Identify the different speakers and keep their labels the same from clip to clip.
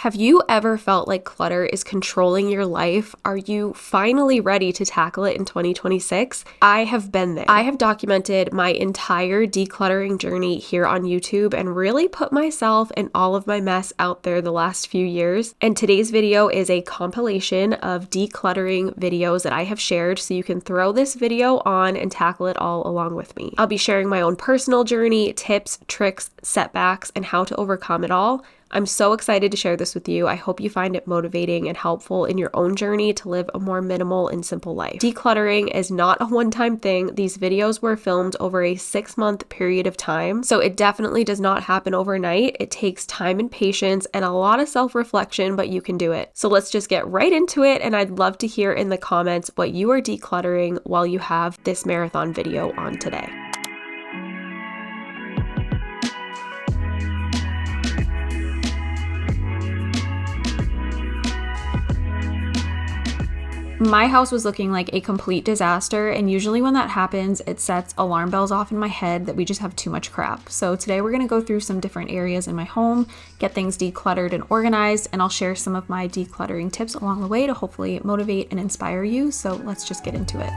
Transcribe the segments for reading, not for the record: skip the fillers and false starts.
Speaker 1: Have you ever felt like clutter is controlling your life? Are you finally ready to tackle it in 2026? I have been there. I have documented my entire decluttering journey here on YouTube and really put myself and all of my mess out there the last few years. And today's video is a compilation of decluttering videos that I have shared, so you can throw this video on and tackle it all along with me. I'll be sharing my own personal journey, tips, tricks, setbacks, and how to overcome it all. I'm so excited to share this with you. I hope you find it motivating and helpful in your own journey to live a more minimal and simple life. Decluttering is not a one-time thing. These videos were filmed over a 6-month period of time, so it definitely does not happen overnight. It takes time and patience and a lot of self-reflection, but you can do it. So let's just get right into it, and I'd love to hear in the comments what you are decluttering while you have this marathon video on today. My house was looking like a complete disaster, and usually when that happens, it sets alarm bells off in my head that we just have too much crap. So today we're going to go through some different areas in my home, get things decluttered and organized, and I'll share some of my decluttering tips along the way to hopefully motivate and inspire you. So let's just get into it.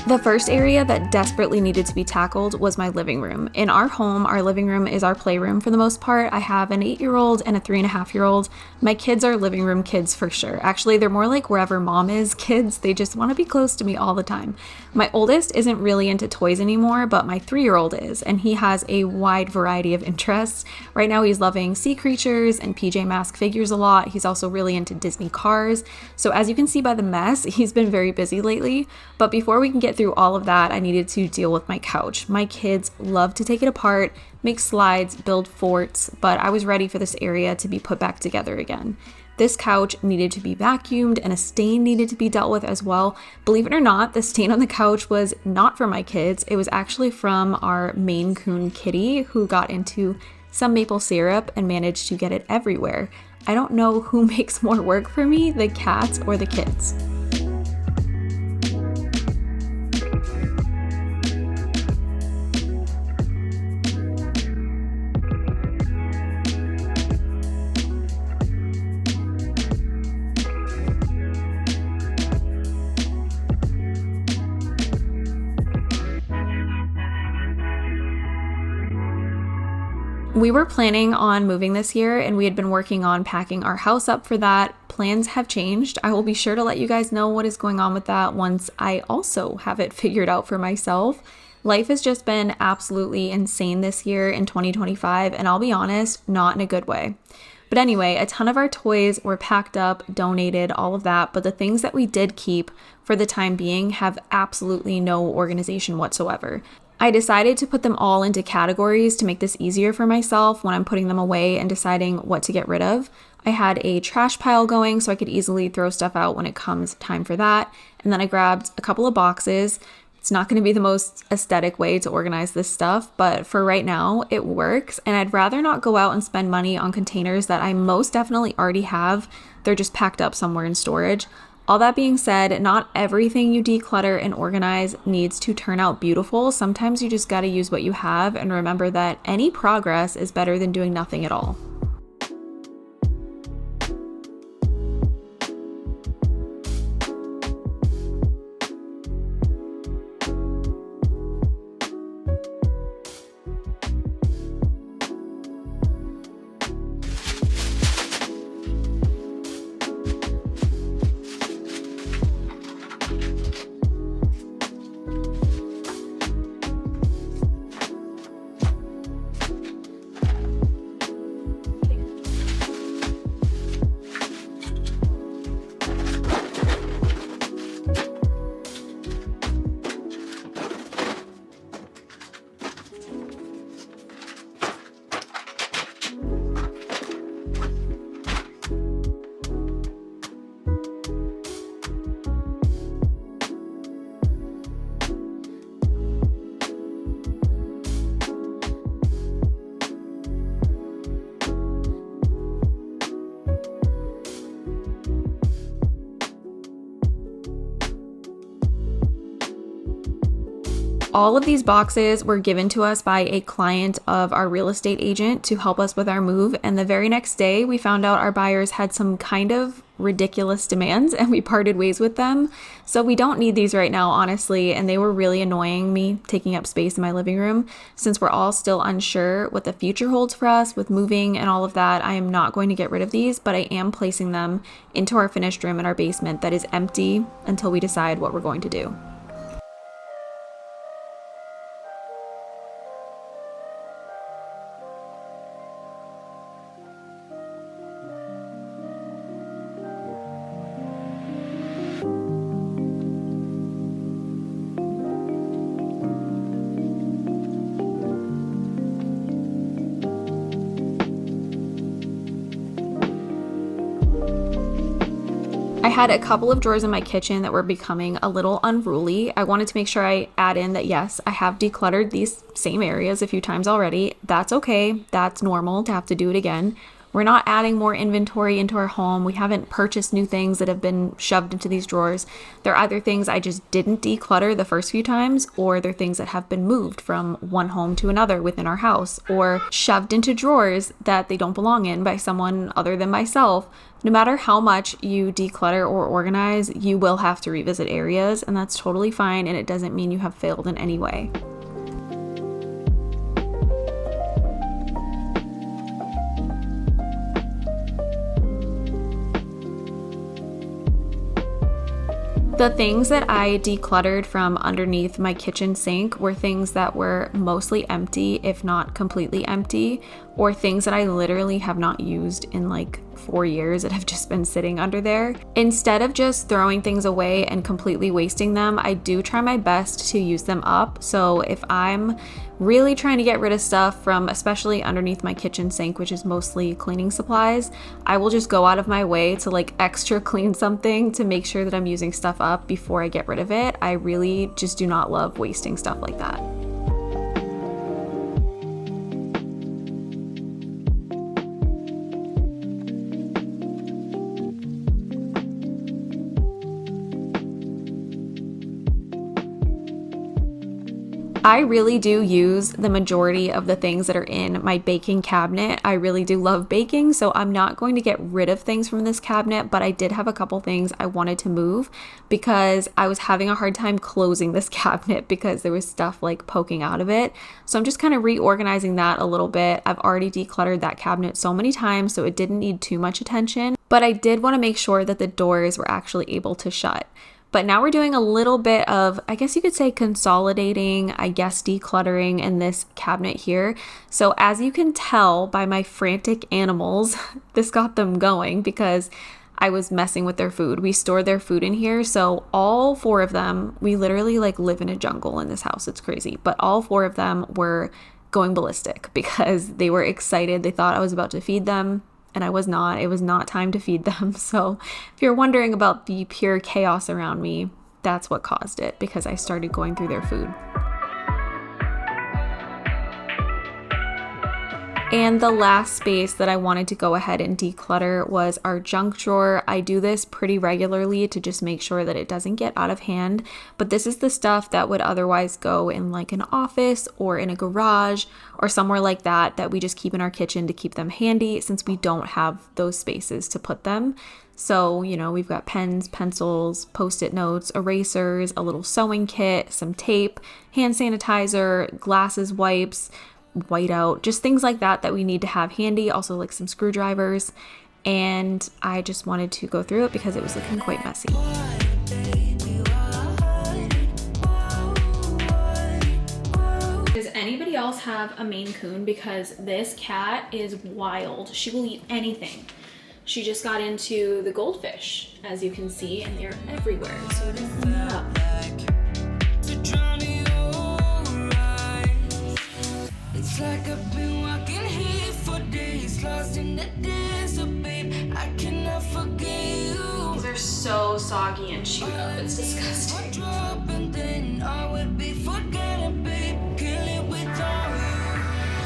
Speaker 1: The first area that desperately needed to be tackled was my living room. In our home, our living room is our playroom for the most part. I have an 8-year-old and a 3.5-year-old. My kids are living room kids for sure. Actually, they're more like wherever mom is kids. They just want to be close to me all the time. My oldest isn't really into toys anymore, but my 3-year-old is, and he has a wide variety of interests. Right now, he's loving sea creatures and PJ Masks figures a lot. He's also really into Disney cars. So as you can see by the mess, he's been very busy lately. But before we can get through all of that, I needed to deal with my couch. My kids love to take it apart, make slides, build forts, but I was ready for this area to be put back together again. This couch needed to be vacuumed and a stain needed to be dealt with as well. Believe it or not, the stain on the couch was not from my kids. It was actually from our Maine Coon kitty, who got into some maple syrup and managed to get it everywhere. I don't know who makes more work for me, the cats or the kids. We were planning on moving this year, and we had been working on packing our house up for that. Plans have changed. I will be sure to let you guys know what is going on with that once I also have it figured out for myself. Life has just been absolutely insane this year in 2025, and I'll be honest, not in a good way. But anyway, a ton of our toys were packed up, donated, all of that, but the things that we did keep for the time being have absolutely no organization whatsoever. I decided to put them all into categories to make this easier for myself when I'm putting them away and deciding what to get rid of. I had a trash pile going so I could easily throw stuff out when it comes time for that. And then I grabbed a couple of boxes. It's not going to be the most aesthetic way to organize this stuff, but for right now, it works. And I'd rather not go out and spend money on containers that I most definitely already have. They're just packed up somewhere in storage. All that being said, not everything you declutter and organize needs to turn out beautiful. Sometimes you just got to use what you have and remember that any progress is better than doing nothing at all. All of these boxes were given to us by a client of our real estate agent to help us with our move. And the very next day, we found out our buyers had some kind of ridiculous demands and we parted ways with them. So we don't need these right now, honestly. And they were really annoying me, taking up space in my living room. Since we're all still unsure what the future holds for us with moving and all of that, I am not going to get rid of these, but I am placing them into our finished room in our basement that is empty until we decide what we're going to do. I had a couple of drawers in my kitchen that were becoming a little unruly. I wanted to make sure I add in that yes, I have decluttered these same areas a few times already. That's okay. That's normal to have to do it again. We're not adding more inventory into our home. We haven't purchased new things that have been shoved into these drawers. They're either things I just didn't declutter the first few times, or they're things that have been moved from one home to another within our house, or shoved into drawers that they don't belong in by someone other than myself. No matter how much you declutter or organize, you will have to revisit areas, and that's totally fine, and it doesn't mean you have failed in any way. The things that I decluttered from underneath my kitchen sink were things that were mostly empty, if not completely empty, or things that I literally have not used in like 4 years that have just been sitting under there. Instead of just throwing things away and completely wasting them, I do try my best to use them up. So if I'm really trying to get rid of stuff from especially underneath my kitchen sink, which is mostly cleaning supplies, I will just go out of my way to like extra clean something to make sure that I'm using stuff up before I get rid of it. I really just do not love wasting stuff like that. I really do use the majority of the things that are in my baking cabinet. I really do love baking, so I'm not going to get rid of things from this cabinet, but I did have a couple things I wanted to move because I was having a hard time closing this cabinet because there was stuff like poking out of it. So I'm just kind of reorganizing that a little bit. I've already decluttered that cabinet so many times, so it didn't need too much attention, but I did want to make sure that the doors were actually able to shut. But now we're doing a little bit of, I guess you could say consolidating, decluttering in this cabinet here. So as you can tell by my frantic animals, this got them going because I was messing with their food. We store their food in here. So all 4 of them, we literally like live in a jungle in this house. It's crazy. But all 4 of them were going ballistic because they were excited. They thought I was about to feed them. And I was not. It was not time to feed them. So if you're wondering about the pure chaos around me, that's what caused it, because I started going through their food. And the last space that I wanted to go ahead and declutter was our junk drawer. I do this pretty regularly to just make sure that it doesn't get out of hand. But this is the stuff that would otherwise go in like an office or in a garage or somewhere like that, that we just keep in our kitchen to keep them handy since we don't have those spaces to put them. So, you know, we've got pens, pencils, post-it notes, erasers, a little sewing kit, some tape, hand sanitizer, glasses, wipes, whiteout, just things like that that we need to have handy. Also like some screwdrivers. And I just wanted to go through it because it was looking quite messy. Does anybody else have a Maine Coon? Because this cat is wild. She will eat anything. She just got into the goldfish, as you can see, and they're everywhere. So we're gonna clean that up. It's like I've been walking here for days, lost in the desert, babe. I cannot forget you. These are so soggy and chewed up. It's disgusting. And then I would be forgotten, babe. Kill it with all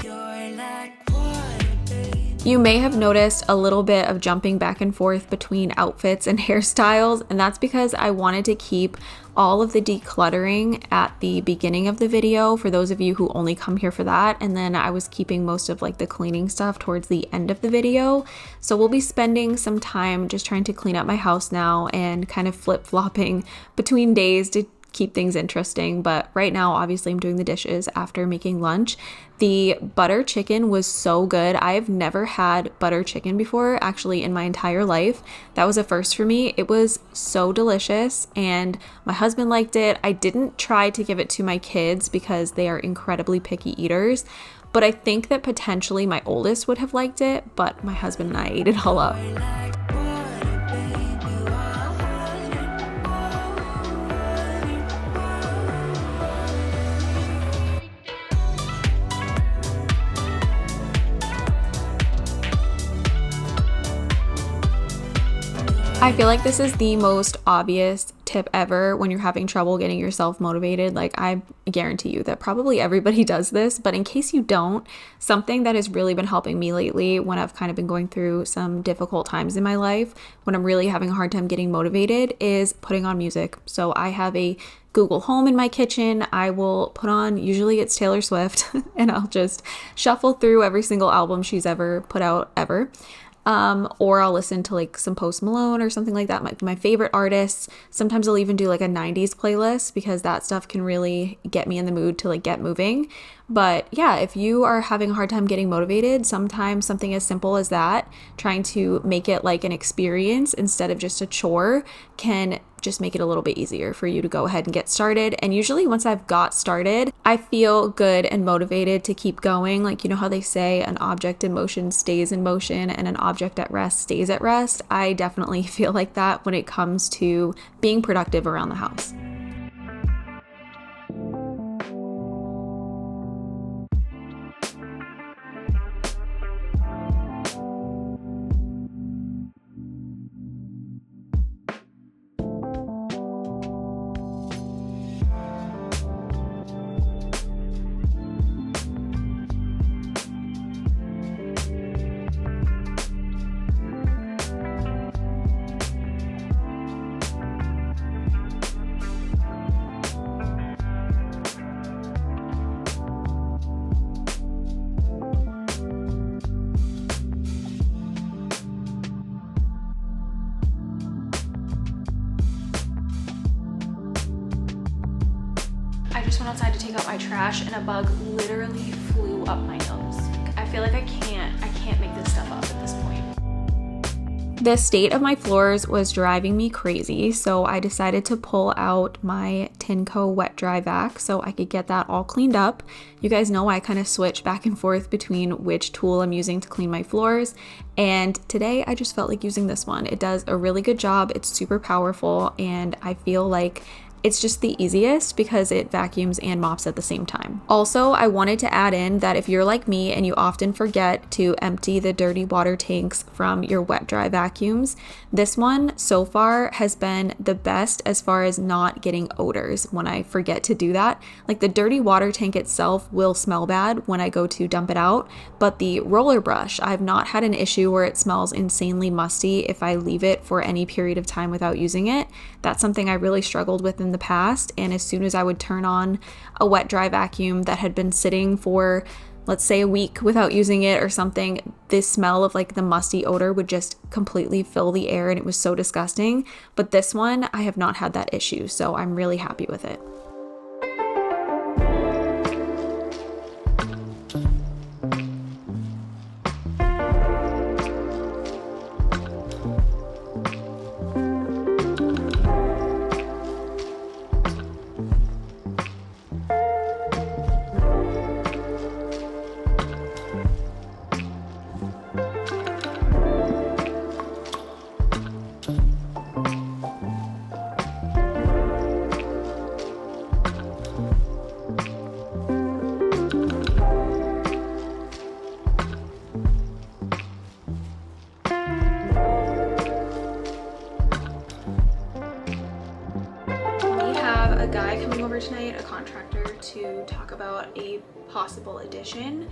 Speaker 1: you. You're like water, babe. You may have noticed a little bit of jumping back and forth between outfits and hairstyles, and that's because I wanted to keep all of the decluttering at the beginning of the video for those of you who only come here for that, and then I was keeping most of like the cleaning stuff towards the end of the video. So we'll be spending some time just trying to clean up my house now and kind of flip-flopping between days to keep things interesting. But right now, obviously, I'm doing the dishes after making lunch. The butter chicken was so good. I've never had butter chicken before, actually, in my entire life. That was a first for me. It was so delicious, and my husband liked it. I didn't try to give it to my kids because they are incredibly picky eaters, but I think that potentially my oldest would have liked it, but my husband and I ate it all up. I feel like this is the most obvious tip ever when you're having trouble getting yourself motivated. Like, I guarantee you that probably everybody does this, but in case you don't, something that has really been helping me lately when I've kind of been going through some difficult times in my life, when I'm really having a hard time getting motivated, is putting on music. So I have a Google Home in my kitchen. I will put on, usually it's Taylor Swift, and I'll just shuffle through every single album she's ever put out ever. Or I'll listen to like some Post Malone or something like that, my favorite artists. Sometimes I'll even do like a 90s playlist because that stuff can really get me in the mood to like get moving. But yeah, if you are having a hard time getting motivated, sometimes something as simple as that, trying to make it like an experience instead of just a chore, can just make it a little bit easier for you to go ahead and get started. And usually once I've got started, I feel good and motivated to keep going. Like, you know how they say an object in motion stays in motion and an object at rest stays at rest? I definitely feel like that when it comes to being productive around the house. I just went outside to take out my trash and a bug literally flew up my nose. I feel like I can't make this stuff up at this point. The state of my floors was driving me crazy, so I decided to pull out my Tinco wet dry vac so I could get that all cleaned up. You guys know I kind of switch back and forth between which tool I'm using to clean my floors, and today I just felt like using this one. It does a really good job. It's super powerful, and I feel like it's just the easiest because it vacuums and mops at the same time. Also, I wanted to add in that if you're like me and you often forget to empty the dirty water tanks from your wet dry vacuums, this one so far has been the best as far as not getting odors when I forget to do that. Like, the dirty water tank itself will smell bad when I go to dump it out, but the roller brush, I've not had an issue where it smells insanely musty if I leave it for any period of time without using it. That's something I really struggled with in the past, and as soon as I would turn on a wet dry vacuum that had been sitting for, let's say, a week without using it or something, this smell of like the musty odor would just completely fill the air, and it was so disgusting. But this one, I have not had that issue, so I'm really happy with it. A guy coming over tonight, a contractor, to talk about a possible addition.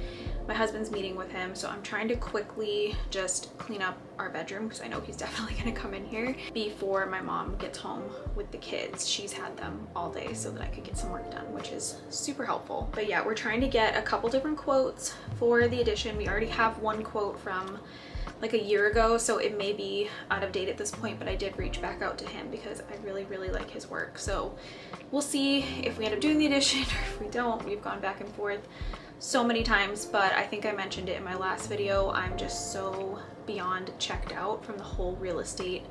Speaker 1: my husband's meeting with him, so I'm trying to quickly just clean up our bedroom because I know he's definitely gonna come in here before my mom gets home with the kids. She's had them all day so that I could get some work done, which is super helpful. But yeah, we're trying to get a couple different quotes for the addition. We already have one quote from like a year ago, so it may be out of date at this point, but I did reach back out to him because I really like his work. So we'll see if we end up doing the addition or if we don't. We've gone back and forth so many times, but I think I mentioned it in my last video. I'm just so beyond checked out from the whole real estate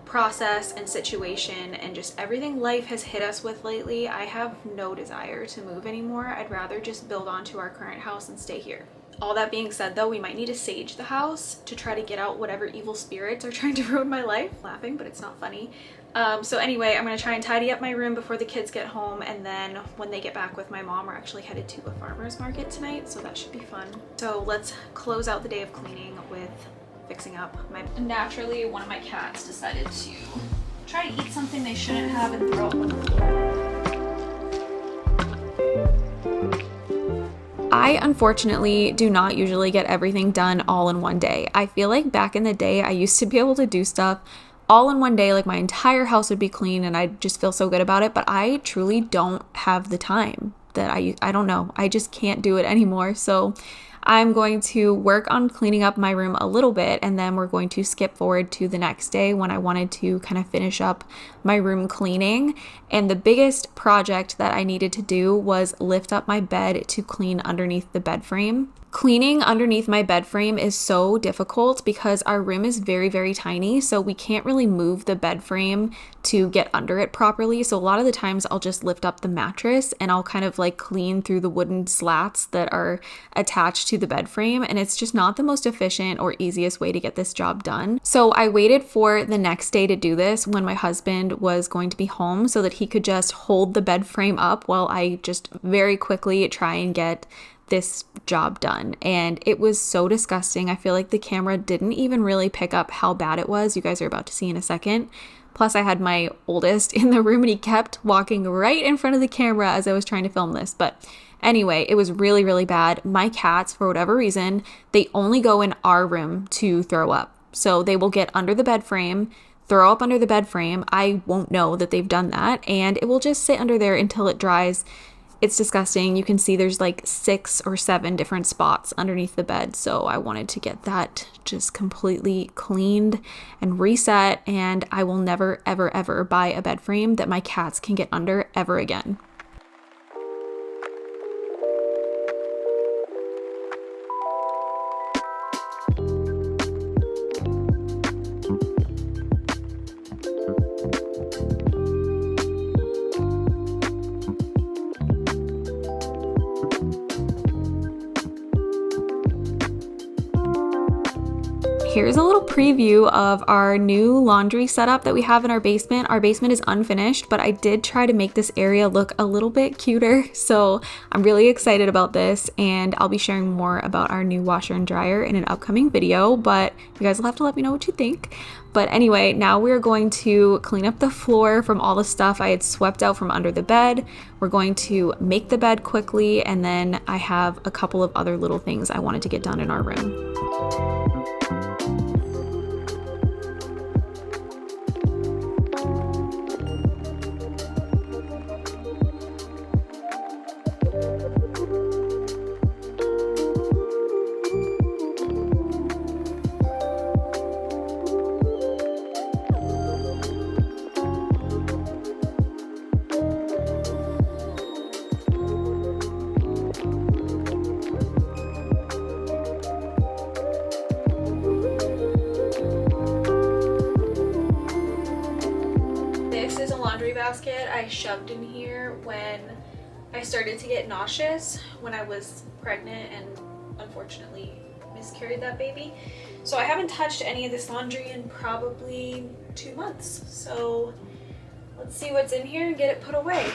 Speaker 1: process and situation and just everything life has hit us with lately. I have no desire to move anymore. I'd rather just build onto our current house and stay here. All that being said though, we might need to sage the house to try to get out whatever evil spirits are trying to ruin my life. Laughing, but it's not funny. So anyway, I'm gonna try and tidy up my room before the kids get home, and then when they get back with my mom, we're actually headed to a farmer's market tonight, so that should be fun. So let's close out the day of cleaning with fixing up my... Naturally, one of my cats decided to try to eat something they shouldn't have and throw up on the floor. I unfortunately do not usually get everything done all in one day. I feel like back in the day, I used to be able to do stuff all in one day, like my entire house would be clean and I'd just feel so good about it, but I truly don't have the time that I don't know. I just can't do it anymore. So I'm going to work on cleaning up my room a little bit, and then we're going to skip forward to the next day when I wanted to kind of finish up my room cleaning. And the biggest project that I needed to do was lift up my bed to clean underneath the bed frame. Cleaning underneath my bed frame is so difficult because our room is very tiny, so we can't really move the bed frame to get under it properly. So a lot of the times I'll just lift up the mattress and I'll kind of like clean through the wooden slats that are attached to the bed frame, and it's just not the most efficient or easiest way to get this job done. So I waited for the next day to do this when my husband was going to be home so that he could just hold the bed frame up while I just very quickly try and get this job done. And it was so disgusting. I feel like the camera didn't even really pick up how bad it was. You guys are about to see in a second. Plus I had my oldest in the room and he kept walking right in front of the camera as I was trying to film this. But anyway, it was really bad. My cats, for whatever reason, they only go in our room to throw up. So they will get under the bed frame, throw up under the bed frame. I won't know that they've done that, and it will just sit under there until it dries. It's disgusting. You can see there's like 6 or 7 different spots underneath the bed. So I wanted to get that just completely cleaned and reset. And I will never, ever buy a bed frame that my cats can get under ever again. Here's a little preview of our new laundry setup that we have in our basement. Our basement is unfinished, but I did try to make this area look a little bit cuter. So I'm really excited about this, and I'll be sharing more about our new washer and dryer in an upcoming video, but you guys will have to let me know what you think. But anyway, now we're going to clean up the floor from all the stuff I had swept out from under the bed. We're going to make the bed quickly, and then I have a couple of other little things I wanted to get done in our room. Basket I shoved in here when I started to get nauseous when I was pregnant and unfortunately miscarried that baby. So I haven't touched any of this laundry in probably 2 months. So let's see what's in here and get it put away.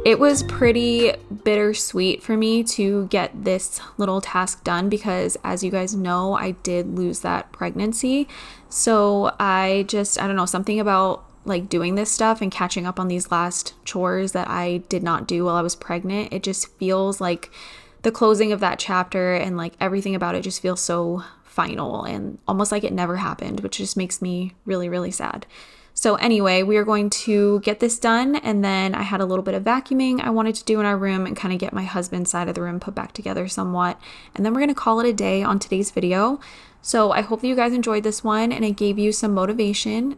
Speaker 1: It was pretty bittersweet for me to get this little task done because, as you guys know, I did lose that pregnancy. So I don't know, something about like doing this stuff and catching up on these last chores that I did not do while I was pregnant. It just feels like the closing of that chapter, and like everything about it just feels so final and almost like it never happened, which just makes me really, really sad. So anyway, we are going to get this done, and then I had a little bit of vacuuming I wanted to do in our room and kind of get my husband's side of the room put back together somewhat, and then we're going to call it a day on today's video. So I hope that you guys enjoyed this one and it gave you some motivation.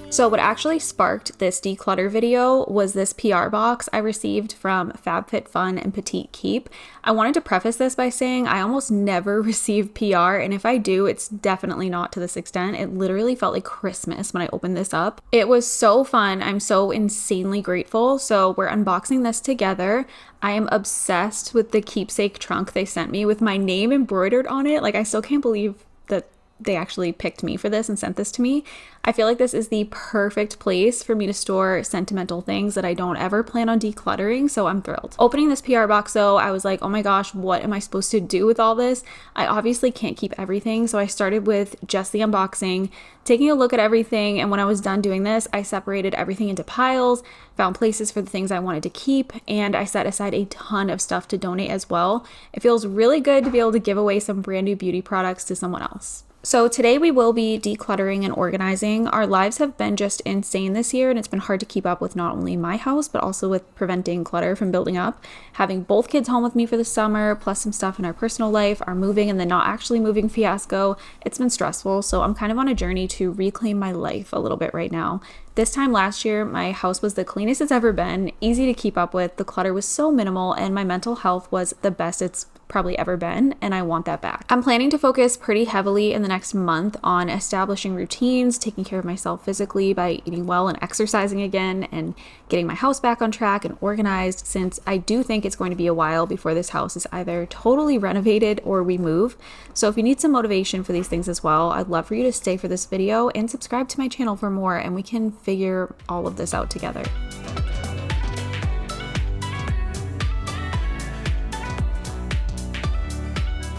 Speaker 1: So what actually sparked this declutter video was this PR box I received from FabFitFun and Petite Keep. I wanted to preface this by saying I almost never receive PR, and if I do, it's definitely not to this extent. It literally felt like Christmas when I opened this up. It was so fun. I'm so insanely grateful. So we're unboxing this together. I am obsessed with the keepsake trunk they sent me with my name embroidered on it. Like, I still can't believe that they actually picked me for this and sent this to me. I feel like this is the perfect place for me to store sentimental things that I don't ever plan on decluttering, so I'm thrilled. Opening this PR box though, I was like, oh my gosh, what am I supposed to do with all this? I obviously can't keep everything, so I started with just the unboxing, taking a look at everything, and when I was done doing this, I separated everything into piles, found places for the things I wanted to keep, and I set aside a ton of stuff to donate as well. It feels really good to be able to give away some brand new beauty products to someone else. So today we will be decluttering and organizing. Our lives have been just insane this year, and it's been hard to keep up with not only my house, but also with preventing clutter from building up. Having both kids home with me for the summer, plus some stuff in our personal life, our moving and then not actually moving fiasco, it's been stressful. So I'm kind of on a journey to reclaim my life a little bit right now. This time last year, my house was the cleanest it's ever been, easy to keep up with, the clutter was so minimal, and my mental health was the best it's probably ever been, and I want that back. I'm planning to focus pretty heavily in the next month on establishing routines, taking care of myself physically by eating well and exercising again, and getting my house back on track and organized, since I do think it's going to be a while before this house is either totally renovated or we move. So if you need some motivation for these things as well, I'd love for you to stay for this video and subscribe to my channel for more, and we can figure all of this out together.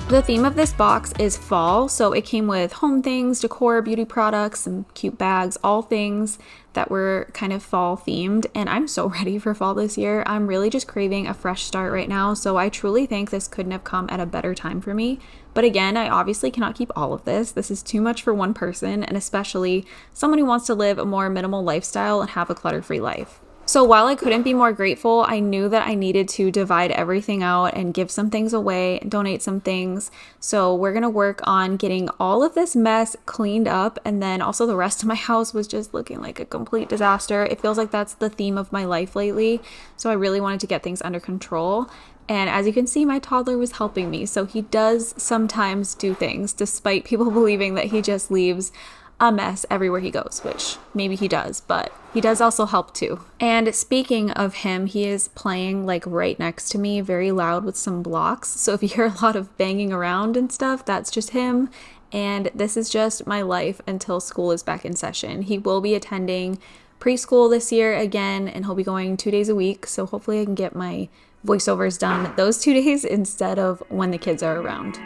Speaker 1: The theme of this box is fall, so it came with home things, decor, beauty products, and cute bags, all things that were kind of fall themed, and I'm so ready for fall this year. I'm really just craving a fresh start right now, so I truly think this couldn't have come at a better time for me. But again, I obviously cannot keep all of this. This is too much for one person, and especially someone who wants to live a more minimal lifestyle and have a clutter-free life. So while I couldn't be more grateful, I knew that I needed to divide everything out and give some things away, donate some things. So we're gonna work on getting all of this mess cleaned up, and then also the rest of my house was just looking like a complete disaster. It feels like that's the theme of my life lately. So I really wanted to get things under control. And as you can see, my toddler was helping me. So he does sometimes do things, despite people believing that he just leaves a mess everywhere he goes, which maybe he does, but he does also help too. And speaking of him, he is playing like right next to me, very loud with some blocks. So if you hear a lot of banging around and stuff, that's just him. And this is just my life until school is back in session. He will be attending preschool this year again, and he'll be going 2 days a week. So hopefully I can get my voiceovers done those 2 days instead of when the kids are around.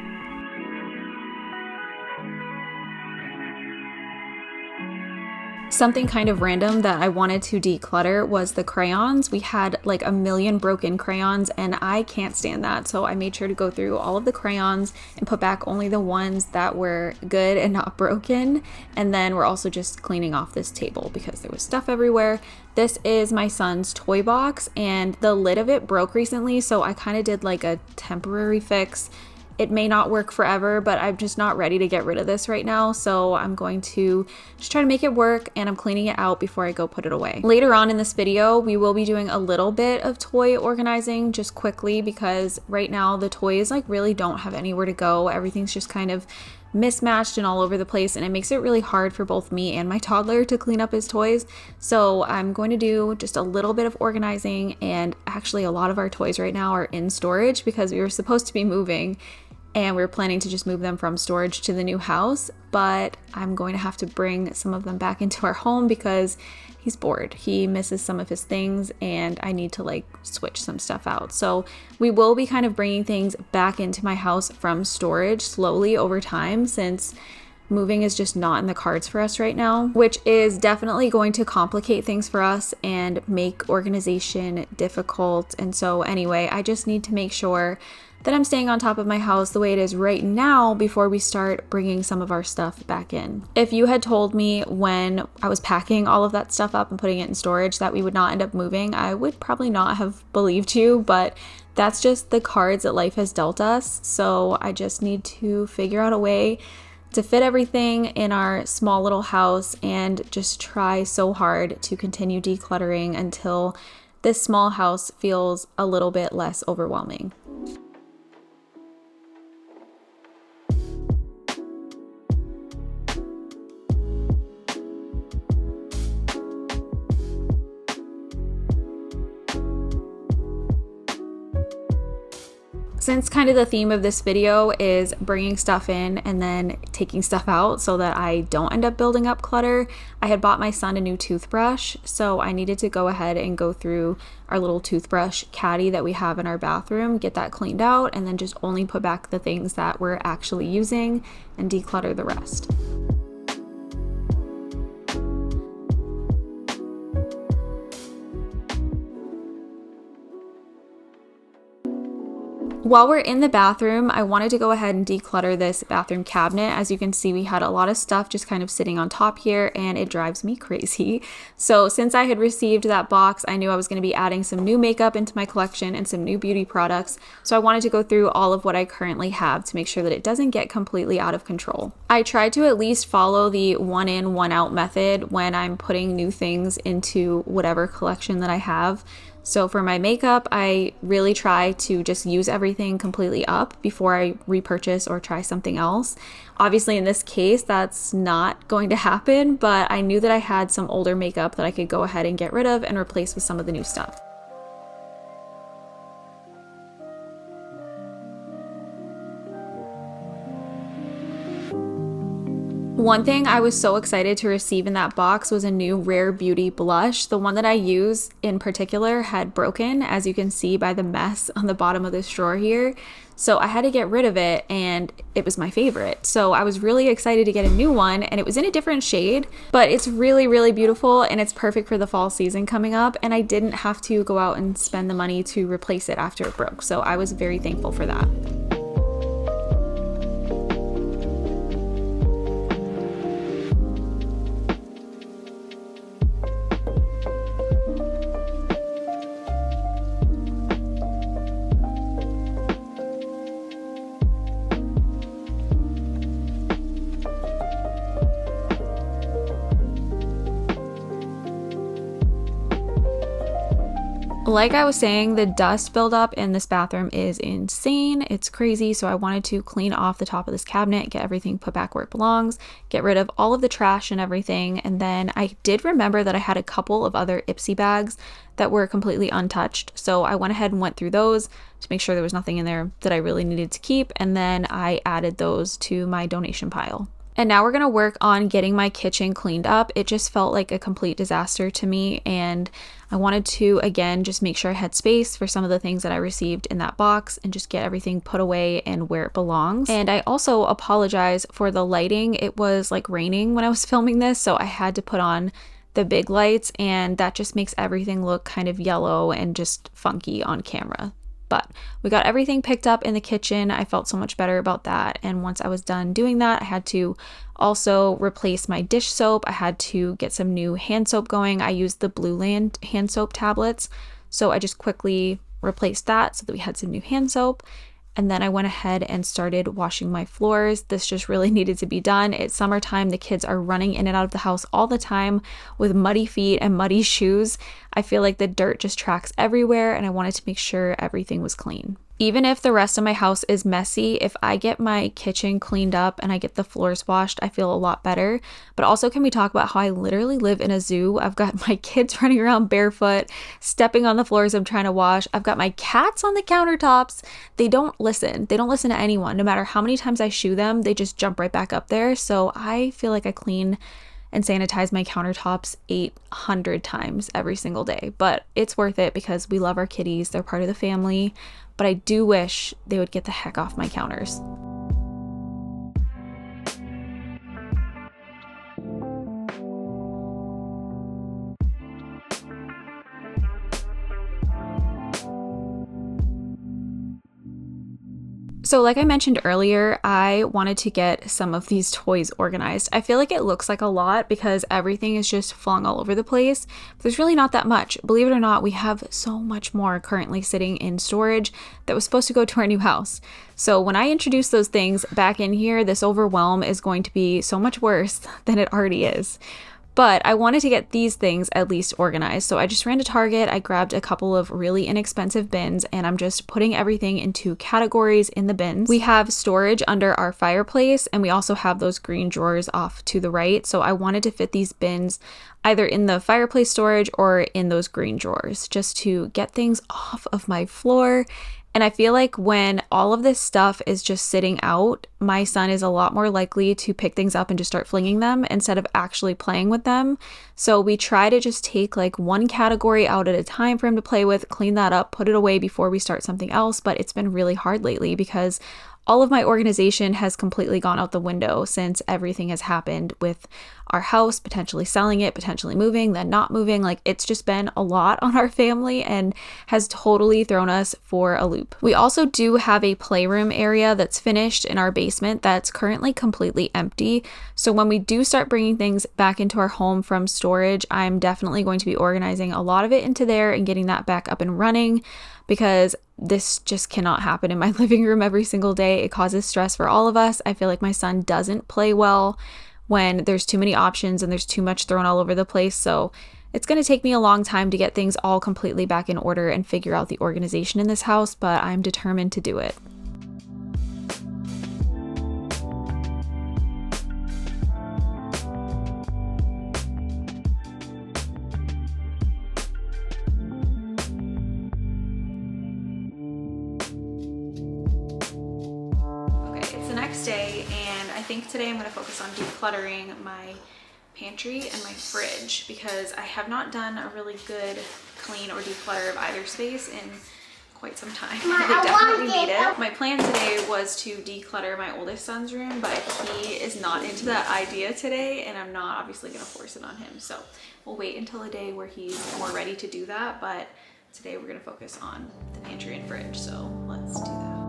Speaker 1: Something kind of random that I wanted to declutter was the crayons. We had like a million broken crayons, and I can't stand that. So I made sure to go through all of the crayons and put back only the ones that were good and not broken. And then we're also just cleaning off this table because there was stuff everywhere. This is my son's toy box, and the lid of it broke recently. So I kind of did like a temporary fix. It may not work forever, but I'm just not ready to get rid of this right now. So I'm going to just try to make it work, and I'm cleaning it out before I go put it away. Later on in this video, we will be doing a little bit of toy organizing just quickly, because right now the toys like really don't have anywhere to go. Everything's just kind of mismatched and all over the place, and it makes it really hard for both me and my toddler to clean up his toys. So I'm going to do just a little bit of organizing, and actually a lot of our toys right now are in storage because we were supposed to be moving and we were planning to just move them from storage to the new house, but I'm going to have to bring some of them back into our home because he's bored. He misses some of his things and I need to like switch some stuff out. So we will be kind of bringing things back into my house from storage slowly over time, since moving is just not in the cards for us right now, which is definitely going to complicate things for us and make organization difficult. And so anyway, I just need to make sure that I'm staying on top of my house the way it is right now before we start bringing some of our stuff back in. If you had told me when I was packing all of that stuff up and putting it in storage that we would not end up moving, I would probably not have believed you, but that's just the cards that life has dealt us. So I just need to figure out a way to fit everything in our small little house and just try so hard to continue decluttering until this small house feels a little bit less overwhelming. Since kind of the theme of this video is bringing stuff in and then taking stuff out so that I don't end up building up clutter, I had bought my son a new toothbrush, so I needed to go ahead and go through our little toothbrush caddy that we have in our bathroom, get that cleaned out, and then just only put back the things that we're actually using and declutter the rest. While we're in the bathroom, I wanted to go ahead and declutter this bathroom cabinet. As you can see, we had a lot of stuff just kind of sitting on top here and it drives me crazy. So since I had received that box, I knew I was going to be adding some new makeup into my collection and some new beauty products. So I wanted to go through all of what I currently have to make sure that it doesn't get completely out of control. I tried to at least follow the one in, one out method when I'm putting new things into whatever collection that I have. So for my makeup, I really try to just use everything completely up before I repurchase or try something else. Obviously in this case, that's not going to happen, but I knew that I had some older makeup that I could go ahead and get rid of and replace with some of the new stuff. One thing I was so excited to receive in that box was a new Rare Beauty blush. The one that I use in particular had broken, as you can see by the mess on the bottom of this drawer here. So I had to get rid of it and it was my favorite. So I was really excited to get a new one, and it was in a different shade, but it's really, really beautiful and it's perfect for the fall season coming up. And I didn't have to go out and spend the money to replace it after it broke. So I was very thankful for that. Like I was saying, the dust buildup in this bathroom is insane. It's crazy. So I wanted to clean off the top of this cabinet, get everything put back where it belongs, get rid of all of the trash and everything. And then I did remember that I had a couple of other Ipsy bags that were completely untouched. So I went ahead and went through those to make sure there was nothing in there that I really needed to keep. And then I added those to my donation pile. And now we're going to work on getting my kitchen cleaned up. It just felt like a complete disaster to me, and I wanted to, again, just make sure I had space for some of the things that I received in that box and just get everything put away and where it belongs. And I also apologize for the lighting. It was like raining when I was filming this, so I had to put on the big lights, and that just makes everything look kind of yellow and just funky on camera. But we got everything picked up in the kitchen. I felt so much better about that. And once I was done doing that, I had to also replace my dish soap. I had to get some new hand soap going. I used the Blue Land hand soap tablets. So I just quickly replaced that so that we had some new hand soap. And then I went ahead and started washing my floors. This just really needed to be done. It's summertime. The kids are running in and out of the house all the time with muddy feet and muddy shoes. I feel like the dirt just tracks everywhere, and I wanted to make sure everything was clean. Even if the rest of my house is messy, if I get my kitchen cleaned up and I get the floors washed, I feel a lot better. But also, can we talk about how I literally live in a zoo? I've got my kids running around barefoot, stepping on the floors I'm trying to wash. I've got my cats on the countertops. They don't listen. They don't listen to anyone. No matter how many times I shoo them, they just jump right back up there. So I feel like I clean and sanitize my countertops 800 times every single day. But it's worth it because we love our kitties. They're part of the family. But I do wish they would get the heck off my counters. So like I mentioned earlier, I wanted to get some of these toys organized. I feel like it looks like a lot because everything is just flung all over the place, but there's really not that much. Believe it or not, we have so much more currently sitting in storage that was supposed to go to our new house. So when I introduce those things back in here, this overwhelm is going to be so much worse than it already is. But I wanted to get these things at least organized. So I just ran to Target, I grabbed a couple of really inexpensive bins, and I'm just putting everything into categories in the bins. We have storage under our fireplace, and we also have those green drawers off to the right. So I wanted to fit these bins either in the fireplace storage or in those green drawers just to get things off of my floor. And I feel like when all of this stuff is just sitting out, my son is a lot more likely to pick things up and just start flinging them instead of actually playing with them. So we try to just take like one category out at a time for him to play with, clean that up, put it away before we start something else. But it's been really hard lately because all of my organization has completely gone out the window since everything has happened with our house, potentially selling it, potentially moving, then not moving. Like, it's just been a lot on our family and has totally thrown us for a loop. We also do have a playroom area that's finished in our basement that's currently completely empty. So when we do start bringing things back into our home from storage, I'm definitely going to be organizing a lot of it into there and getting that back up and running, because this just cannot happen in my living room every single day. It causes stress for all of us. I feel like my son doesn't play well when there's too many options and there's too much thrown all over the place. So it's going to take me a long time to get things all completely back in order and figure out the organization in this house, but I'm determined to do it. Day, and I think today I'm going to focus on decluttering my pantry and my fridge because I have not done a really good clean or declutter of either space in quite some time. They definitely need it. My plan today was to declutter my oldest son's room, but he is not into that idea today, and I'm not obviously going to force it on him. So we'll wait until a day where he's more ready to do that, but today we're going to focus on the pantry and fridge, so let's do that.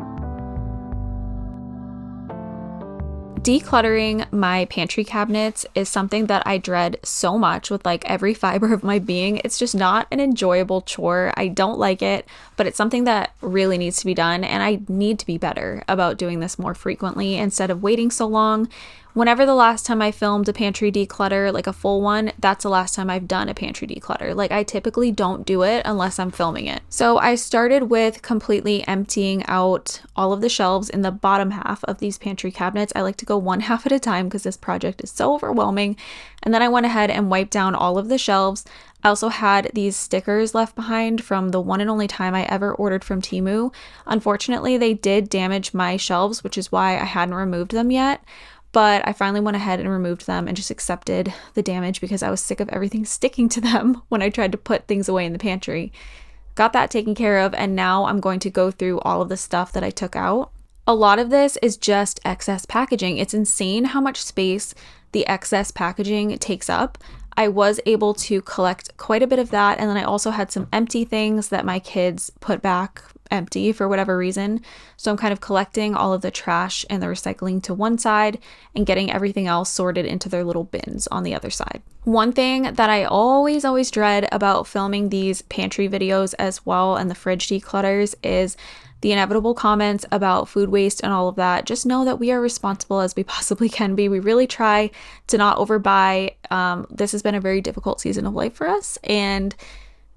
Speaker 1: Decluttering my pantry cabinets is something that I dread so much with like every fiber of my being. It's just not an enjoyable chore. I don't like it, but it's something that really needs to be done, and I need to be better about doing this more frequently instead of waiting so long. Whenever the last time I filmed a pantry declutter, like a full one, that's the last time I've done a pantry declutter. Like, I typically don't do it unless I'm filming it. So I started with completely emptying out all of the shelves in the bottom half of these pantry cabinets. I like to go one half at a time because this project is so overwhelming. And then I went ahead and wiped down all of the shelves. I also had these stickers left behind from the one and only time I ever ordered from Temu. Unfortunately, they did damage my shelves, which is why I hadn't removed them yet. But I finally went ahead and removed them and just accepted the damage because I was sick of everything sticking to them when I tried to put things away in the pantry. Got that taken care of, and now I'm going to go through all of the stuff that I took out. A lot of this is just excess packaging. It's insane how much space the excess packaging takes up. I was able to collect quite a bit of that, and then I also had some empty things that my kids put back empty for whatever reason. So I'm kind of collecting all of the trash and the recycling to one side and getting everything else sorted into their little bins on the other side. One thing that I always dread about filming these pantry videos as well and the fridge declutters is the inevitable comments about food waste and all of that. Just know that we are responsible as we possibly can be. We really try to not overbuy. This has been a very difficult season of life for us, and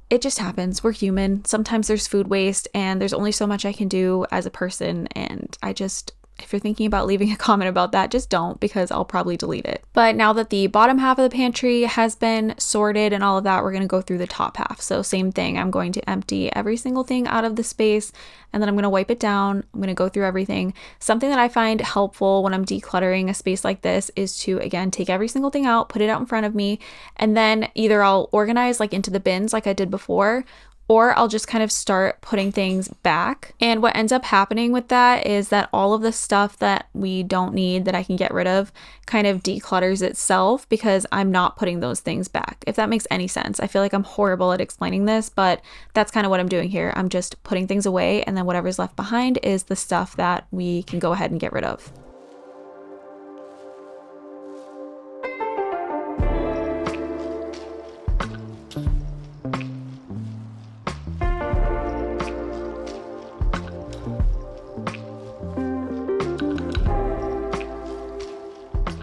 Speaker 1: it just happens. We're human. Sometimes there's food waste and there's only so much I can do as a person. And if you're thinking about leaving a comment about that, just don't, because I'll probably delete it. But now that the bottom half of the pantry has been sorted and all of that, we're going to go through the top half. So same thing, I'm going to empty every single thing out of the space, and then I'm going to wipe it down. I'm going to go through everything. Something that I find helpful when I'm decluttering a space like this is to, again, take every single thing out, put it out in front of me, and then either I'll organize like into the bins like I did before, or I'll just kind of start putting things back. And what ends up happening with that is that all of the stuff that we don't need that I can get rid of kind of declutters itself, because I'm not putting those things back. If that makes any sense. I feel like I'm horrible at explaining this, but that's kind of what I'm doing here. I'm just putting things away, and then whatever's left behind is the stuff that we can go ahead and get rid of.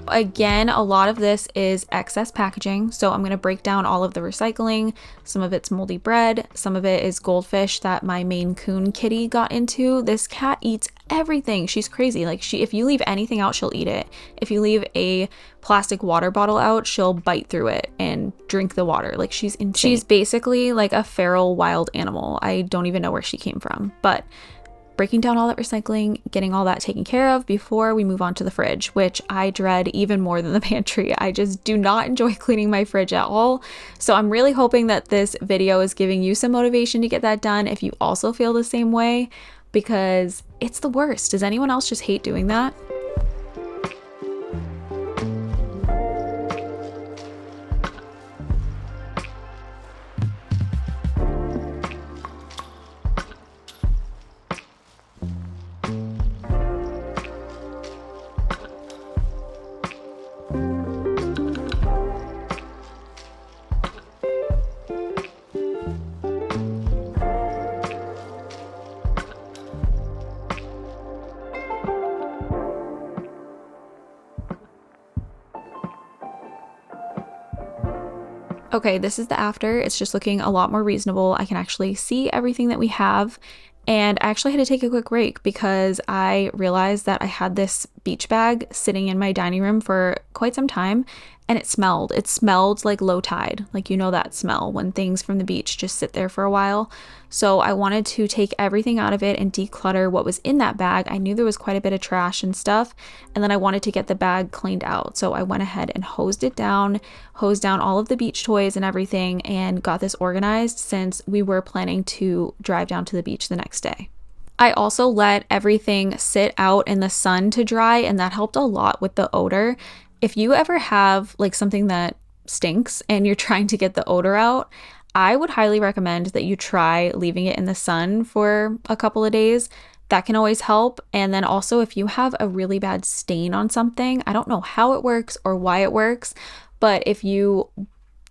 Speaker 1: Again, a lot of this is excess packaging, so I'm going to break down all of the recycling. Some of it's moldy bread, some of it is goldfish that my Maine Coon kitty got into. This cat eats everything. She's crazy. Like, if you leave anything out, she'll eat it. If you leave a plastic water bottle out, she'll bite through it and drink the water. Like, she's insane. She's basically like a feral wild animal. I don't even know where she came from, but breaking down all that recycling, getting all that taken care of before we move on to the fridge, which I dread even more than the pantry. I just do not enjoy cleaning my fridge at all. So I'm really hoping that this video is giving you some motivation to get that done if you also feel the same way, because it's the worst. Does anyone else just hate doing that? Okay, this is the after. It's just looking a lot more reasonable. I can actually see everything that we have. And I actually had to take a quick break because I realized that I had this beach bag sitting in my dining room for quite some time, and it smelled. It smelled like low tide. Like, you know that smell when things from the beach just sit there for a while. So I wanted to take everything out of it and declutter what was in that bag. I knew there was quite a bit of trash and stuff, and then I wanted to get the bag cleaned out. So I went ahead and hosed down all of the beach toys and everything, and got this organized since we were planning to drive down to the beach the next day. I also let everything sit out in the sun to dry, and that helped a lot with the odor. If you ever have like something that stinks and you're trying to get the odor out, I would highly recommend that you try leaving it in the sun for a couple of days. That can always help. And then also, if you have a really bad stain on something, I don't know how it works or why it works, but if you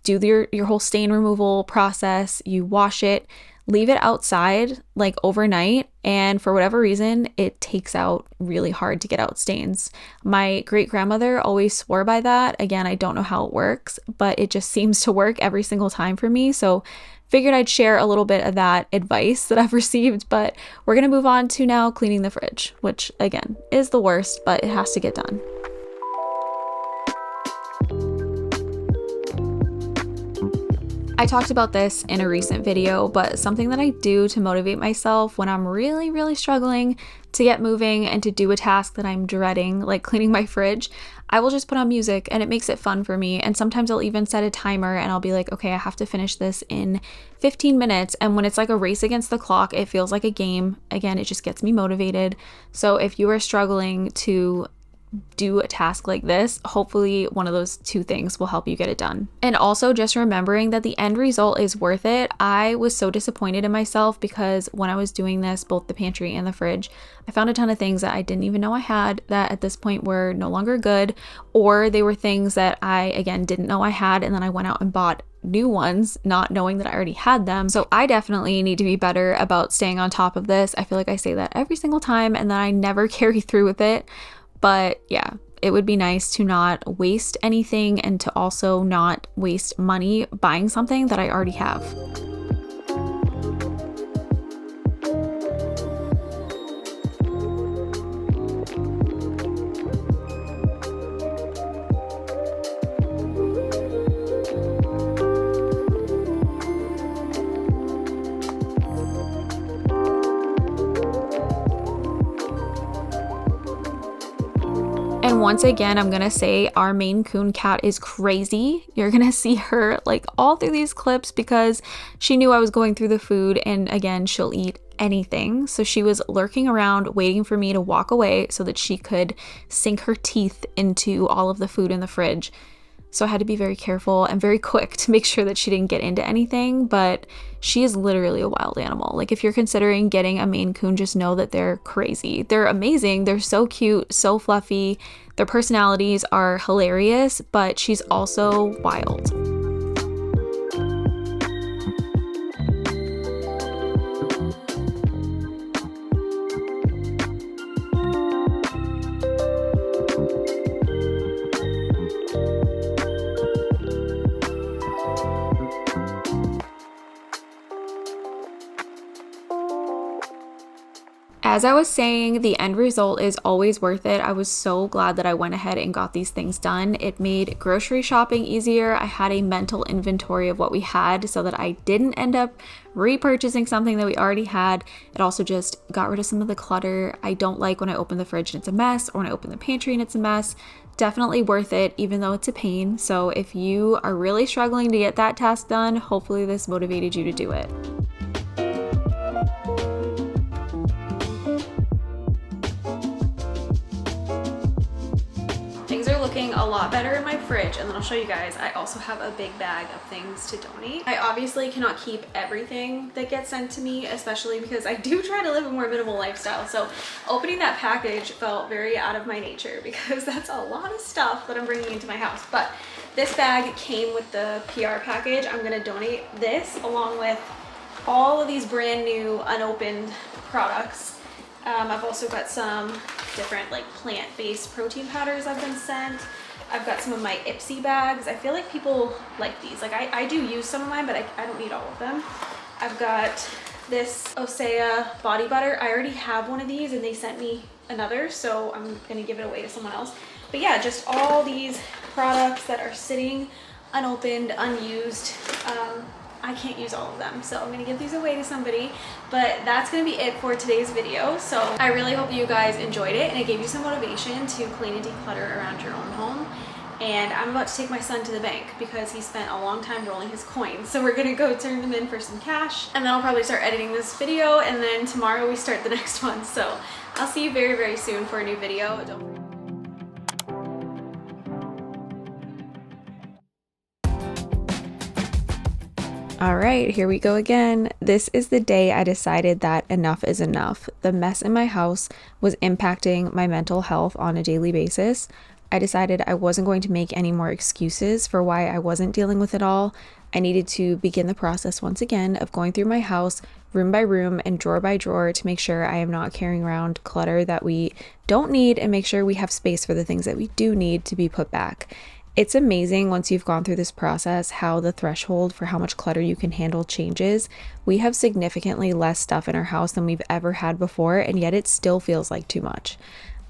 Speaker 1: do your whole stain removal process, you wash it, leave it outside like overnight, and for whatever reason, it takes out really hard to get out stains. My great grandmother always swore by that. Again, I don't know how it works, but it just seems to work every single time for me. So figured I'd share a little bit of that advice that I've received. But we're gonna move on to now cleaning the fridge, which again is the worst, but it has to get done. I talked about this in a recent video, but something that I do to motivate myself when I'm really, really struggling to get moving and to do a task that I'm dreading, like cleaning my fridge, I will just put on music and it makes it fun for me. And sometimes I'll even set a timer and I'll be like, okay, I have to finish this in 15 minutes. And when it's like a race against the clock, it feels like a game. Again, it just gets me motivated. So if you are struggling to do a task like this, hopefully one of those two things will help you get it done. And also just remembering that the end result is worth it. I was so disappointed in myself because when I was doing this, both the pantry and the fridge, I found a ton of things that I didn't even know I had that at this point were no longer good, or they were things that I, again, didn't know I had, and then I went out and bought new ones, not knowing that I already had them. So I definitely need to be better about staying on top of this. I feel like I say that every single time and then I never carry through with it. But yeah, it would be nice to not waste anything and to also not waste money buying something that I already have. once again, I'm gonna say our Maine Coon cat is crazy. You're gonna see her like all through these clips because she knew I was going through the food, and again, she'll eat anything. So she was lurking around waiting for me to walk away so that she could sink her teeth into all of the food in the fridge. So I had to be very careful and very quick to make sure that she didn't get into anything, but she is literally a wild animal. Like if you're considering getting a Maine Coon, just know that they're crazy. They're amazing. They're so cute, so fluffy. Their personalities are hilarious, but she's also wild. As I was saying, the end result is always worth it. I was so glad that I went ahead and got these things done. It made grocery shopping easier. I had a mental inventory of what we had so that I didn't end up repurchasing something that we already had. It also just got rid of some of the clutter. I don't like when I open the fridge and it's a mess, or when I open the pantry and it's a mess. Definitely worth it, even though it's a pain. So if you are really struggling to get that task done, hopefully this motivated you to do it. Looking a lot better in my fridge, and then I'll show you guys. I also have a big bag of things to donate. I obviously cannot keep everything that gets sent to me, especially because I do try to live a more minimal lifestyle. So opening that package felt very out of my nature because that's a lot of stuff that I'm bringing into my house. But this bag came with the PR package. I'm gonna donate this along with all of these brand new unopened products. I've also got some different like plant-based protein powders I've been sent. I've got some of my Ipsy bags. I feel like people like these. Like I do use some of mine, but I don't need all of them. I've got this Osea body butter. I already have one of these and they sent me another, so I'm gonna give it away to someone else. But yeah, just all these products that are sitting unopened, unused. I can't use all of them, so I'm gonna give these away to somebody. But that's gonna be it for today's video. So I really hope you guys enjoyed it and it gave you some motivation to clean and declutter around your own home. And I'm about to take my son to the bank because he spent a long time rolling his coins. So we're gonna go turn them in for some cash, and then I'll probably start editing this video, and then tomorrow we start the next one. So I'll see you very, very soon for a new video. Don't forget. All right, here we go again. This is the day I decided that enough is enough. The mess in my house was impacting my mental health on a daily basis. I decided I wasn't going to make any more excuses for why I wasn't dealing with it all. I needed to begin the process once again of going through my house room by room and drawer by drawer to make sure I am not carrying around clutter that we don't need, and make sure we have space for the things that we do need to be put back. It's amazing once you've gone through this process how the threshold for how much clutter you can handle changes. We have significantly less stuff in our house than we've ever had before, and yet it still feels like too much.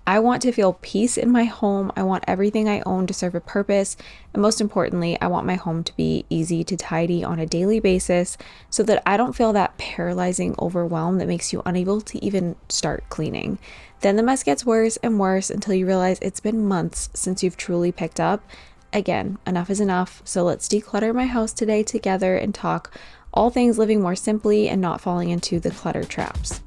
Speaker 1: I want to feel peace in my home. I want everything I own to serve a purpose. And most importantly, I want my home to be easy to tidy on a daily basis so that I don't feel that paralyzing overwhelm that makes you unable to even start cleaning. Then the mess gets worse and worse until you realize it's been months since you've truly picked up. Again, enough is enough. So let's declutter my house today together and talk all things living more simply and not falling into the clutter traps.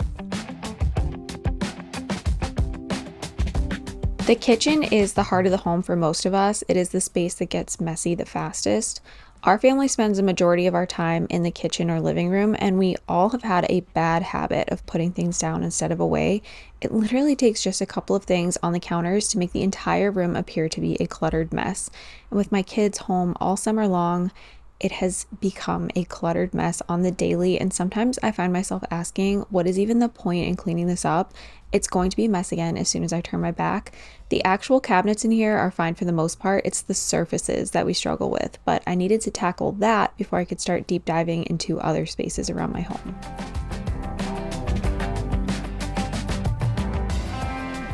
Speaker 1: The kitchen is the heart of the home for most of us. It is the space that gets messy the fastest. Our family spends a majority of our time in the kitchen or living room, and we all have had a bad habit of putting things down instead of away. It literally takes just a couple of things on the counters to make the entire room appear to be a cluttered mess. And with my kids home all summer long, it has become a cluttered mess on the daily, and sometimes I find myself asking, what is even the point in cleaning this up? It's going to be a mess again as soon as I turn my back. The actual cabinets in here are fine for the most part. It's the surfaces that we struggle with, but I needed to tackle that before I could start deep diving into other spaces around my home.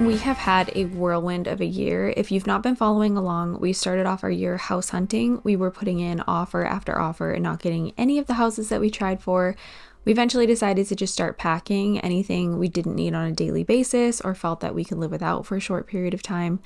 Speaker 1: We have had a whirlwind of a year. If you've not been following along, we started off our year house hunting. We were putting in offer after offer and not getting any of the houses that we tried for. We eventually decided to just start packing anything we didn't need on a daily basis or felt that we could live without for a short period of time.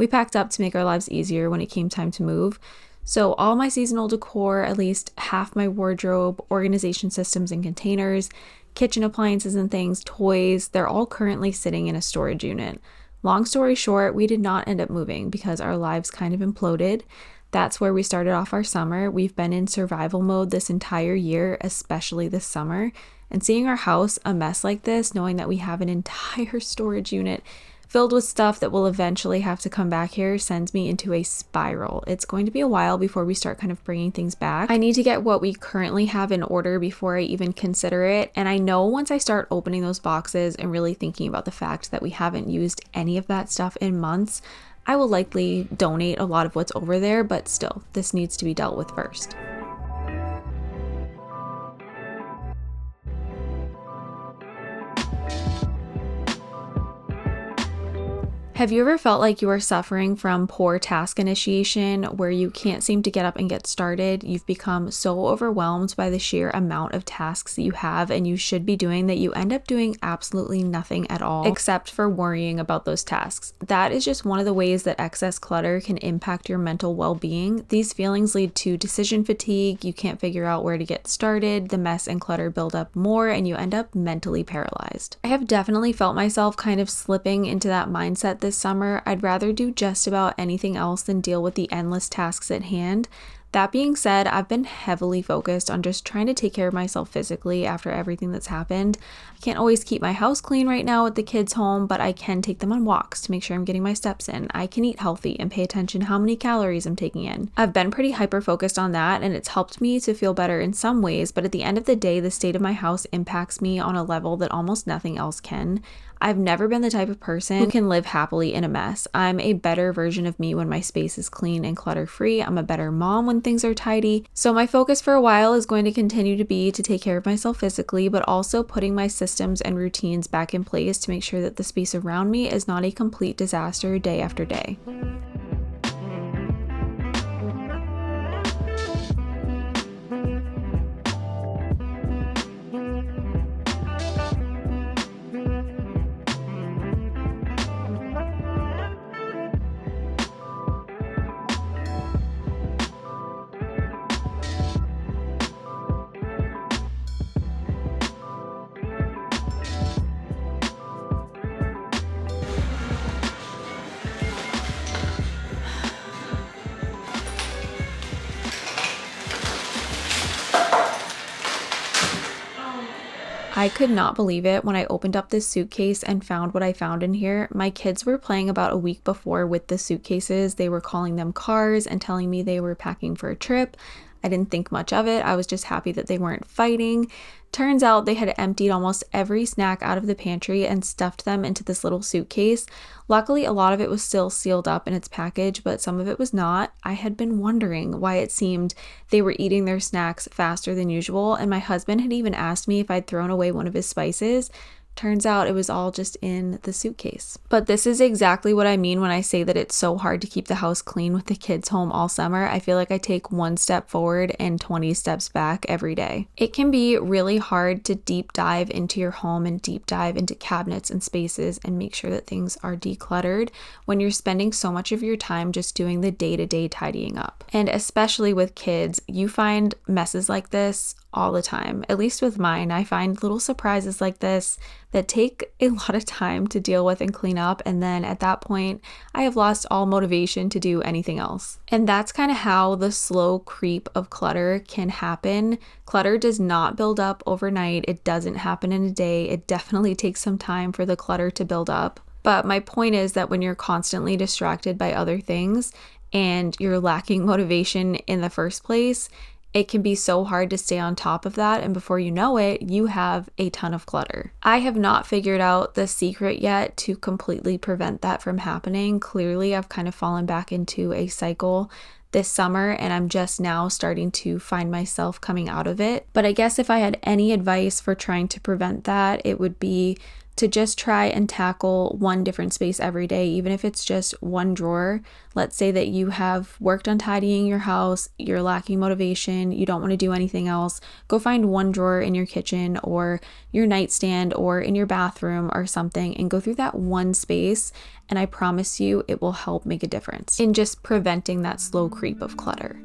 Speaker 1: We packed up to make our lives easier when it came time to move. So all my seasonal decor, at least half my wardrobe, organization systems and containers, kitchen appliances and things, toys, they're all currently sitting in a storage unit. Long story short, we did not end up moving because our lives kind of imploded. That's where we started off our summer. We've been in survival mode this entire year, especially this summer. And seeing our house a mess like this, knowing that we have an entire storage unit filled with stuff that will eventually have to come back here, sends me into a spiral. It's going to be a while before we start kind of bringing things back. I need to get what we currently have in order before I even consider it. And I know once I start opening those boxes and really thinking about the fact that we haven't used any of that stuff in months, I will likely donate a lot of what's over there, but still, this needs to be dealt with first. Have you ever felt like you are suffering from poor task initiation, where you can't seem to get up and get started? You've become so overwhelmed by the sheer amount of tasks that you have and you should be doing that you end up doing absolutely nothing at all except for worrying about those tasks. That is just one of the ways that excess clutter can impact your mental well-being. These feelings lead to decision fatigue. You can't figure out where to get started. The mess and clutter build up more and you end up mentally paralyzed. I have definitely felt myself kind of slipping into that mindset this summer. I'd rather do just about anything else than deal with the endless tasks at hand. That being said, I've been heavily focused on just trying to take care of myself physically after everything that's happened. I can't always keep my house clean right now with the kids home, but I can take them on walks to make sure I'm getting my steps in. I can eat healthy and pay attention to how many calories I'm taking in. I've been pretty hyper focused on that and it's helped me to feel better in some ways, but at the end of the day, the state of my house impacts me on a level that almost nothing else can. I've never been the type of person who can live happily in a mess. I'm a better version of me when my space is clean and clutter-free. I'm a better mom when things are tidy. So my focus for a while is going to continue to be to take care of myself physically, but also putting my systems and routines back in place to make sure that the space around me is not a complete disaster day after day. I could not believe it when I opened up this suitcase and found what I found in here. My kids were playing about a week before with the suitcases. They were calling them cars and telling me they were packing for a trip. I didn't think much of it. I was just happy that they weren't fighting. Turns out they had emptied almost every snack out of the pantry and stuffed them into this little suitcase. Luckily, a lot of it was still sealed up in its package, but some of it was not. I had been wondering why it seemed they were eating their snacks faster than usual, and my husband had even asked me if I'd thrown away one of his spices. Turns out it was all just in the suitcase. But this is exactly what I mean when I say that it's so hard to keep the house clean with the kids home all summer. I feel like I take one step forward and 20 steps back every day. It can be really hard to deep dive into your home and deep dive into cabinets and spaces and make sure that things are decluttered when you're spending so much of your time just doing the day-to-day tidying up. And especially with kids, you find messes like this all the time. At least with mine, I find little surprises like this that take a lot of time to deal with and clean up, and then at that point I have lost all motivation to do anything else. And that's kind of how the slow creep of clutter can happen. Clutter does not build up overnight. It doesn't happen in a day. It definitely takes some time for the clutter to build up. But my point is that when you're constantly distracted by other things and you're lacking motivation in the first place, it can be so hard to stay on top of that, and before you know it, you have a ton of clutter. I have not figured out the secret yet to completely prevent that from happening. Clearly, I've kind of fallen back into a cycle this summer, and I'm just now starting to find myself coming out of it. But I guess if I had any advice for trying to prevent that, it would be to just try and tackle one different space every day, even if it's just one drawer. Let's say that you have worked on tidying your house, you're lacking motivation, you don't want to do anything else. Go find one drawer in your kitchen or your nightstand or in your bathroom or something and go through that one space. And I promise you, it will help make a difference in just preventing that slow creep of clutter.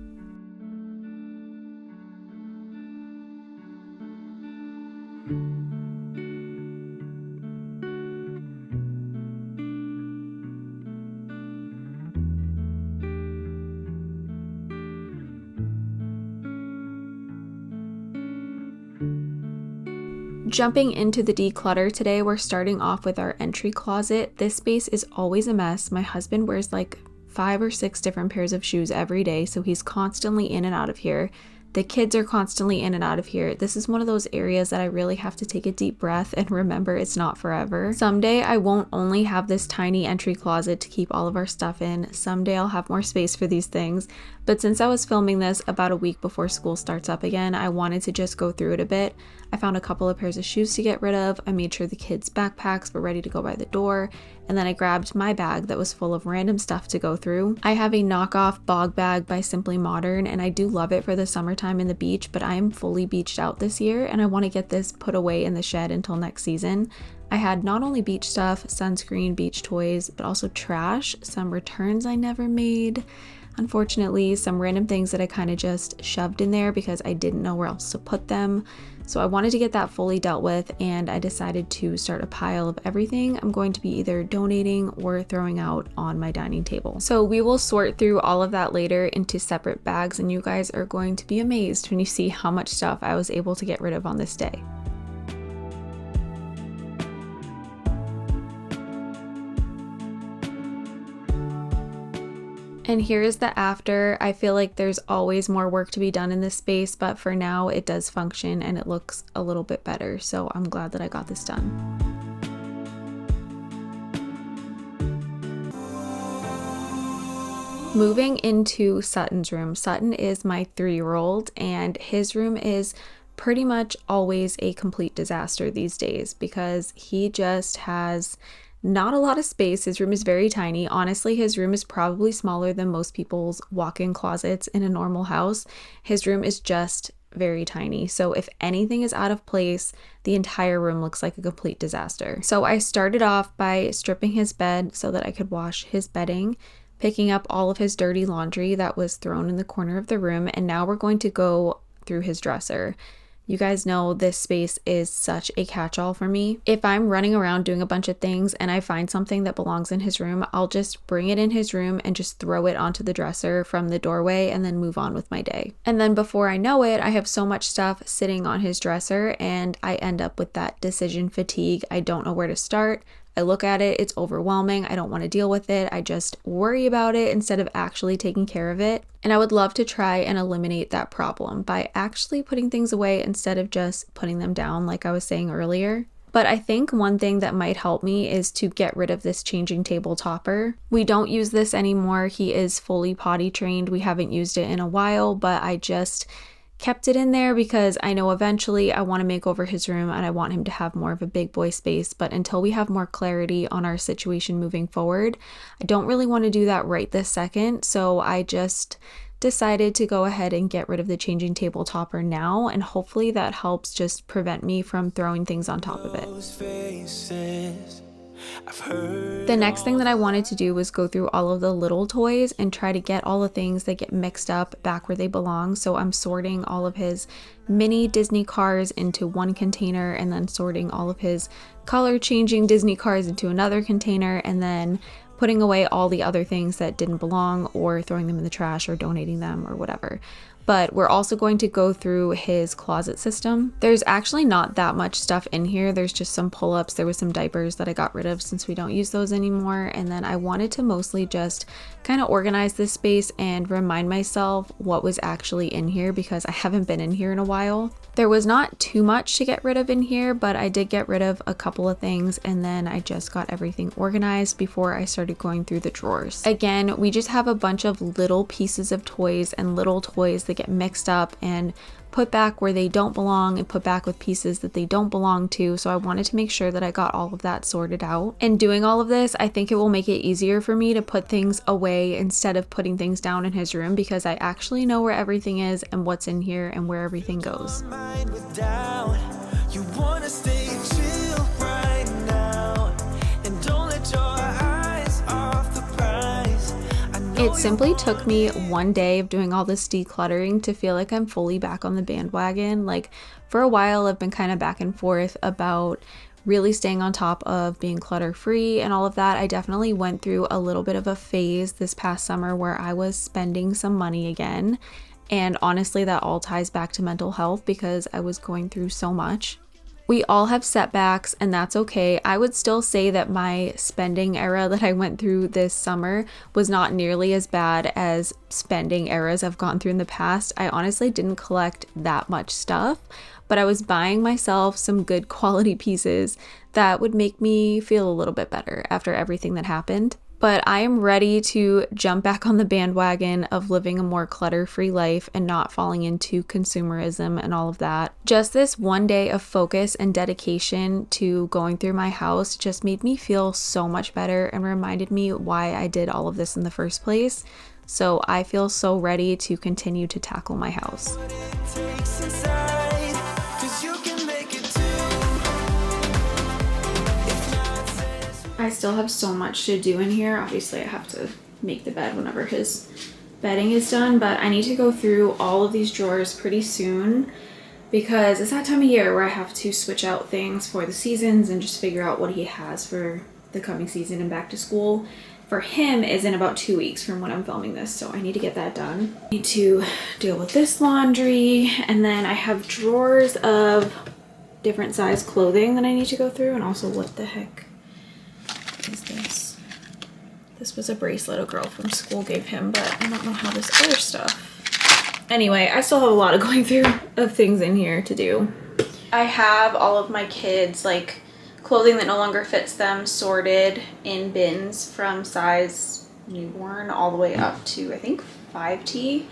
Speaker 1: Jumping into the declutter today, we're starting off with our entry closet. This space is always a mess. My husband wears like 5 or 6 different pairs of shoes every day, so he's constantly in and out of here. The kids are constantly in and out of here. This is one of those areas that I really have to take a deep breath and remember it's not forever. Someday I won't only have this tiny entry closet to keep all of our stuff in. Someday I'll have more space for these things. But since I was filming this about a week before school starts up again, I wanted to just go through it a bit. I found a couple of pairs of shoes to get rid of. I made sure the kids' backpacks were ready to go by the door. And then I grabbed my bag that was full of random stuff to go through. I have a knockoff bog bag by Simply Modern, and I do love it for the summertime in the beach, but I am fully beached out this year and I want to get this put away in the shed until next season. I had not only beach stuff, sunscreen, beach toys, but also trash, some returns I never made. Unfortunately, some random things that I kind of just shoved in there because I didn't know where else to put them. So I wanted to get that fully dealt with, and I decided to start a pile of everything I'm going to be either donating or throwing out on my dining table. So we will sort through all of that later into separate bags, and you guys are going to be amazed when you see how much stuff I was able to get rid of on this day. And here's the after. I feel like there's always more work to be done in this space, but for now it does function and it looks a little bit better. So I'm glad that I got this done. Moving into Sutton's room. Sutton is my 3-year-old, and his room is pretty much always a complete disaster these days because he just has not a lot of space. His room is very tiny. Honestly, his room is probably smaller than most people's walk-in closets in a normal house. His room is just very tiny. So if anything is out of place, the entire room looks like a complete disaster. So I started off by stripping his bed so that I could wash his bedding, picking up all of his dirty laundry that was thrown in the corner of the room, and now we're going to go through his dresser. You guys know this space is such a catch-all for me. If I'm running around doing a bunch of things and I find something that belongs in his room, I'll just bring it in his room and just throw it onto the dresser from the doorway and then move on with my day. And then before I know it, I have so much stuff sitting on his dresser and I end up with that decision fatigue. I don't know where to start. I look at it, it's overwhelming. I don't want to deal with it. I just worry about it instead of actually taking care of it. And I would love to try and eliminate that problem by actually putting things away instead of just putting them down like I was saying earlier. But I think one thing that might help me is to get rid of this changing table topper. We don't use this anymore. He is fully potty trained. We haven't used it in a while, but I just kept it in there because I know eventually I want to make over his room and I want him to have more of a big boy space. But until we have more clarity on our situation moving forward, I don't really want to do that right this second. So I just decided to go ahead and get rid of the changing table topper now, and hopefully that helps just prevent me from throwing things on top of it. The next thing that I wanted to do was go through all of the little toys and try to get all the things that get mixed up back where they belong. So I'm sorting all of his mini Disney cars into one container and then sorting all of his color changing Disney cars into another container, and then putting away all the other things that didn't belong or throwing them in the trash or donating them or whatever. But we're also going to go through his closet system. There's actually not that much stuff in here. There's just some pull-ups. There was some diapers that I got rid of since we don't use those anymore. And then I wanted to mostly just kind of organize this space and remind myself what was actually in here because I haven't been in here in a while. There was not too much to get rid of in here, but I did get rid of a couple of things, and then I just got everything organized before I started going through the drawers. Again, we just have a bunch of little pieces of toys and little toys that that get mixed up and put back where they don't belong and put back with pieces that they don't belong to. So I wanted to make sure that I got all of that sorted out. And doing all of this, I think it will make it easier for me to put things away instead of putting things down in his room, because I actually know where everything is and what's in here and where everything goes. It simply took me one day of doing all this decluttering to feel like I'm fully back on the bandwagon. Like, for a while, I've been kind of back and forth about really staying on top of being clutter free and all of that. I definitely went through a little bit of a phase this past summer where I was spending some money again. And honestly, that all ties back to mental health because I was going through so much. We all have setbacks, and that's okay. I would still say that my spending era that I went through this summer was not nearly as bad as spending eras I've gone through in the past. I honestly didn't collect that much stuff, but I was buying myself some good quality pieces that would make me feel a little bit better after everything that happened. But I am ready to jump back on the bandwagon of living a more clutter-free life and not falling into consumerism and all of that. Just this one day of focus and dedication to going through my house just made me feel so much better and reminded me why I did all of this in the first place. So I feel so ready to continue to tackle my house. I still have so much to do in here. Obviously, I have to make the bed whenever his bedding is done, but I need to go through all of these drawers pretty soon because it's that time of year where I have to switch out things for the seasons and just figure out what he has for the coming season and back to school. For him is in about 2 weeks from when I'm filming this, so I need to get that done. I need to deal with this laundry, and then I have drawers of different size clothing that I need to go through, and also what the heck is this? This was a bracelet a girl from school gave him, but I don't know how this other stuff. Anyway, I still have a lot of going through of things in here to do. I have all of my kids' like clothing that no longer fits them sorted in bins from size newborn all the way up to I think 5T.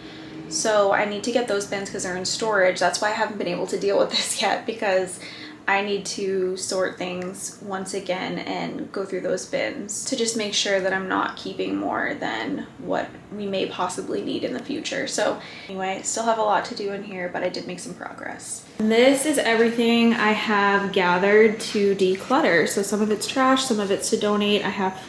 Speaker 1: So I need to get those bins because they're in storage. That's why I haven't been able to deal with this yet, because I need to sort things once again and go through those bins to just make sure that I'm not keeping more than what we may possibly need in the future. So anyway, still have a lot to do in here, but I did make some progress. This is everything I have gathered to declutter. So some of it's trash, some of it's to donate. I have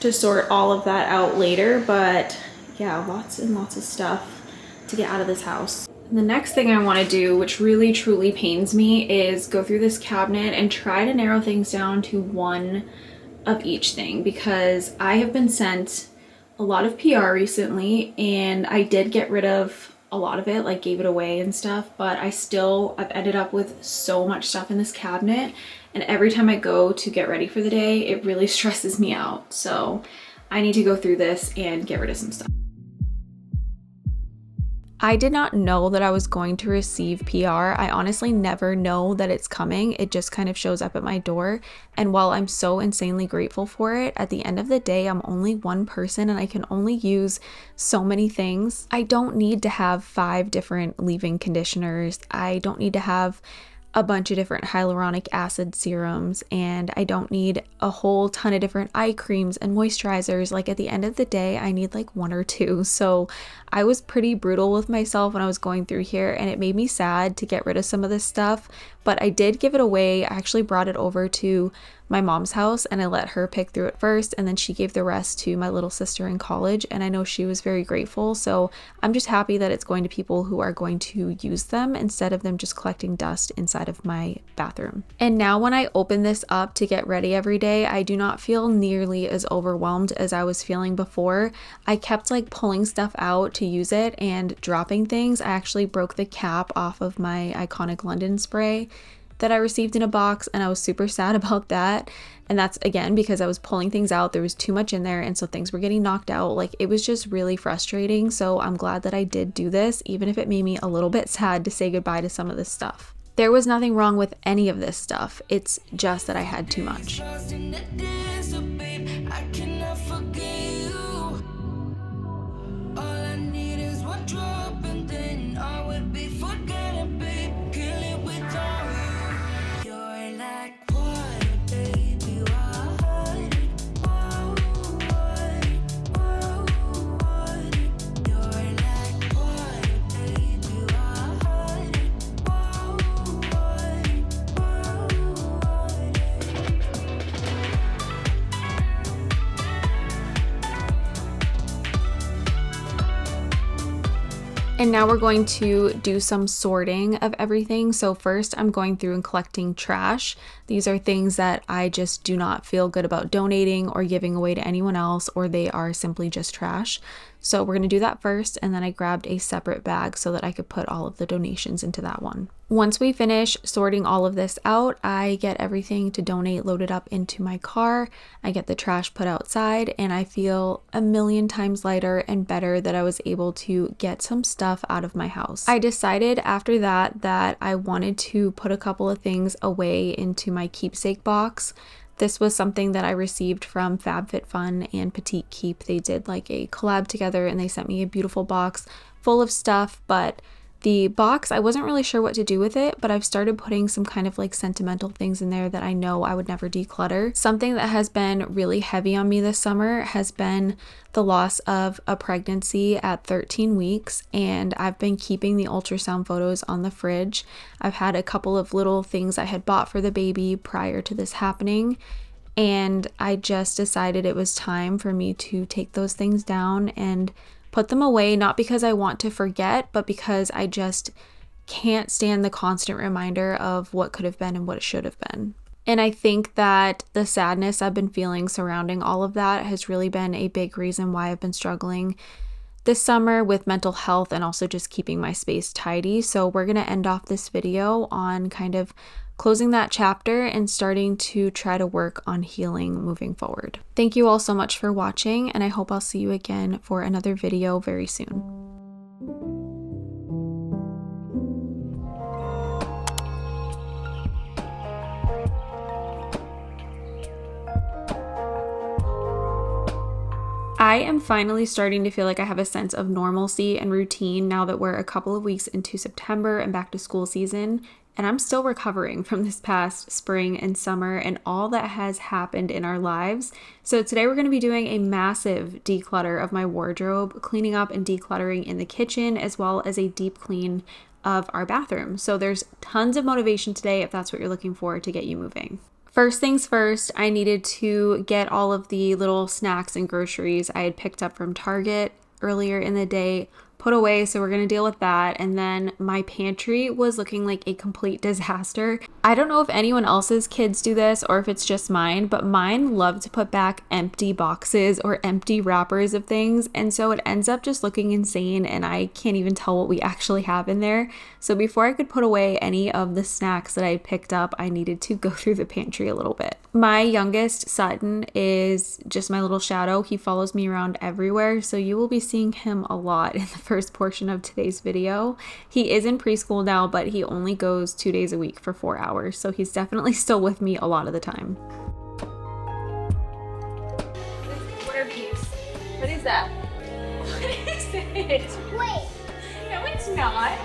Speaker 1: to sort all of that out later, but yeah, lots and lots of stuff to get out of this house. The next thing I want to do, which really truly pains me, is go through this cabinet and try to narrow things down to one of each thing, because I have been sent a lot of PR recently and I did get rid of a lot of it, like gave it away and stuff, but I've ended up with so much stuff in this cabinet, and every time I go to get ready for the day, it really stresses me out. So I need to go through this and get rid of some stuff. I did not know that I was going to receive PR. I honestly never know that it's coming. It just kind of shows up at my door. And while I'm so insanely grateful for it, at the end of the day, I'm only one person and I can only use so many things. I don't need to have 5 different leave-in conditioners. I don't need to have a bunch of different hyaluronic acid serums, and I don't need a whole ton of different eye creams and moisturizers. Like, at the end of the day, I need like 1 or 2. So I was pretty brutal with myself when I was going through here, and it made me sad to get rid of some of this stuff, but I did give it away. I actually brought it over to my mom's house and I let her pick through it first, and then she gave the rest to my little sister in college, and I know she was very grateful. So I'm just happy that it's going to people who are going to use them instead of them just collecting dust inside of my bathroom. And now when I open this up to get ready every day, I do not feel nearly as overwhelmed as I was feeling before. I kept like pulling stuff out to use it and dropping things. I actually broke the cap off of my Iconic London spray that I received in a box, and I was super sad about that. And that's again because I was pulling things out. There was too much in there, and so things were getting knocked out. Like, it was just really frustrating. So I'm glad that I did do this, even if it made me a little bit sad to say goodbye to some of this stuff. There was nothing wrong with any of this stuff. It's just that I had too much. And now we're going to do some sorting of everything. So first I'm going through and collecting trash. These are things that I just do not feel good about donating or giving away to anyone else, or they are simply just trash. So we're going to do that first, and then I grabbed a separate bag so that I could put all of the donations into that one. Once we finish sorting all of this out, I get everything to donate loaded up into my car. I get the trash put outside, and I feel a million times lighter and better that I was able to get some stuff out of my house. I decided after that I wanted to put a couple of things away into my keepsake box. This was something that I received from FabFitFun and Petite Keep. They did like a collab together and they sent me a beautiful box full of stuff, but the box, I wasn't really sure what to do with it, but I've started putting some kind of like sentimental things in there that I know I would never declutter. Something that has been really heavy on me this summer has been the loss of a pregnancy at 13 weeks, and I've been keeping the ultrasound photos on the fridge. I've had a couple of little things I had bought for the baby prior to this happening, and I just decided it was time for me to take those things down and put them away, not because I want to forget, but because I just can't stand the constant reminder of what could have been and what it should have been. And I think that the sadness I've been feeling surrounding all of that has really been a big reason why I've been struggling this summer with mental health and also just keeping my space tidy. So we're going to end off this video on kind of closing that chapter and starting to try to work on healing moving forward. Thank you all so much for watching, and I hope I'll see you again for another video very soon. I am finally starting to feel like I have a sense of normalcy and routine now that we're a couple of weeks into September and back to school season, and I'm still recovering from this past spring and summer and all that has happened in our lives. So today we're going to be doing a massive declutter of my wardrobe, cleaning up and decluttering in the kitchen, as well as a deep clean of our bathroom. So there's tons of motivation today if that's what you're looking for to get you moving. First things first, I needed to get all of the little snacks and groceries I had picked up from Target earlier in the day put away, so we're going to deal with that. And then my pantry was looking like a complete disaster. I don't know if anyone else's kids do this or if it's just mine, but mine love to put back empty boxes or empty wrappers of things, and so it ends up just looking insane and I can't even tell what we actually have in there. So before I could put away any of the snacks that I picked up, I needed to go through the pantry a little bit. My youngest, Sutton, is just my little shadow. He follows me around everywhere, so you will be seeing him a lot in the first portion of today's video. He is in preschool now, but he only goes 2 days a week for 4 hours, so he's definitely still with me a lot of the time. What are these? What is that? What is it? Wait. No, it's not.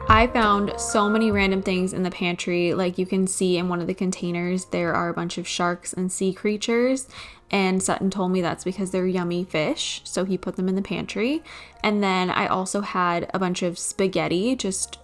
Speaker 1: I found so many random things in the pantry. Like you can see in one of the containers, there are a bunch of sharks and sea creatures. And Sutton told me that's because they're yummy fish, so he put them in the pantry. And then I also had a bunch of spaghetti, just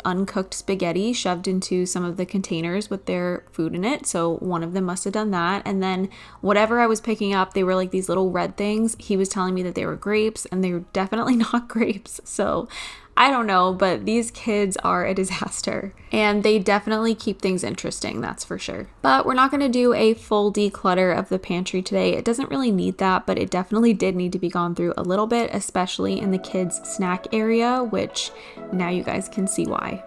Speaker 1: uncooked spaghetti shoved into some of the containers with their food in it. So one of them must have done that. And then whatever I was picking up, they were like these little red things. He was telling me that they were grapes, and they were definitely not grapes. So I don't know, but these kids are a disaster, and they definitely keep things interesting, that's for sure. But we're not going to do a full declutter of the pantry today. It doesn't really need that, but it definitely did need to be gone through a little bit, especially in the kids' snack area, which now you guys can see why.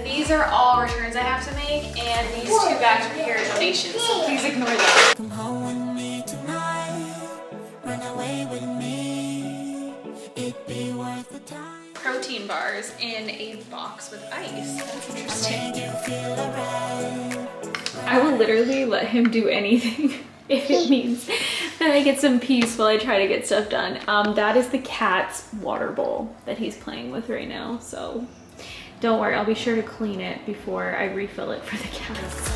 Speaker 1: These are all returns I have to make, and these 2 bags are here donations, so please ignore them. Come home with me tonight, run away with me, it'd be worth the time. Protein bars. flowers in a box with ice. That's interesting. I will literally let him do anything if it means that I get some peace while I try to get stuff done. That is the cat's water bowl that he's playing with right now. So don't worry, I'll be sure to clean it before I refill it for the cats.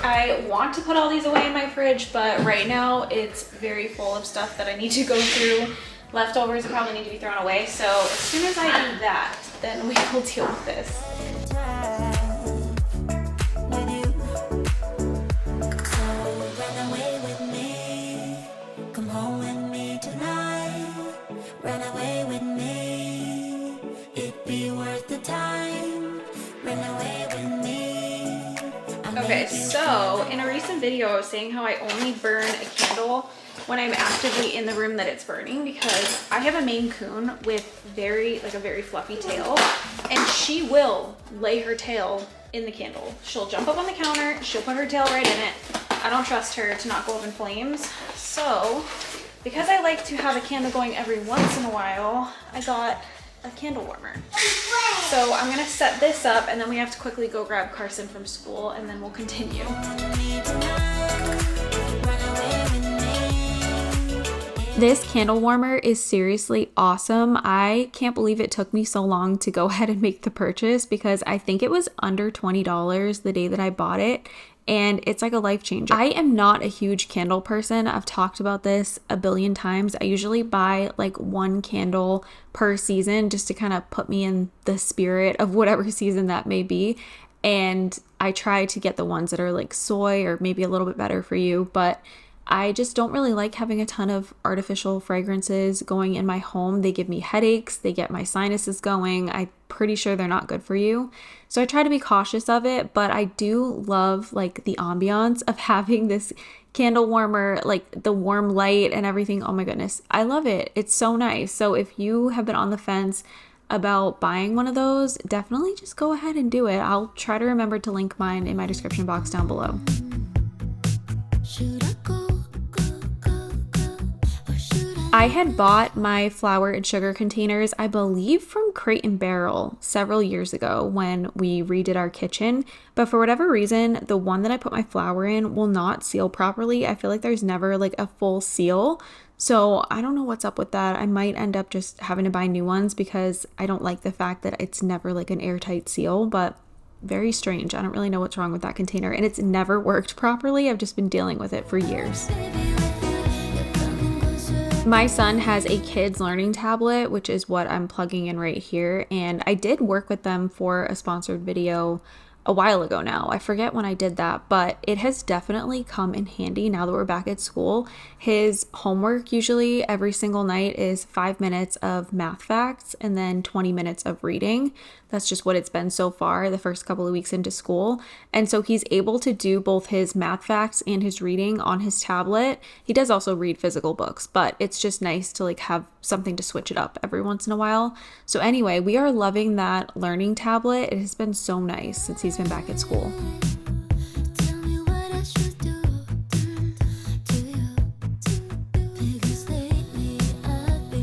Speaker 1: I want to put all these away in my fridge, but right now it's very full of stuff that I need to go through. Leftovers that probably need to be thrown away. So as soon as I do that, then we will deal with this. Okay, so in a recent video I was saying how I only burn a candle when I'm actively in the room that it's burning, because I have a Maine Coon with a very fluffy tail, and she will lay her tail in the candle. She'll jump up on the counter, she'll put her tail right in it. I don't trust her to not go up in flames. So because I like to have a candle going every once in a while, I got a candle warmer. So I'm gonna set this up, and then we have to quickly go grab Carson from school, and then we'll continue. This candle warmer is seriously awesome. I can't believe it took me so long to go ahead and make the purchase, because I think it was under $20 the day that I bought it. And it's like a life changer. I am not a huge candle person. I've talked about this a billion times. I usually buy like one candle per season just to kind of put me in the spirit of whatever season that may be. And I try to get the ones that are like soy or maybe a little bit better for you, but I just don't really like having a ton of artificial fragrances going in my home. They give me headaches, they get my sinuses going. I'm pretty sure they're not good for you. So I try to be cautious of it, but I do love like the ambiance of having this candle warmer, like the warm light and everything. Oh my goodness, I love it. It's so nice. So if you have been on the fence about buying one of those, definitely just go ahead and do it. I'll try to remember to link mine in my description box down below. I had bought my flour and sugar containers, I believe from Crate and Barrel several years ago when we redid our kitchen, but for whatever reason, the one that I put my flour in will not seal properly. I feel like there's never like a full seal, so I don't know what's up with that. I might end up just having to buy new ones because I don't like the fact that it's never like an airtight seal, but very strange. I don't really know what's wrong with that container, and it's never worked properly. I've just been dealing with it for years. My son has a kids learning tablet, which is what I'm plugging in right here. And I did work with them for a sponsored video a while ago now. I forget when I did that, but it has definitely come in handy now that we're back at school. His homework usually every single night is 5 minutes of math facts and then 20 minutes of reading. That's just what it's been so far the first couple of weeks into school. And so he's able to do both his math facts and his reading on his tablet. He does also read physical books, but it's just nice to like have something to switch it up every once in a while. So anyway, we are loving that learning tablet. It has been so nice since he's been back at school.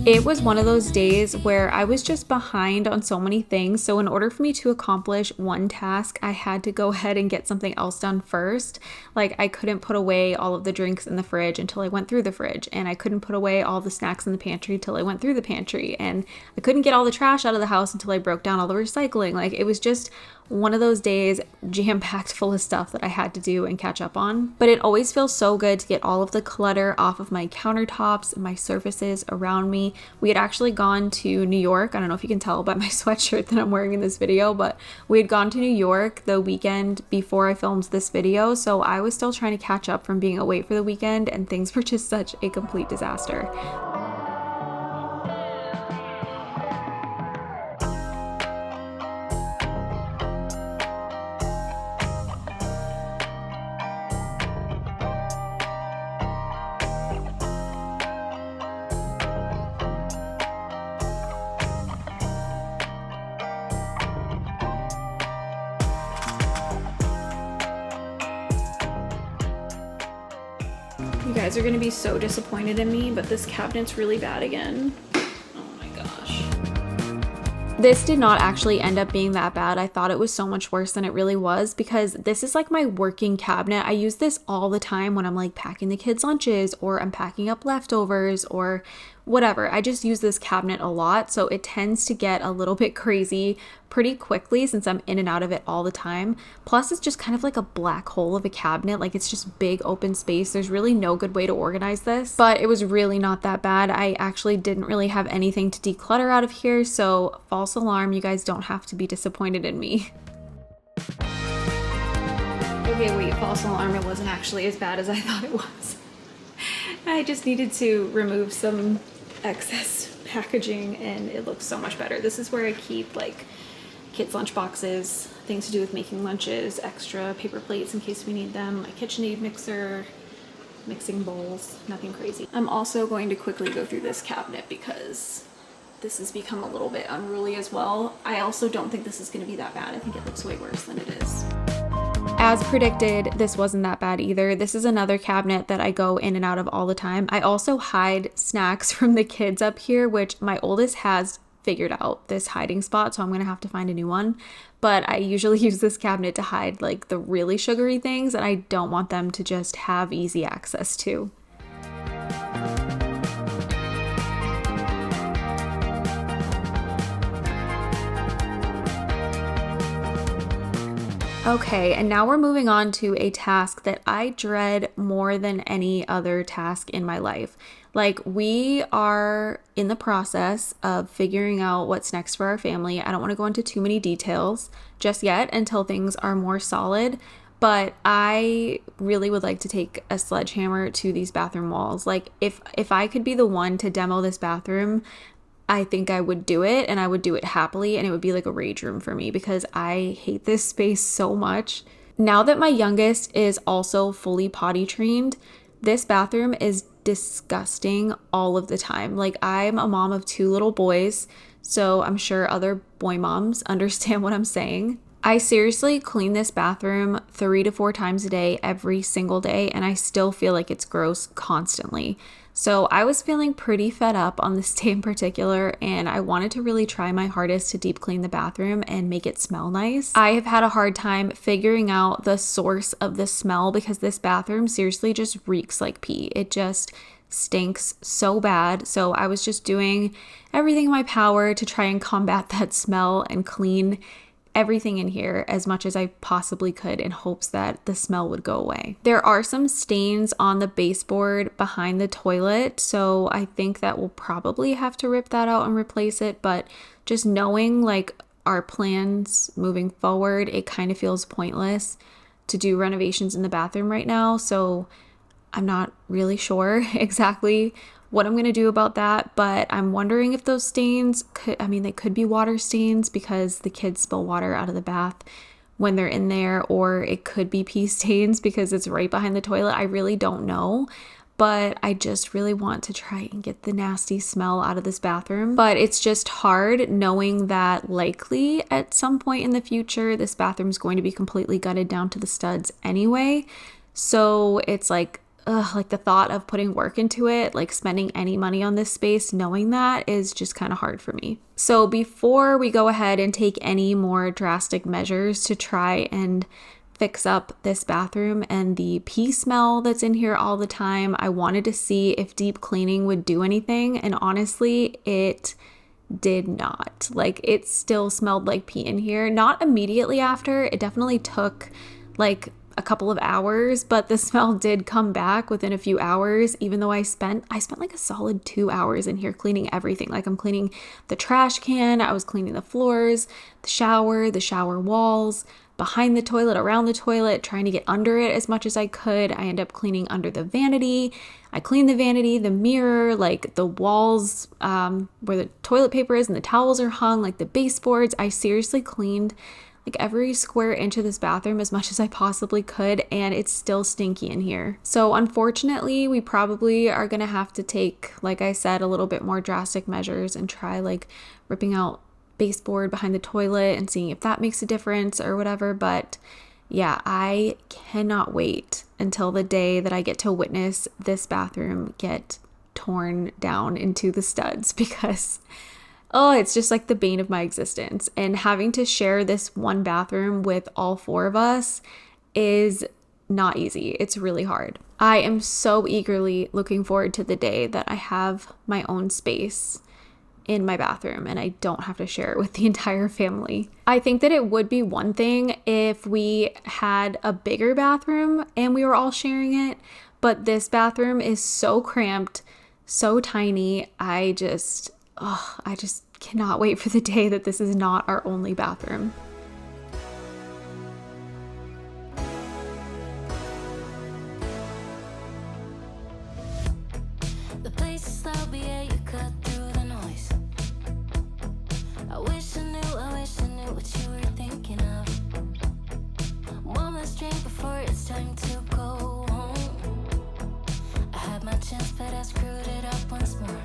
Speaker 1: It was one of those days where I was just behind on so many things. So in order for me to accomplish one task, I had to go ahead and get something else done first. Like I couldn't put away all of the drinks in the fridge until I went through the fridge, and I couldn't put away all the snacks in the pantry till I went through the pantry, and I couldn't get all the trash out of the house until I broke down all the recycling. Like it was just one of those days jam-packed full of stuff that I had to do and catch up on. But it always feels so good to get all of the clutter off of my countertops and my surfaces around me. We had actually gone to New York. I don't know if you can tell by my sweatshirt that I'm wearing in this video, but we had gone to New York the weekend before I filmed this video. So I was still trying to catch up from being away for the weekend, and things were just such a complete disaster. guys are gonna be so disappointed in me, but this cabinet's really bad again. Oh my gosh. This did not actually end up being that bad. I thought it was so much worse than it really was, because this is like my working cabinet. I use this all the time when I'm like packing the kids' lunches, or I'm packing up leftovers, or whatever. I just use this cabinet a lot, so it tends to get a little bit crazy pretty quickly since I'm in and out of it all the time. Plus, it's just kind of like a black hole of a cabinet. Like, it's just big open space. There's really no good way to organize this, but it was really not that bad. I actually didn't really have anything to declutter out of here, so false alarm, you guys don't have to be disappointed in me. Okay, wait, false alarm, it wasn't actually as bad as I thought it was. I just needed to remove some excess packaging and it looks so much better. This is where I keep like kids' lunch boxes, things to do with making lunches, extra paper plates in case we need them, my KitchenAid mixer, mixing bowls, nothing crazy. I'm also going to quickly go through this cabinet because this has become a little bit unruly as well. I also don't think this is going to be that bad. I think it looks way worse than it is. As predicted, this wasn't that bad either. This is another cabinet that I go in and out of all the time. I also hide snacks from the kids up here, which my oldest has figured out this hiding spot, so I'm gonna have to find a new one. But I usually use this cabinet to hide like the really sugary things that I don't want them to just have easy access to. Okay, and now we're moving on to a task that I dread more than any other task in my life. Like, we are in the process of figuring out what's next for our family. I don't want to go into too many details just yet until things are more solid, but I really would like to take a sledgehammer to these bathroom walls. Like, if I could be the one to demo this bathroom, I think I would do it, and I would do it happily, and it would be like a rage room for me because I hate this space so much. Now that my youngest is also fully potty trained, this bathroom is disgusting all of the time. Like, I'm a mom of 2 little boys, so I'm sure other boy moms understand what I'm saying. I seriously clean this bathroom 3 to 4 times a day, every single day, and I still feel like it's gross constantly. So I was feeling pretty fed up on this day in particular, and I wanted to really try my hardest to deep clean the bathroom and make it smell nice. I have had a hard time figuring out the source of the smell because this bathroom seriously just reeks like pee. It just stinks so bad. So I was just doing everything in my power to try and combat that smell and clean everything in here as much as I possibly could in hopes that the smell would go away. There are some stains on the baseboard behind the toilet, so I think that we'll probably have to rip that out and replace it, but just knowing like our plans moving forward, it kind of feels pointless to do renovations in the bathroom right now, so I'm not really sure exactly what I'm going to do about that, but I'm wondering if those stains they could be water stains because the kids spill water out of the bath when they're in there, or it could be pee stains because it's right behind the toilet. I really don't know, but I just really want to try and get the nasty smell out of this bathroom. But it's just hard knowing that likely at some point in the future, this bathroom's going to be completely gutted down to the studs anyway. So it's like the thought of putting work into it, like spending any money on this space, knowing that is just kind of hard for me. So before we go ahead and take any more drastic measures to try and fix up this bathroom and the pee smell that's in here all the time, I wanted to see if deep cleaning would do anything. And honestly, it did not. Like, it still smelled like pee in here. Not immediately after. It definitely took like a couple of hours, but the smell did come back within a few hours, even though I spent like a solid 2 hours in here cleaning everything. Like, I'm cleaning the trash can, I was cleaning the floors, the shower walls, behind the toilet, around the toilet, trying to get under it as much as I could. I end up cleaning under the vanity. I cleaned the vanity, the mirror, like the walls where the toilet paper is and the towels are hung, like the baseboards. I seriously cleaned like every square inch of this bathroom as much as I possibly could, and it's still stinky in here. So unfortunately, we probably are gonna have to take, like I said, a little bit more drastic measures and try like ripping out baseboard behind the toilet and seeing if that makes a difference or whatever. But Yeah, I cannot wait until the day that I get to witness this bathroom get torn down into the studs because, oh, it's just like the bane of my existence. And having to share this one bathroom with all four of us is not easy. It's really hard. I am so eagerly looking forward to the day that I have my own space in my bathroom and I don't have to share it with the entire family. I think that it would be one thing if we had a bigger bathroom and we were all sharing it, but this bathroom is so cramped, so tiny. I just cannot wait for the day that this is not our only bathroom.
Speaker 2: The places I'll be at, you cut through the noise. I wish I knew what you were thinking of. One last drink before it's time to go home. I had my chance, but I screwed it up once more.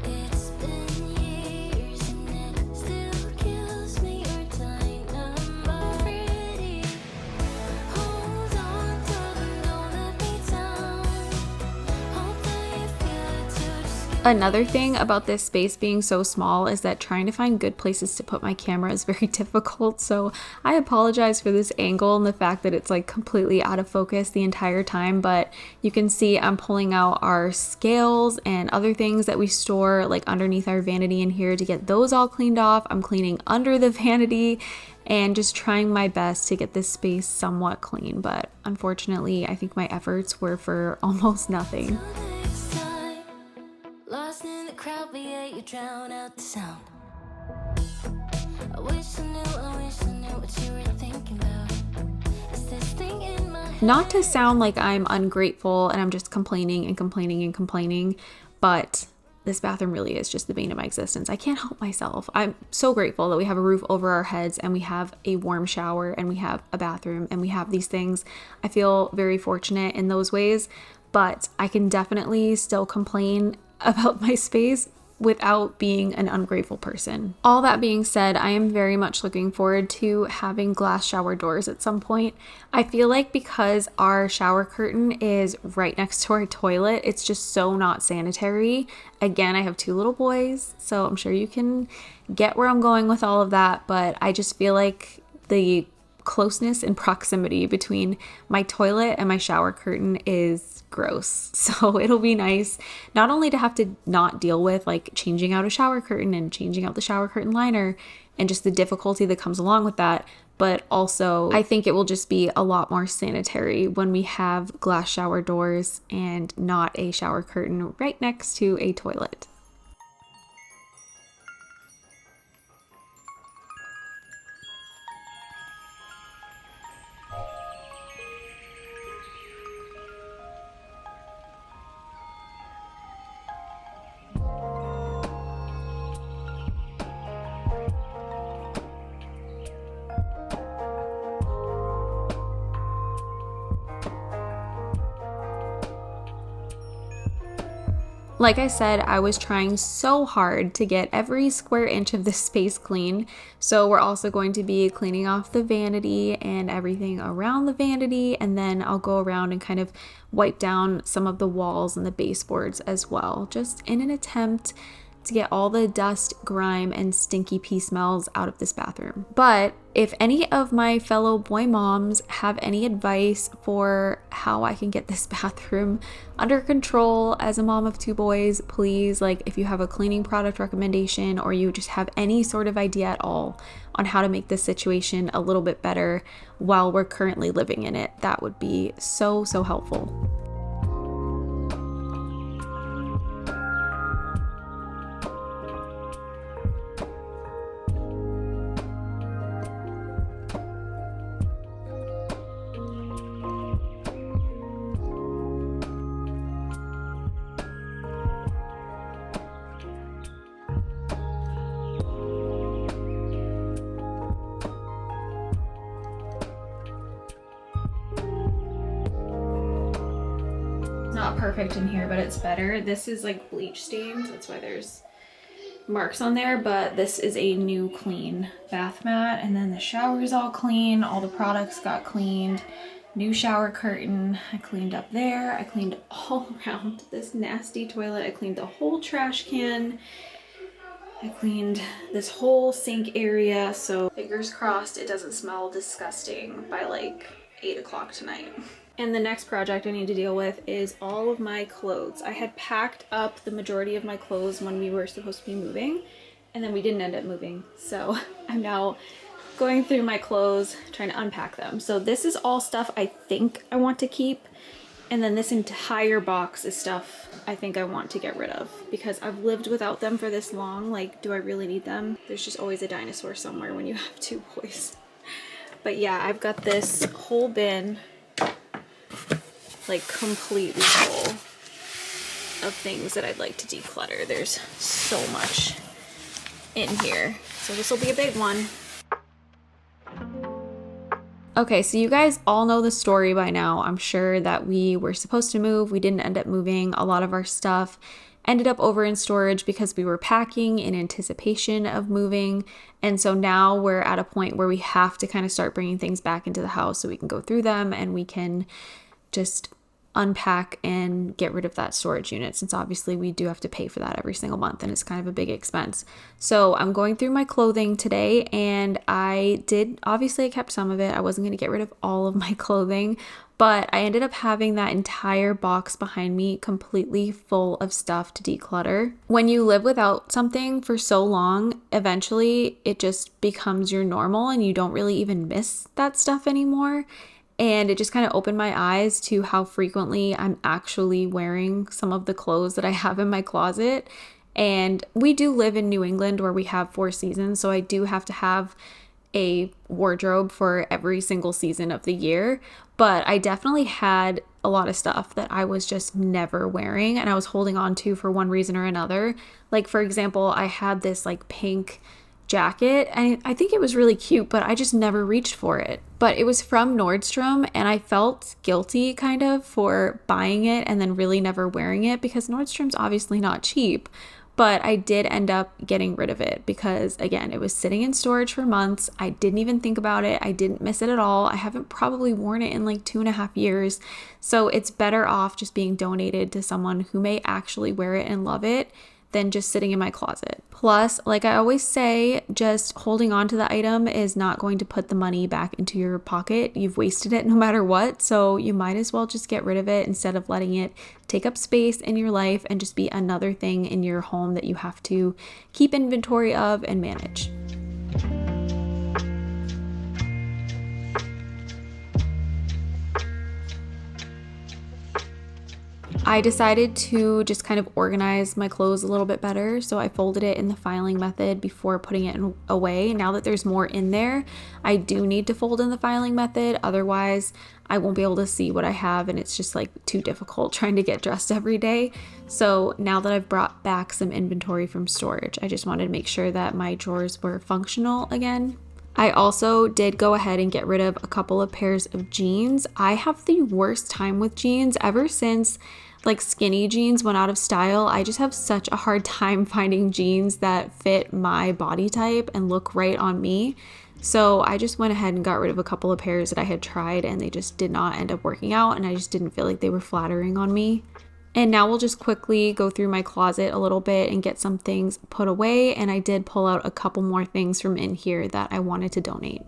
Speaker 2: It's been years and it still kills me your dynamite. Pretty. Hold on, darling, don't let me down. Hope that you feel it too. Just give
Speaker 1: Another thing about this space being so small is that trying to find good places to put my camera is very difficult. So I apologize for this angle and the fact that it's like completely out of focus the entire time. But you can see I'm pulling out our scales and other things that we store like underneath our vanity in here to get those all cleaned off. I'm cleaning under the vanity and just trying my best to get this space somewhat clean. But unfortunately, I think my efforts were for almost nothing.
Speaker 2: till next time. Lost in the crowd, but yeah, you drown out the sound. I wish I knew what you were thinking about. Is this thing in my head?
Speaker 1: Not to sound like I'm ungrateful and I'm just complaining and complaining and complaining, but this bathroom really is just the bane of my existence. I can't help myself. I'm so grateful that we have a roof over our heads and we have a warm shower and we have a bathroom and we have these things. I feel very fortunate in those ways, but I can definitely still complain about my space without being an ungrateful person. All that being said, I am very much looking forward to having glass shower doors at some point. I feel like because our shower curtain is right next to our toilet, it's just so not sanitary. Again, I have two little boys, so I'm sure you can get where I'm going with all of that, but I just feel like the closeness and proximity between my toilet and my shower curtain is gross. So it'll be nice not only to have to not deal with like changing out a shower curtain and changing out the shower curtain liner and just the difficulty that comes along with that, but also I think it will just be a lot more sanitary when we have glass shower doors and not a shower curtain right next to a toilet. Like I said, I was trying so hard to get every square inch of this space clean. So we're also going to be cleaning off the vanity and everything around the vanity. And then I'll go around and kind of wipe down some of the walls and the baseboards as well, just in an attempt to get all the dust, grime, and stinky pee smells out of this bathroom. But if any of my fellow boy moms have any advice for how I can get this bathroom under control as a mom of two boys, please, like if you have a cleaning product recommendation or you just have any sort of idea at all on how to make this situation a little bit better while we're currently living in it, that would be so helpful. Not perfect in here, but it's better. This is like bleach stained. That's why there's marks on there, but this is a new clean bath mat. And then the shower is all clean. All the products got cleaned. New shower curtain. I cleaned up there. I cleaned all around this nasty toilet. I cleaned the whole trash can. I cleaned this whole sink area, so fingers crossed it doesn't smell disgusting by like 8 o'clock tonight. And the next project I need to deal with is all of my clothes. I had packed up the majority of my clothes when we were supposed to be moving, and then we didn't end up moving. So I'm now going through my clothes, trying to unpack them. So this is all stuff I think I want to keep. And then this entire box is stuff I think I want to get rid of because I've lived without them for this long. Like, do I really need them? There's just always a dinosaur somewhere when you have 2 boys. But yeah, I've got this whole bin like completely full of things that I'd like to declutter. There's so much in here. So this will be a big one. Okay, so you guys all know the story by now. I'm sure that we were supposed to move. We didn't end up moving. A lot of our stuff ended up over in storage because we were packing in anticipation of moving. And so now we're at a point where we have to kind of start bringing things back into the house so we can go through them and we can just unpack and get rid of that storage unit, since obviously we do have to pay for that every single month and it's kind of a big expense. So I'm going through my clothing today, and I kept some of it. I wasn't going to get rid of all of my clothing, but I ended up having that entire box behind me completely full of stuff to declutter. When you live without something for so long, eventually it just becomes your normal and you don't really even miss that stuff anymore. And it just kind of opened my eyes to how frequently I'm actually wearing some of the clothes that I have in my closet. And we do live in New England where we have 4 seasons, so I do have to have a wardrobe for every single season of the year. But I definitely had a lot of stuff that I was just never wearing and I was holding on to for one reason or another. Like, for example, I had this like pink jacket and I think it was really cute, but I just never reached for it. But it was from Nordstrom and I felt guilty kind of for buying it and then really never wearing it because Nordstrom's obviously not cheap. But I did end up getting rid of it because, again, it was sitting in storage for months. I didn't even think about it. I didn't miss it at all. I haven't probably worn it in like 2.5 years. So it's better off just being donated to someone who may actually wear it and love it than just sitting in my closet. Plus, like I always say, just holding on to the item is not going to put the money back into your pocket. You've wasted it no matter what, so you might as well just get rid of it instead of letting it take up space in your life and just be another thing in your home that you have to keep inventory of and manage. I decided to just kind of organize my clothes a little bit better, so I folded it in the filing method before putting it away. Now that there's more in there, I do need to fold in the filing method, otherwise I won't be able to see what I have and it's just like too difficult trying to get dressed every day. So now that I've brought back some inventory from storage, I just wanted to make sure that my drawers were functional again. I also did go ahead and get rid of a couple of pairs of jeans. I have the worst time with jeans ever since like skinny jeans went out of style. I just have such a hard time finding jeans that fit my body type and look right on me. So I just went ahead and got rid of a couple of pairs that I had tried and they just did not end up working out and I just didn't feel like they were flattering on me. And now we'll just quickly go through my closet a little bit and get some things put away. And I did pull out a couple more things from in here that I wanted to donate.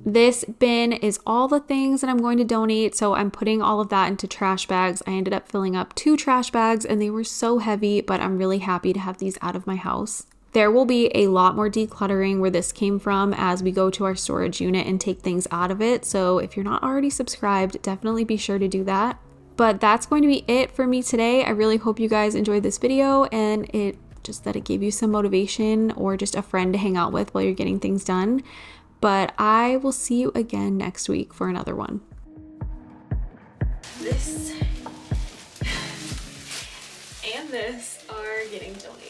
Speaker 1: This bin is all the things that I'm going to donate, so I'm putting all of that into trash bags. I ended up filling up 2 trash bags and they were so heavy, but I'm really happy to have these out of my house. There will be a lot more decluttering where this came from as we go to our storage unit and take things out of it. So if you're not already subscribed, definitely be sure to do that. But that's going to be it for me today. I really hope you guys enjoyed this video and that it gave you some motivation or just a friend to hang out with while you're getting things done. But I will see you again next week for another one. This and this are getting donated.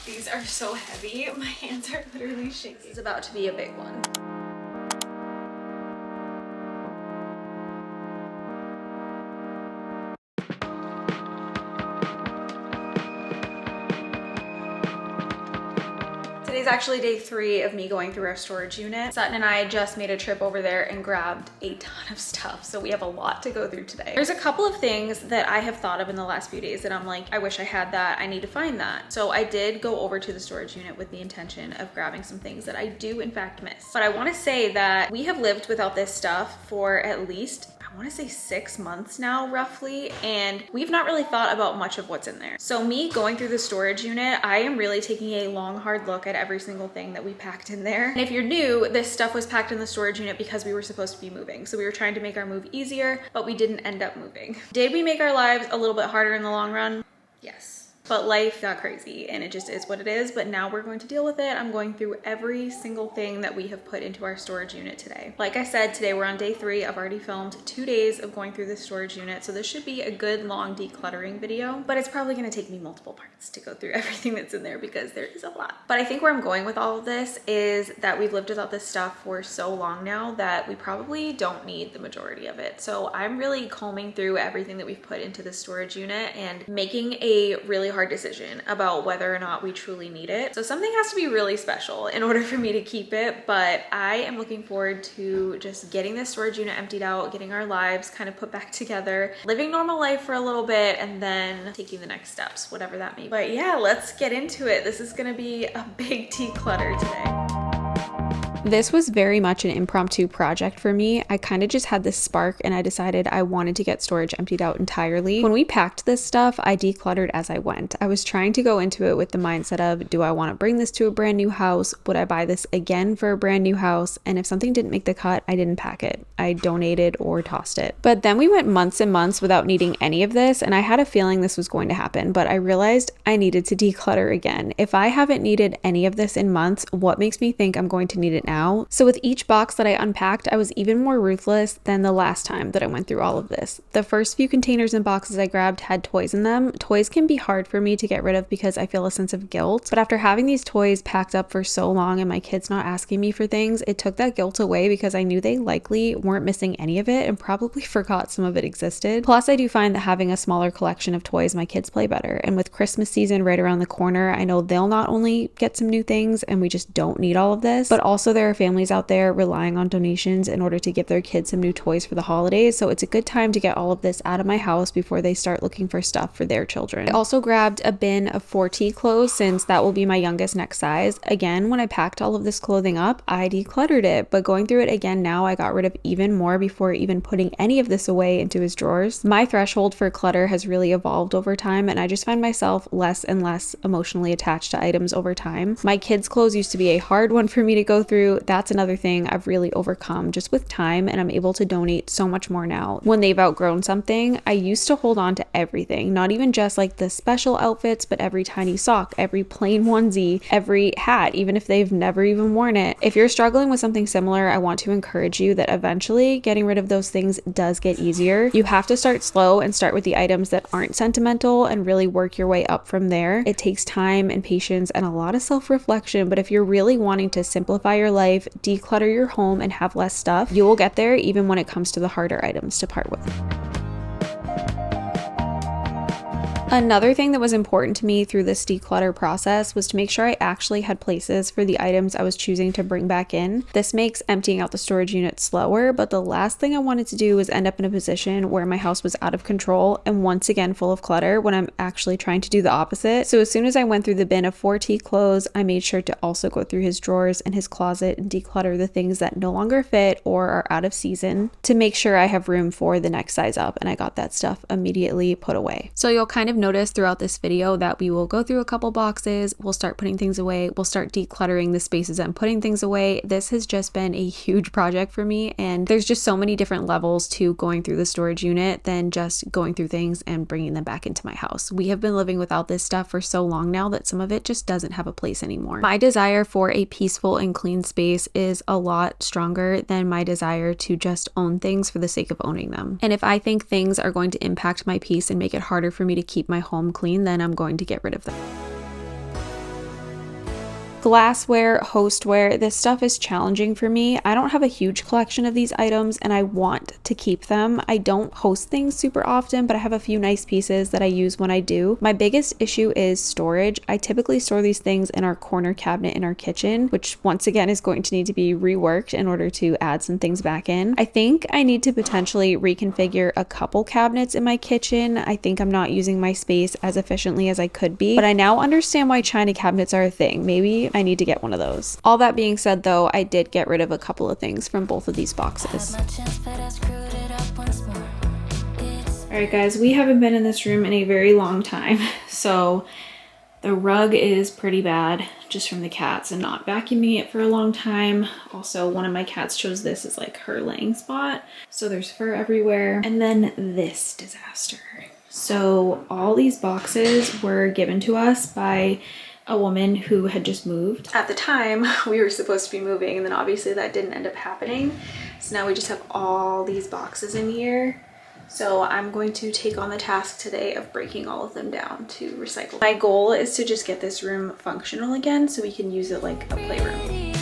Speaker 1: These are so heavy. My hands are literally shaking. It's about to be a big one. Today's actually day 3 of me going through our storage unit. Sutton and I just made a trip over there and grabbed a ton of stuff, so we have a lot to go through today. There's a couple of things that I have thought of in the last few days that I'm like, I wish I had that, I need to find that. So I did go over to the storage unit with the intention of grabbing some things that I do in fact miss. But I want to say that we have lived without this stuff for at least, I want to say 6 months now roughly, and we've not really thought about much of what's in there. So me going through the storage unit, I am really taking a long hard look at every single thing that we packed in there. And if you're new, this stuff was packed in the storage unit because we were supposed to be moving. So we were trying to make our move easier, but we didn't end up moving. Did we make our lives a little bit harder in the long run? Yes. But life got crazy and it just is what it is. But now we're going to deal with it. I'm going through every single thing that we have put into our storage unit today. Like I said, today we're on day 3. I've already filmed 2 days of going through the storage unit. So this should be a good long decluttering video, but it's probably going to take me multiple parts to go through everything that's in there because there is a lot. But I think where I'm going with all of this is that we've lived without this stuff for so long now that we probably don't need the majority of it. So I'm really combing through everything that we've put into the storage unit and making a really hard decision about whether or not we truly need it. So something has to be really special in order for me to keep it, but I am looking forward to just getting this storage unit emptied out, getting our lives kind of put back together, living normal life for a little bit, and then taking the next steps, whatever that may be. But yeah, let's get into it. This is gonna be a big declutter today. This was very much an impromptu project for me. I kind of just had this spark and I decided I wanted to get storage emptied out entirely. When we packed this stuff, I decluttered as I went. I was trying to go into it with the mindset of, do I want to bring this to a brand new house? Would I buy this again for a brand new house? And if something didn't make the cut, I didn't pack it. I donated or tossed it. But then we went months and months without needing any of this, and I had a feeling this was going to happen, but I realized I needed to declutter again. If I haven't needed any of this in months, what makes me think I'm going to need it now? So with each box that I unpacked, I was even more ruthless than the last time that I went through all of this. The first few containers and boxes I grabbed had toys in them. Toys can be hard for me to get rid of because I feel a sense of guilt, but after having these toys packed up for so long and my kids not asking me for things, it took that guilt away because I knew they likely weren't missing any of it and probably forgot some of it existed. Plus, I do find that having a smaller collection of toys, my kids play better. And with Christmas season right around the corner, I know they'll not only get some new things and we just don't need all of this, but also there are families out there relying on donations in order to give their kids some new toys for the holidays. So it's a good time to get all of this out of my house before they start looking for stuff for their children. I also grabbed a bin of 4T clothes since that will be my youngest next size. Again, when I packed all of this clothing up, I decluttered it, but going through it again now, I got rid of even more before even putting any of this away into his drawers. My threshold for clutter has really evolved over time, and I just find myself less and less emotionally attached to items over time. My kids' clothes used to be a hard one for me to go through. That's another thing I've really overcome just with time, and I'm able to donate so much more now. When they've outgrown something, I used to hold on to everything, not even just like the special outfits, but every tiny sock, every plain onesie, every hat, even if they've never even worn it. If you're struggling with something similar, I want to encourage you that eventually getting rid of those things does get easier. You have to start slow and start with the items that aren't sentimental and really work your way up from there. It takes time and patience and a lot of self-reflection, but if you're really wanting to simplify your life, declutter your home, and have less stuff, you will get there even when it comes to the harder items to part with. Another thing that was important to me through this declutter process was to make sure I actually had places for the items I was choosing to bring back in. This makes emptying out the storage unit slower, but the last thing I wanted to do was end up in a position where my house was out of control and once again full of clutter when I'm actually trying to do the opposite. So as soon as I went through the bin of 4T clothes, I made sure to also go through his drawers and his closet and declutter the things that no longer fit or are out of season to make sure I have room for the next size up, and I got that stuff immediately put away. So you'll kind of noticed throughout this video that we will go through a couple boxes, we'll start putting things away, we'll start decluttering the spaces I'm putting things away. This has just been a huge project for me, and there's just so many different levels to going through the storage unit than just going through things and bringing them back into my house. We have been living without this stuff for so long now that some of it just doesn't have a place anymore. My desire for a peaceful and clean space is a lot stronger than my desire to just own things for the sake of owning them. And if I think things are going to impact my peace and make it harder for me to keep my home clean, then I'm going to get rid of them. Glassware, hostware, this stuff is challenging for me. I don't have a huge collection of these items and I want to keep them. I don't host things super often, but I have a few nice pieces that I use when I do. My biggest issue is storage. I typically store these things in our corner cabinet in our kitchen, which once again is going to need to be reworked in order to add some things back in. I think I need to potentially reconfigure a couple cabinets in my kitchen. I think I'm not using my space as efficiently as I could be, but I now understand why China cabinets are a thing. Maybe I need to get one of those. All that being said though, I did get rid of a couple of things from both of these boxes. Alright guys, we haven't been in this room in a very long time, so the rug is pretty bad just from the cats and not vacuuming it for a long time. Also, one of my cats chose this as like her laying spot, so there's fur everywhere. And then this disaster. So all these boxes were given to us by a woman who had just moved. At the time, we were supposed to be moving, and then obviously that didn't end up happening. So now we just have all these boxes in here. So I'm going to take on the task today of breaking all of them down to recycle. My goal is to just get this room functional again so we can use it like a playroom.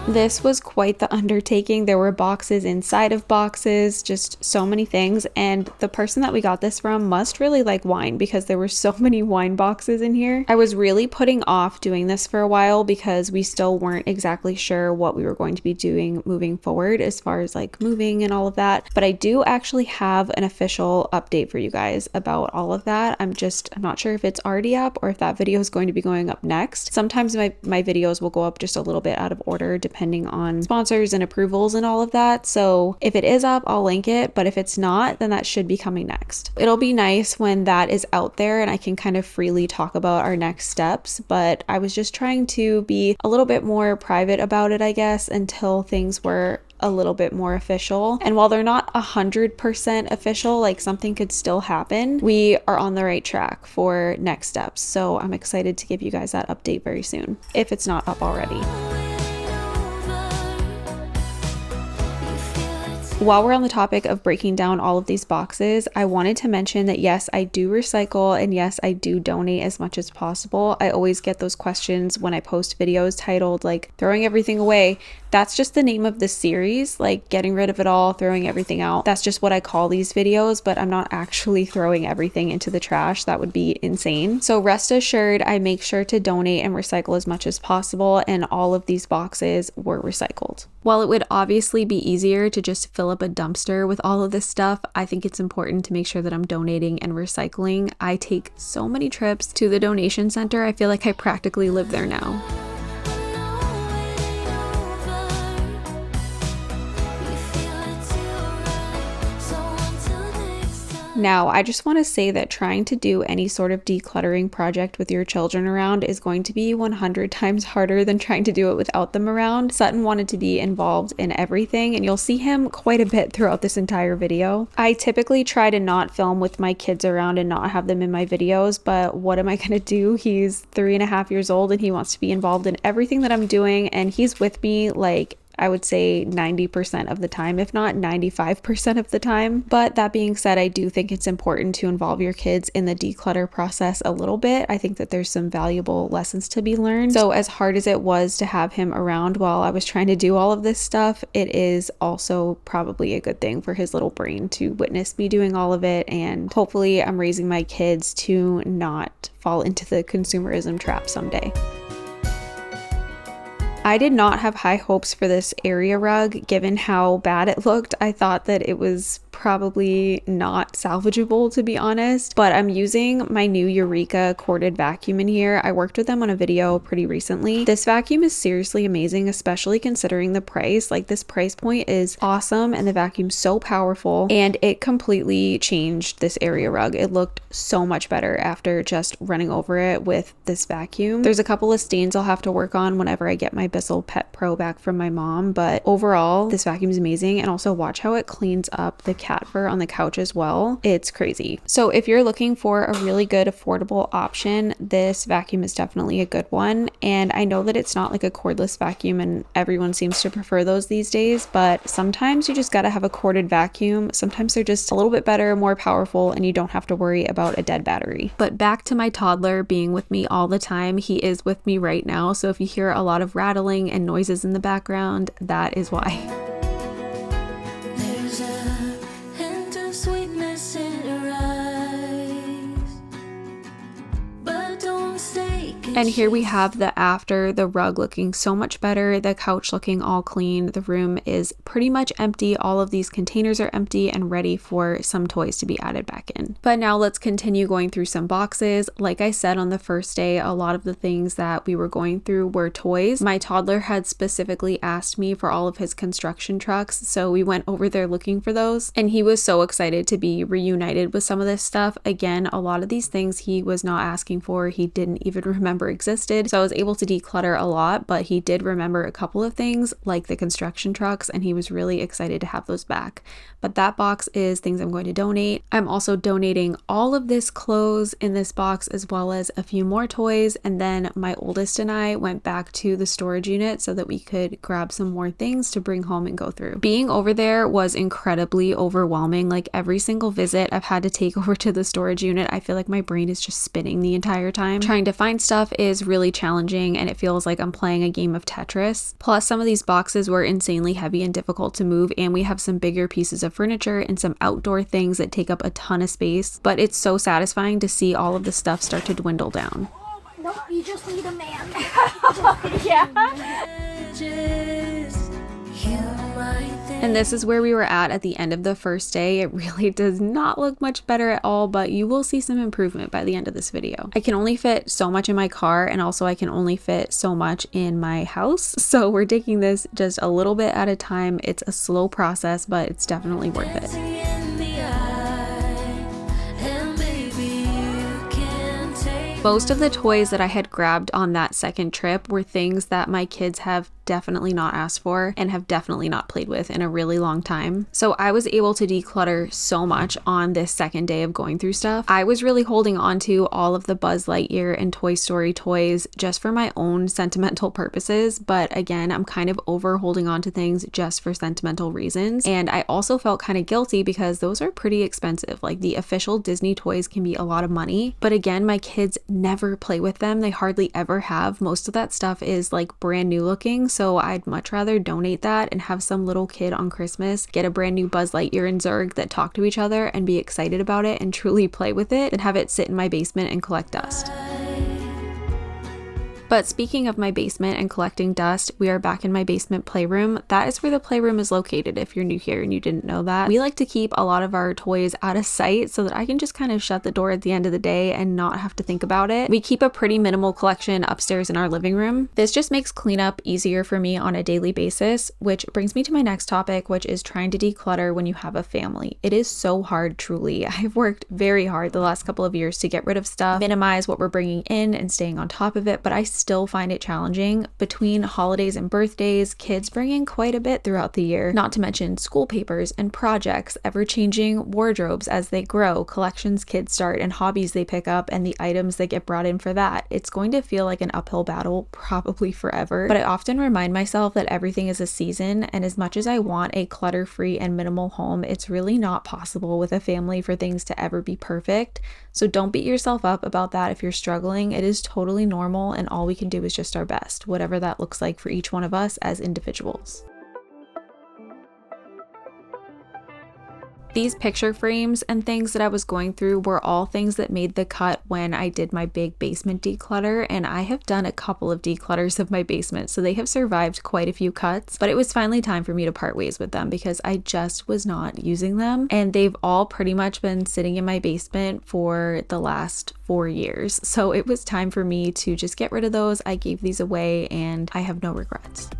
Speaker 1: This was quite the undertaking. There were boxes inside of boxes, just so many things. And the person that we got this from must really like wine because there were so many wine boxes in here. I was really putting off doing this for a while because we still weren't exactly sure what we were going to be doing moving forward as far as like moving and all of that. But I do actually have an official update for you guys about all of that. I'm not sure if it's already up or if that video is going to be going up next. Sometimes my videos will go up just a little bit out of order depending on sponsors and approvals and all of that. So if it is up, I'll link it, but if it's not, then that should be coming next. It'll be nice when that is out there and I can kind of freely talk about our next steps, but I was just trying to be a little bit more private about it, I guess, until things were a little bit more official. And while they're not 100% official, like something could still happen, we are on the right track for next steps. So I'm excited to give you guys that update very soon, if it's not up already. While we're on the topic of breaking down all of these boxes, I wanted to mention that yes, I do recycle and yes, I do donate as much as possible. I always get those questions when I post videos titled like throwing everything away. That's just the name of the series, like getting rid of it all, throwing everything out. That's just what I call these videos, but I'm not actually throwing everything into the trash. That would be insane. So rest assured, I make sure to donate and recycle as much as possible, and all of these boxes were recycled. While it would obviously be easier to just fill up a dumpster with all of this stuff, I think it's important to make sure that I'm donating and recycling. I take so many trips to the donation center. I feel like I practically live there now. Now, I just want to say that trying to do any sort of decluttering project with your children around is going to be 100 times harder than trying to do it without them around. Sutton wanted to be involved in everything, and you'll see him quite a bit throughout this entire video. I typically try to not film with my kids around and not have them in my videos, but what am I going to do? He's 3.5 years old and he wants to be involved in everything that I'm doing, and he's with me like I would say 90% of the time, if not 95% of the time. But that being said, I do think it's important to involve your kids in the declutter process a little bit. I think that there's some valuable lessons to be learned. So as hard as it was to have him around while I was trying to do all of this stuff, it is also probably a good thing for his little brain to witness me doing all of it. And hopefully I'm raising my kids to not fall into the consumerism trap someday. I did not have high hopes for this area rug given how bad it looked. I thought that it was probably not salvageable, to be honest, but I'm using my new Eureka corded vacuum in here. I worked with them on a video pretty recently. This vacuum is seriously amazing, especially considering the price. Like, this price point is awesome and the vacuum's so powerful, and it completely changed this area rug. It looked so much better after just running over it with this vacuum. There's a couple of stains I'll have to work on whenever I get my Bissell Pet Pro back from my mom, but overall this vacuum is amazing. And also watch how it cleans up the cat fur on the couch as well. It's crazy. So if you're looking for a really good affordable option, this vacuum is definitely a good one. And I know that it's not like a cordless vacuum and everyone seems to prefer those these days, but sometimes you just gotta have a corded vacuum. Sometimes they're just a little bit better, more powerful, and you don't have to worry about a dead battery. But back to my toddler being with me all the time. He is with me right now, so if you hear a lot of rattling and noises in the background, that is why.
Speaker 2: There's a hint of sweetness in her eyes, but don't stay.
Speaker 1: And here we have the after, the rug looking so much better, the couch looking all clean, the room is pretty much empty, all of these containers are empty and ready for some toys to be added back in. But now let's continue going through some boxes. Like I said on the first day, a lot of the things that we were going through were toys. My toddler had specifically asked me for all of his construction trucks, so we went over there looking for those, and he was so excited to be reunited with some of this stuff. Again, a lot of these things he was not asking for, he didn't even remember existed, so I was able to declutter a lot, but he did remember a couple of things like the construction trucks, and he was really excited to have those back. But that box is things I'm going to donate. I'm also donating all of this clothes in this box as well as a few more toys, and then my oldest and I went back to the storage unit so that we could grab some more things to bring home and go through. Being over there was incredibly overwhelming. Like, every single visit I've had to take over to the storage unit, I feel like my brain is just spinning the entire time. Trying to find stuff is really challenging and it feels like I'm playing a game of Tetris. Plus, some of these boxes were insanely heavy and difficult to move, and we have some bigger pieces of furniture and some outdoor things that take up a ton of space, but it's so satisfying to see all of the stuff start to dwindle down.
Speaker 3: Nope, you just need a man.
Speaker 1: And this is where we were at the end of the first day. It really does not look much better at all, but you will see some improvement by the end of this video. I can only fit so much in my car, and also I can only fit so much in my house. So we're taking this just a little bit at a time. It's a slow process, but it's definitely worth it. Most of the toys that I had grabbed on that second trip were things that my kids have definitely not asked for and have definitely not played with in a really long time. So I was able to declutter so much on this second day of going through stuff. I was really holding on to all of the Buzz Lightyear and Toy Story toys just for my own sentimental purposes, but again, I'm kind of over holding on to things just for sentimental reasons. And I also felt kind of guilty because those are pretty expensive. Like, the official Disney toys can be a lot of money, but again, my kids never play with them. They hardly ever have. Most of that stuff is like brand new looking, so I'd much rather donate that and have some little kid on Christmas get a brand new Buzz Lightyear and Zurg that talk to each other and be excited about it and truly play with it than have it sit in my basement and collect dust. But speaking of my basement and collecting dust, we are back in my basement playroom. That is where the playroom is located if you're new here and you didn't know that. We like to keep a lot of our toys out of sight so that I can just kind of shut the door at the end of the day and not have to think about it. We keep a pretty minimal collection upstairs in our living room. This just makes cleanup easier for me on a daily basis, which brings me to my next topic, which is trying to declutter when you have a family. It is so hard, truly. I've worked very hard the last couple of years to get rid of stuff, minimize what we're bringing in and staying on top of it, but I still find it challenging. Between holidays and birthdays, kids bring in quite a bit throughout the year, not to mention school papers and projects, ever-changing wardrobes as they grow, collections kids start, and hobbies they pick up, and the items that get brought in for that. It's going to feel like an uphill battle probably forever, but I often remind myself that everything is a season, and as much as I want a clutter-free and minimal home, it's really not possible with a family for things to ever be perfect. So don't beat yourself up about that if you're struggling. It is totally normal, and all we can do is just our best, whatever that looks like for each one of us as individuals. These picture frames and things that I was going through were all things that made the cut when I did my big basement declutter, and I have done a couple of declutters of my basement, so they have survived quite a few cuts, but it was finally time for me to part ways with them because I just was not using them, and they've all pretty much been sitting in my basement for the last 4 years. So it was time for me to just get rid of those. I gave these away and I have no regrets.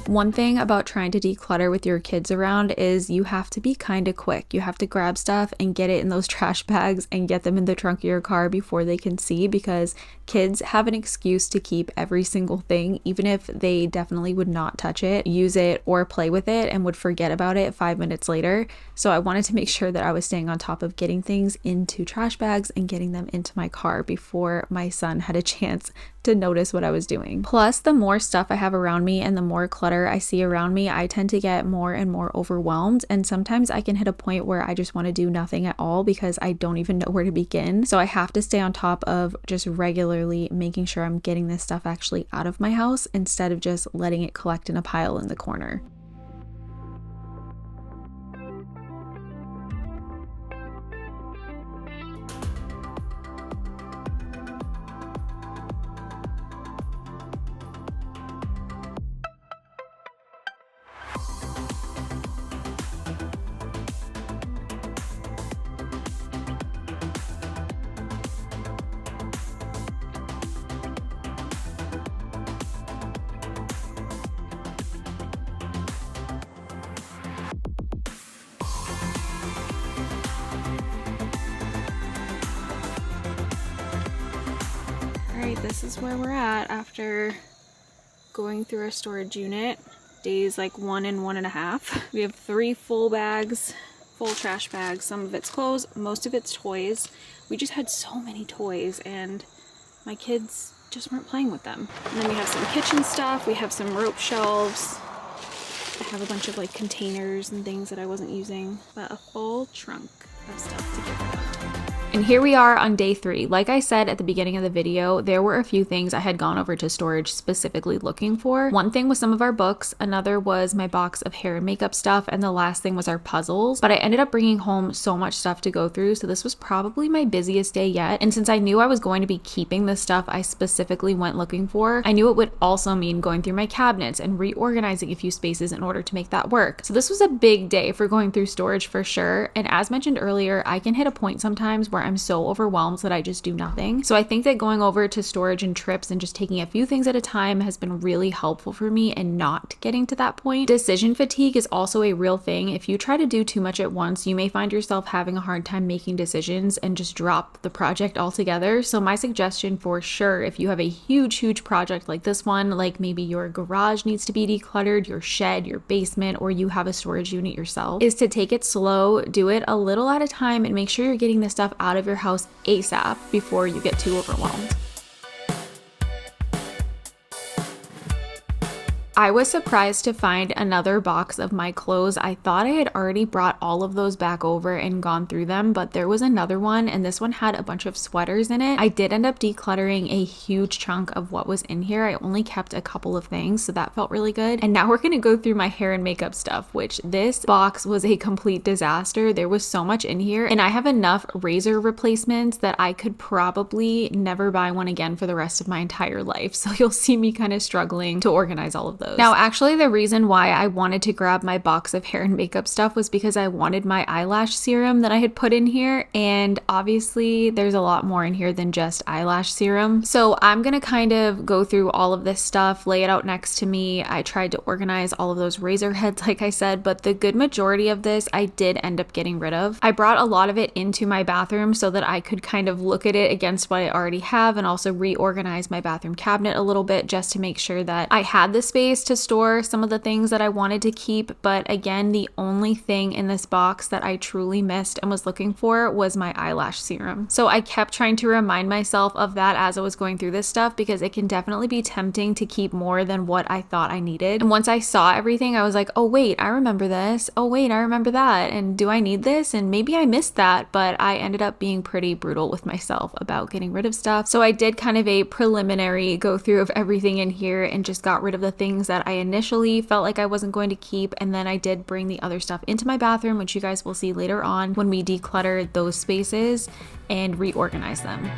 Speaker 1: One thing about trying to declutter with your kids around is you have to be kind of quick. You have to grab stuff and get it in those trash bags and get them in the trunk of your car before they can see, because kids have an excuse to keep every single thing, even if they definitely would not touch it, use it, or play with it and would forget about it 5 minutes later. So I wanted to make sure that I was staying on top of getting things into trash bags and getting them into my car before my son had a chance to notice what I was doing. Plus, the more stuff I have around me and the more clutter I see around me, I tend to get more and more overwhelmed, and sometimes I can hit a point where I just want to do nothing at all because I don't even know where to begin. So I have to stay on top of just regularly making sure I'm getting this stuff actually out of my house instead of just letting it collect in a pile in the corner. Alright, this is where we're at after going through our storage unit. Days like 1 and 1.5. We have 3 full bags, full trash bags. Some of it's clothes, most of it's toys. We just had so many toys and my kids just weren't playing with them. And then we have some kitchen stuff, we have some rope shelves. I have a bunch of like containers and things that I wasn't using, but a full trunk of stuff to get rid of. And here we are on day 3. Like I said at the beginning of the video, there were a few things I had gone over to storage specifically looking for. One thing was some of our books, another was my box of hair and makeup stuff, and the last thing was our puzzles. But I ended up bringing home so much stuff to go through, so this was probably my busiest day yet. And since I knew I was going to be keeping the stuff I specifically went looking for, I knew it would also mean going through my cabinets and reorganizing a few spaces in order to make that work. So this was a big day for going through storage for sure. And as mentioned earlier, I can hit a point sometimes where I'm so overwhelmed that I just do nothing. So I think that going over to storage and trips and just taking a few things at a time has been really helpful for me and not getting to that point. Decision fatigue is also a real thing. If you try to do too much at once, you may find yourself having a hard time making decisions and just drop the project altogether. So my suggestion for sure, if you have a huge project like this one, like maybe your garage needs to be decluttered, your shed, your basement, or you have a storage unit yourself, is to take it slow, do it a little at a time, and make sure you're getting the stuff out of your house ASAP before you get too overwhelmed. I was surprised to find another box of my clothes. I thought I had already brought all of those back over and gone through them, but there was another one, and this one had a bunch of sweaters in it. I did end up decluttering a huge chunk of what was in here. I only kept a couple of things, so that felt really good. And now we're gonna go through my hair and makeup stuff, which this box was a complete disaster. There was so much in here, and I have enough razor replacements that I could probably never buy one again for the rest of my entire life. So you'll see me kind of struggling to organize all of those. Now, actually, the reason why I wanted to grab my box of hair and makeup stuff was because I wanted my eyelash serum that I had put in here, and obviously there's a lot more in here than just eyelash serum. So I'm gonna kind of go through all of this stuff, lay it out next to me. I tried to organize all of those razor heads, like I said, but the good majority of this I did end up getting rid of. I brought a lot of it into my bathroom so that I could kind of look at it against what I already have and also reorganize my bathroom cabinet a little bit just to make sure that I had the space to store some of the things that I wanted to keep. But again, the only thing in this box that I truly missed and was looking for was my eyelash serum. So I kept trying to remind myself of that as I was going through this stuff, because it can definitely be tempting to keep more than what I thought I needed. And once I saw everything, I was like, oh wait, I remember this. Oh wait, I remember that. And do I need this? And maybe I missed that, but I ended up being pretty brutal with myself about getting rid of stuff. So I did kind of a preliminary go through of everything in here and just got rid of the things things that I initially felt like I wasn't going to keep, and then I did bring the other stuff into my bathroom, which you guys will see later on when we declutter those spaces and reorganize them.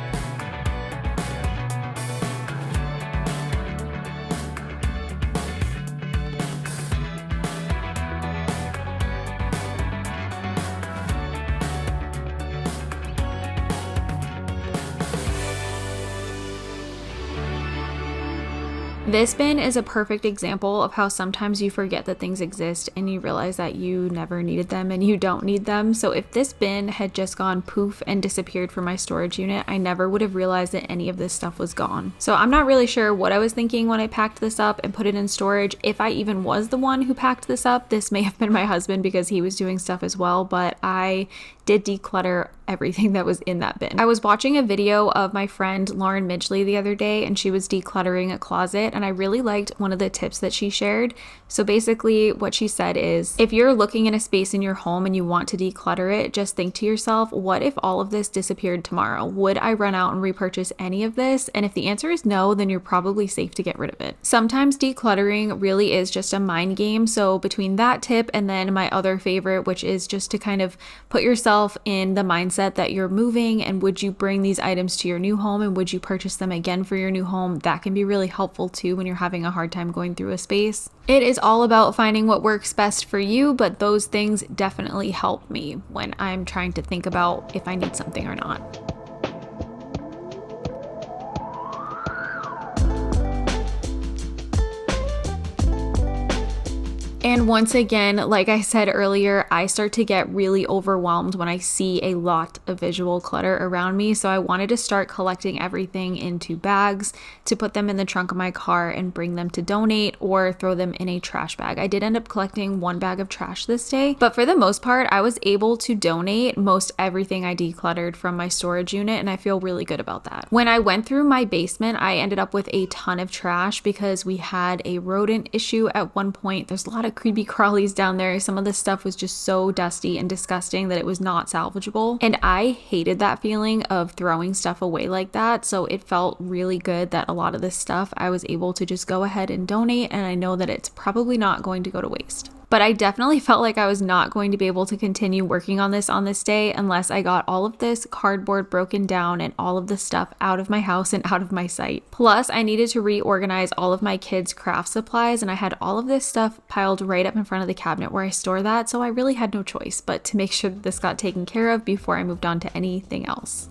Speaker 1: This bin is a perfect example of how sometimes you forget that things exist and you realize that you never needed them and you don't need them. So if this bin had just gone poof and disappeared from my storage unit, I never would have realized that any of this stuff was gone. So I'm not really sure what I was thinking when I packed this up and put it in storage. If I even was the one who packed this up, this may have been my husband because he was doing stuff as well, but I did declutter everything that was in that bin. I was watching a video of my friend Lauren Midgley the other day, and she was decluttering a closet, and I really liked one of the tips that she shared. So basically what she said is, if you're looking in a space in your home and you want to declutter it, just think to yourself, what if all of this disappeared tomorrow? Would I run out and repurchase any of this? And if the answer is no, then you're probably safe to get rid of it. Sometimes decluttering really is just a mind game. So between that tip and then my other favorite, which is just to kind of put yourself in the mindset that you're moving, and would you bring these items to your new home, and would you purchase them again for your new home? That can be really helpful too when you're having a hard time going through a space. It is all about finding what works best for you, but those things definitely help me when I'm trying to think about if I need something or not. And once again, like I said earlier, I start to get really overwhelmed when I see a lot of visual clutter around me. So I wanted to start collecting everything into bags to put them in the trunk of my car and bring them to donate or throw them in a trash bag. I did end up collecting one bag of trash this day, but for the most part, I was able to donate most everything I decluttered from my storage unit, and I feel really good about that. When I went through my basement, I ended up with a ton of trash because we had a rodent issue at one point. There's a lot of creepy crawlies down there. Some of the stuff was just so dusty and disgusting that it was not salvageable. And I hated that feeling of throwing stuff away like that. So it felt really good that a lot of this stuff I was able to just go ahead and donate. And I know that it's probably not going to go to waste. But I definitely felt like I was not going to be able to continue working on this day unless I got all of this cardboard broken down and all of the stuff out of my house and out of my sight. Plus, I needed to reorganize all of my kids' craft supplies, and I had all of this stuff piled right up in front of the cabinet where I store that, so I really had no choice but to make sure that this got taken care of before I moved on to anything else.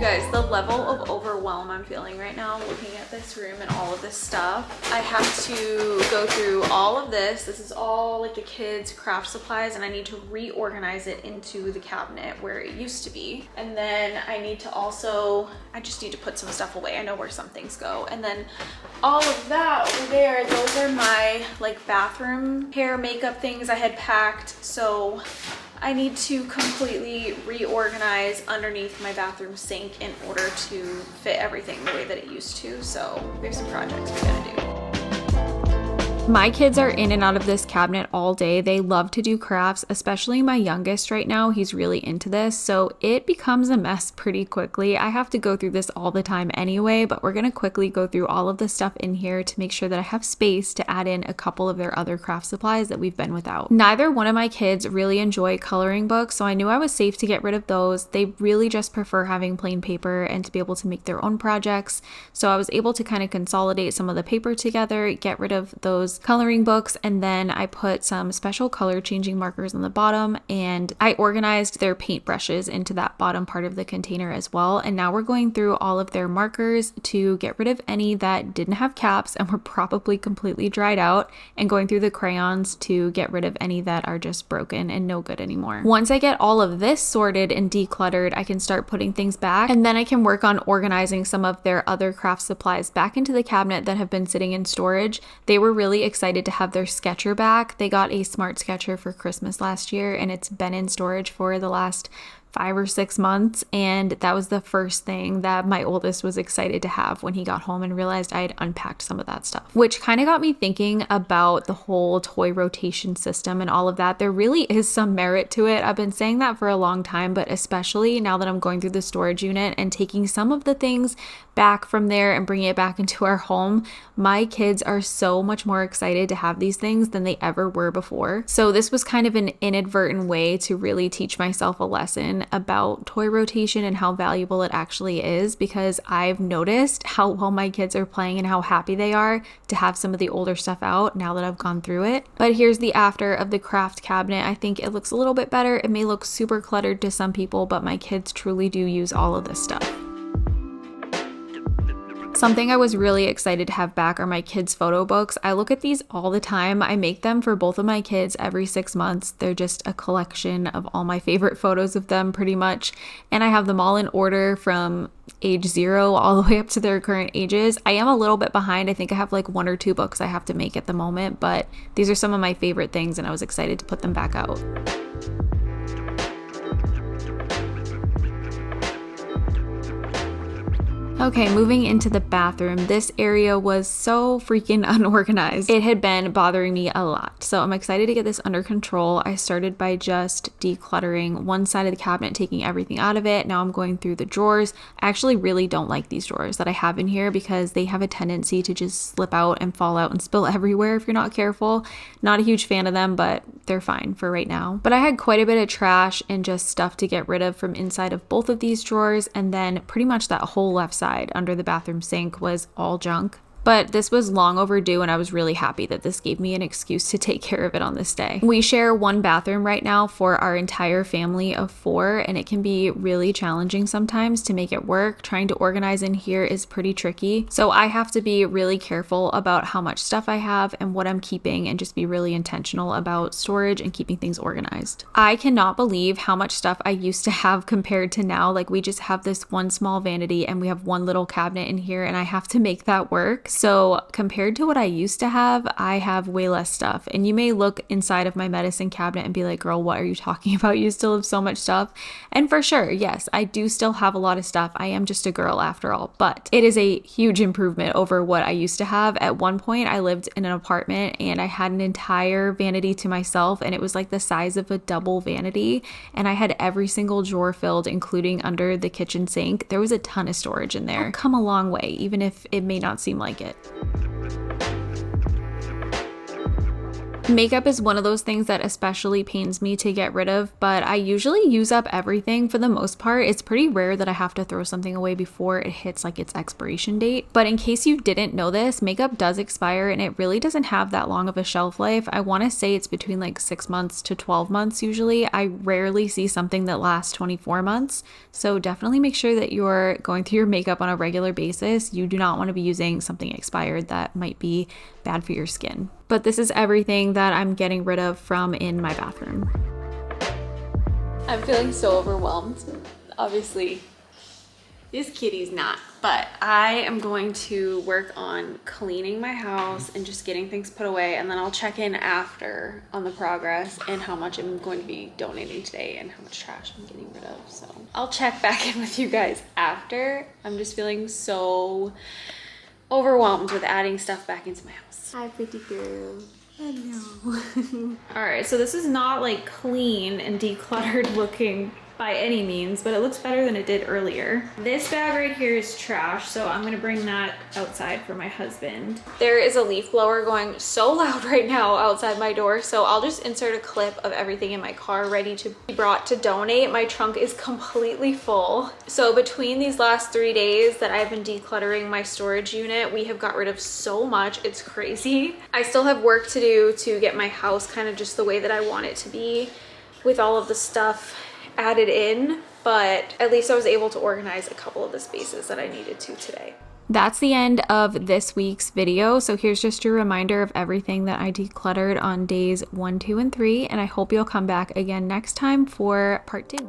Speaker 1: Guys, the level of overwhelm I'm feeling right now looking at this room and all of this stuff. I have to go through all of this. This is all like the kids' craft supplies, and I need to reorganize it into the cabinet where it used to be. And then I need to also, I just need to put some stuff away. I know where some things go. And then all of that over there, those are my like bathroom hair makeup things I had packed. So I need to completely reorganize underneath my bathroom sink in order to fit everything the way that it used to. So there's some projects we gotta do. My kids are in and out of this cabinet all day. They love to do crafts, especially my youngest right now. He's really into this, so it becomes a mess pretty quickly. I have to go through this all the time anyway, but we're gonna quickly go through all of the stuff in here to make sure that I have space to add in a couple of their other craft supplies that we've been without. Neither one of my kids really enjoy coloring books, so I knew I was safe to get rid of those. They really just prefer having plain paper and to be able to make their own projects. So I was able to kind of consolidate some of the paper together, get rid of those coloring books, and then I put some special color changing markers on the bottom, and I organized their paintbrushes into that bottom part of the container as well. And now we're going through all of their markers to get rid of any that didn't have caps and were probably completely dried out, and going through the crayons to get rid of any that are just broken and no good anymore. Once I get all of this sorted and decluttered, I can start putting things back, and then I can work on organizing some of their other craft supplies back into the cabinet that have been sitting in storage. They were really excited to have their sketcher back. They got a smart sketcher for Christmas last year, and it's been in storage for the last 5 or 6 months, and that was the first thing that my oldest was excited to have when he got home and realized I had unpacked some of that stuff, which kind of got me thinking about the whole toy rotation system and all of that. There really is some merit to it. I've been saying that for a long time, but especially now that I'm going through the storage unit and taking some of the things back from there and bringing it back into our home, my kids are so much more excited to have these things than they ever were before. So this was kind of an inadvertent way to really teach myself a lesson about toy rotation and how valuable it actually is, because I've noticed how well my kids are playing and how happy they are to have some of the older stuff out now that I've gone through it. But here's the after of the craft cabinet. I think it looks a little bit better. It may look super cluttered to some people, but my kids truly do use all of this stuff. Something I was really excited to have back are my kids' photo books. I look at these all the time. I make them for both of my kids every 6 months. They're just a collection of all my favorite photos of them pretty much. And I have them all in order from age 0 all the way up to their current ages. I am a little bit behind. I think I have like 1 or 2 books I have to make at the moment, but these are some of my favorite things and I was excited to put them back out. Okay, moving into the bathroom. This area was so freaking unorganized. It had been bothering me a lot. So I'm excited to get this under control. I started by just decluttering one side of the cabinet, taking everything out of it. Now I'm going through the drawers. I actually really don't like these drawers that I have in here because they have a tendency to just slip out and fall out and spill everywhere if you're not careful. Not a huge fan of them, but they're fine for right now. But I had quite a bit of trash and just stuff to get rid of from inside of both of these drawers, and then pretty much that whole left side under the bathroom sink was all junk. But this was long overdue and I was really happy that this gave me an excuse to take care of it on this day. We share one bathroom right now for our entire family of 4, and it can be really challenging sometimes to make it work. Trying to organize in here is pretty tricky. So I have to be really careful about how much stuff I have and what I'm keeping, and just be really intentional about storage and keeping things organized. I cannot believe how much stuff I used to have compared to now. Like, we just have this one small vanity and we have one little cabinet in here, and I have to make that work. So compared to what I used to have, I have way less stuff. And you may look inside of my medicine cabinet and be like, girl, what are you talking about? You still have so much stuff. And for sure, yes, I do still have a lot of stuff. I am just a girl after all, but it is a huge improvement over what I used to have. At one point, I lived in an apartment and I had an entire vanity to myself, and it was like the size of a double vanity. And I had every single drawer filled, including under the kitchen sink. There was a ton of storage in there. I've come a long way, even if it may not seem like it. Makeup is one of those things that especially pains me to get rid of, but I usually use up everything for the most part. It's pretty rare that I have to throw something away before it hits like its expiration date. But in case you didn't know this, makeup does expire and it really doesn't have that long of a shelf life. I want to say it's between like 6 months to 12 months usually. I rarely see something that lasts 24 months. So definitely make sure that you're going through your makeup on a regular basis. You do not want to be using something expired that might be bad for your skin. But this is everything that I'm getting rid of from in my bathroom. I'm feeling so overwhelmed. Obviously, this kitty's not, but I am going to work on cleaning my house and just getting things put away, and then I'll check in after on the progress and how much I'm going to be donating today and how much trash I'm getting rid of. So I'll check back in with you guys after. I'm just feeling so overwhelmed with adding stuff back into my house. Hi, pretty girl. Hello. All right, so this is not like clean and decluttered looking by any means, but it looks better than it did earlier. This bag right here is trash, so I'm gonna bring that outside for my husband. There is a leaf blower going so loud right now outside my door, so I'll just insert a clip of everything in my car ready to be brought to donate. My trunk is completely full. So between these last 3 days that I've been decluttering my storage unit, we have got rid of so much, it's crazy. I still have work to do to get my house kind of just the way that I want it to be with all of the stuff added in, but at least I was able to organize a couple of the spaces that I needed to today. That's the end of this week's video. So here's just a reminder of everything that I decluttered on days 1, 2, and 3, and I hope you'll come back again next time for part 2.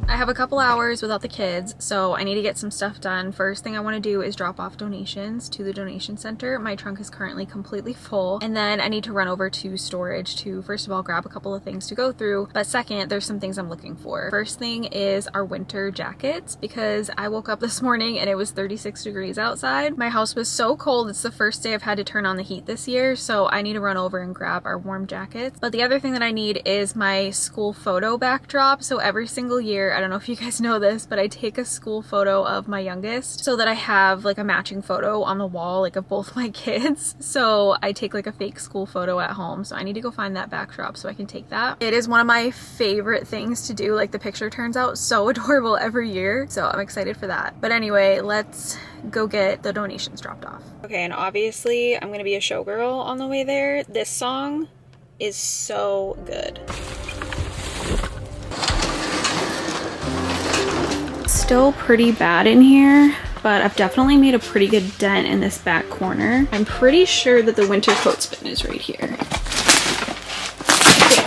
Speaker 1: I have a couple hours without the kids, so I need to get some stuff done. First thing I want to do is drop off donations to the donation center. My trunk is currently completely full, and then I need to run over to storage to first of all grab a couple of things to go through, but second, there's some things I'm looking for. First thing is our winter jackets, because I woke up this morning and it was 36 degrees outside. My house was so cold. It's the first day I've had to turn on the heat this year, so I need to run over and grab our warm jackets. But the other thing that I need is my school photo backdrop. So every single year, I don't know if you guys know this, but I take a school photo of my youngest so that I have like a matching photo on the wall, like of both my kids. So I take like a fake school photo at home. So I need to go find that backdrop so I can take that. It is one of my favorite things to do. Like the picture turns out so adorable every year. So I'm excited for that. But anyway, let's go get the donations dropped off. Okay, and obviously I'm gonna be a showgirl on the way there. This song is so good. Still pretty bad in here, but I've definitely made a pretty good dent in this back corner. I'm pretty sure that the winter coat bin is right here.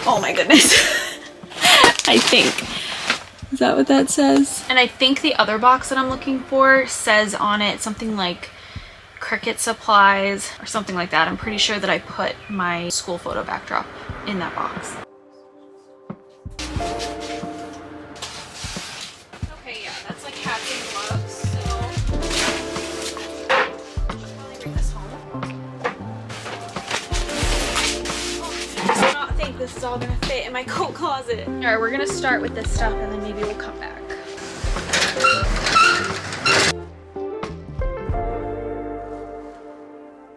Speaker 1: Oh my goodness. I think. Is that what that says? And I think the other box that I'm looking for says on it something like Cricut supplies or something like that. I'm pretty sure that I put my school photo backdrop in that box. Okay, yeah, that's like hats and gloves, so I'll probably bring this home. Oh, I do not think this is all gonna fit in my coat closet. All right, we're gonna start with this stuff and then maybe we'll come back.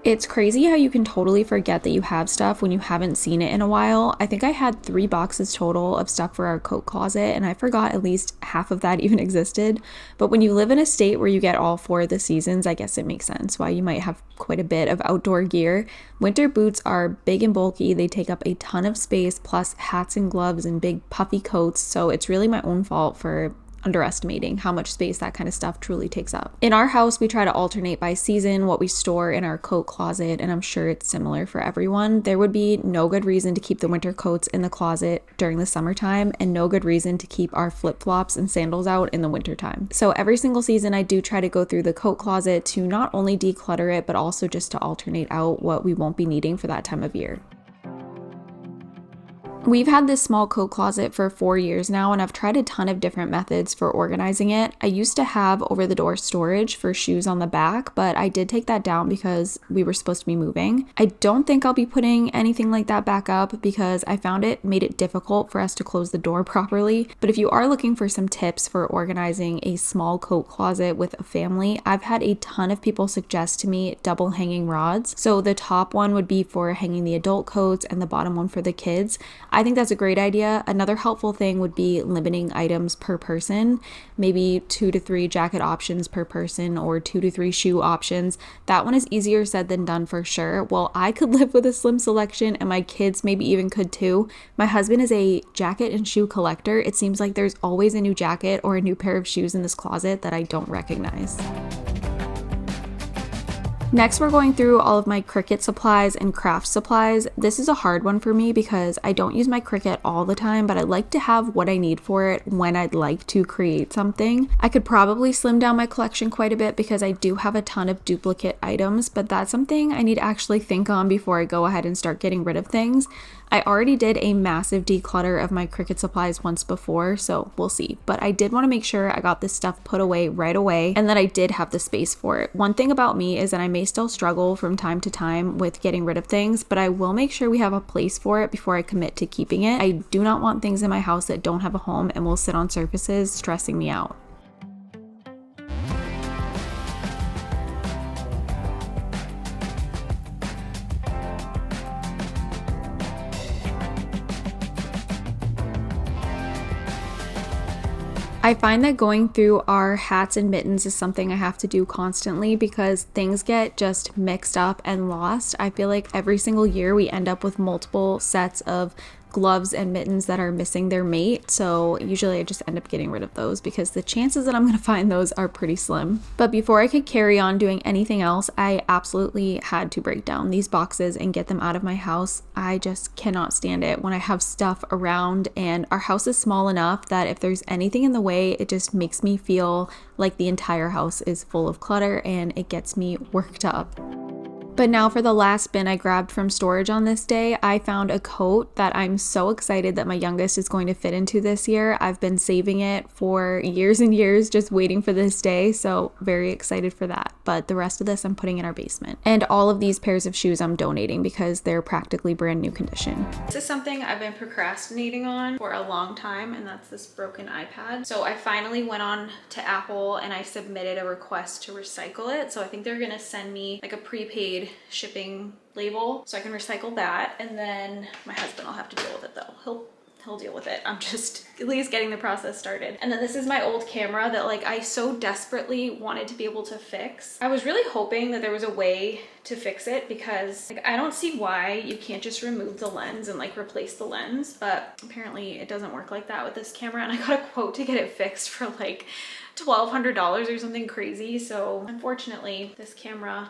Speaker 1: It's crazy how you can totally forget that you have stuff when you haven't seen it in a while. I think I had 3 boxes total of stuff for our coat closet, and I forgot at least half of that even existed. But when you live in a state where you get all 4 of the seasons, I guess it makes sense why you might have quite a bit of outdoor gear. Winter boots are big and bulky. They take up a ton of space, plus hats and gloves and big puffy coats. So it's really my own fault for underestimating how much space that kind of stuff truly takes up. In our house, we try to alternate by season what we store in our coat closet, and I'm sure it's similar for everyone. There would be no good reason to keep the winter coats in the closet during the summertime, and no good reason to keep our flip-flops and sandals out in the wintertime. So every single season, I do try to go through the coat closet to not only declutter it, but also just to alternate out what we won't be needing for that time of year. We've had this small coat closet for 4 years now, and I've tried a ton of different methods for organizing it. I used to have over-the-door storage for shoes on the back, but I did take that down because we were supposed to be moving. I don't think I'll be putting anything like that back up because I found it made it difficult for us to close the door properly. But if you are looking for some tips for organizing a small coat closet with a family, I've had a ton of people suggest to me double hanging rods. So the top one would be for hanging the adult coats and the bottom one for the kids. I think that's a great idea. Another helpful thing would be limiting items per person, maybe 2 to 3 jacket options per person or 2 to 3 shoe options. That one is easier said than done for sure. Well, I could live with a slim selection and my kids maybe even could too. My husband is a jacket and shoe collector. It seems like there's always a new jacket or a new pair of shoes in this closet that I don't recognize. Next, we're going through all of my Cricut supplies and craft supplies. This is a hard one for me because I don't use my Cricut all the time, but I like to have what I need for it when I'd like to create something. I could probably slim down my collection quite a bit because I do have a ton of duplicate items, but that's something I need to actually think on before I go ahead and start getting rid of things. I already did a massive declutter of my Cricut supplies once before, so we'll see. But I did want to make sure I got this stuff put away right away and that I did have the space for it. One thing about me is that I may still struggle from time to time with getting rid of things, but I will make sure we have a place for it before I commit to keeping it. I do not want things in my house that don't have a home and will sit on surfaces stressing me out. I find that going through our hats and mittens is something I have to do constantly because things get just mixed up and lost. I feel like every single year we end up with multiple sets of gloves and mittens that are missing their mate, so usually I just end up getting rid of those because the chances that I'm gonna find those are pretty slim. But before I could carry on doing anything else, I absolutely had to break down these boxes and get them out of my house. I just cannot stand it when I have stuff around, and our house is small enough that if there's anything in the way, it just makes me feel like the entire house is full of clutter and it gets me worked up. But now for the last bin I grabbed from storage on this day, I found a coat that I'm so excited that my youngest is going to fit into this year. I've been saving it for years and years, just waiting for this day, so very excited for that. But the rest of this I'm putting in our basement. And all of these pairs of shoes I'm donating because they're practically brand new condition. This is something I've been procrastinating on for a long time, and that's this broken iPad. So I finally went on to Apple and I submitted a request to recycle it. So I think they're gonna send me like a prepaid shipping label so I can recycle that, and then my husband will have to deal with it though. He'll deal with it. I'm just at least getting the process started. And then this is my old camera that like I so desperately wanted to be able to fix. I was really hoping that there was a way to fix it because like I don't see why you can't just remove the lens and like replace the lens, but apparently it doesn't work like that with this camera, and I got a quote to get it fixed for like $1,200 or something crazy. So unfortunately this camera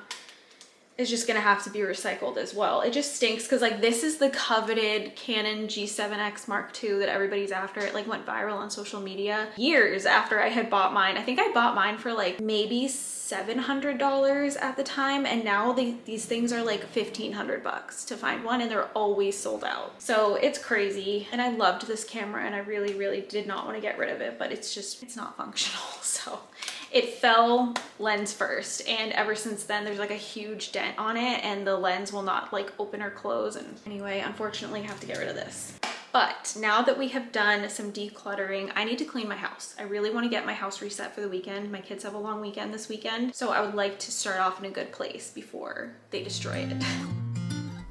Speaker 1: is just gonna have to be recycled as well. It just stinks because like this is the coveted Canon G7X Mark II that everybody's after. It like went viral on social media years after I had bought mine. I think I bought mine for like maybe $700 at the time, and now these things are like $1,500 to find one, and they're always sold out. So it's crazy, and I loved this camera and I really did not want to get rid of it, but it's not functional. So it fell lens first, and ever since then there's like a huge dent on it and the lens will not like open or close. And anyway, unfortunately I have to get rid of this. But now that we have done some decluttering, I need to clean my house. I really want to get my house reset for the weekend. My kids have a long weekend this weekend, so I would like to start off in a good place before they destroy it.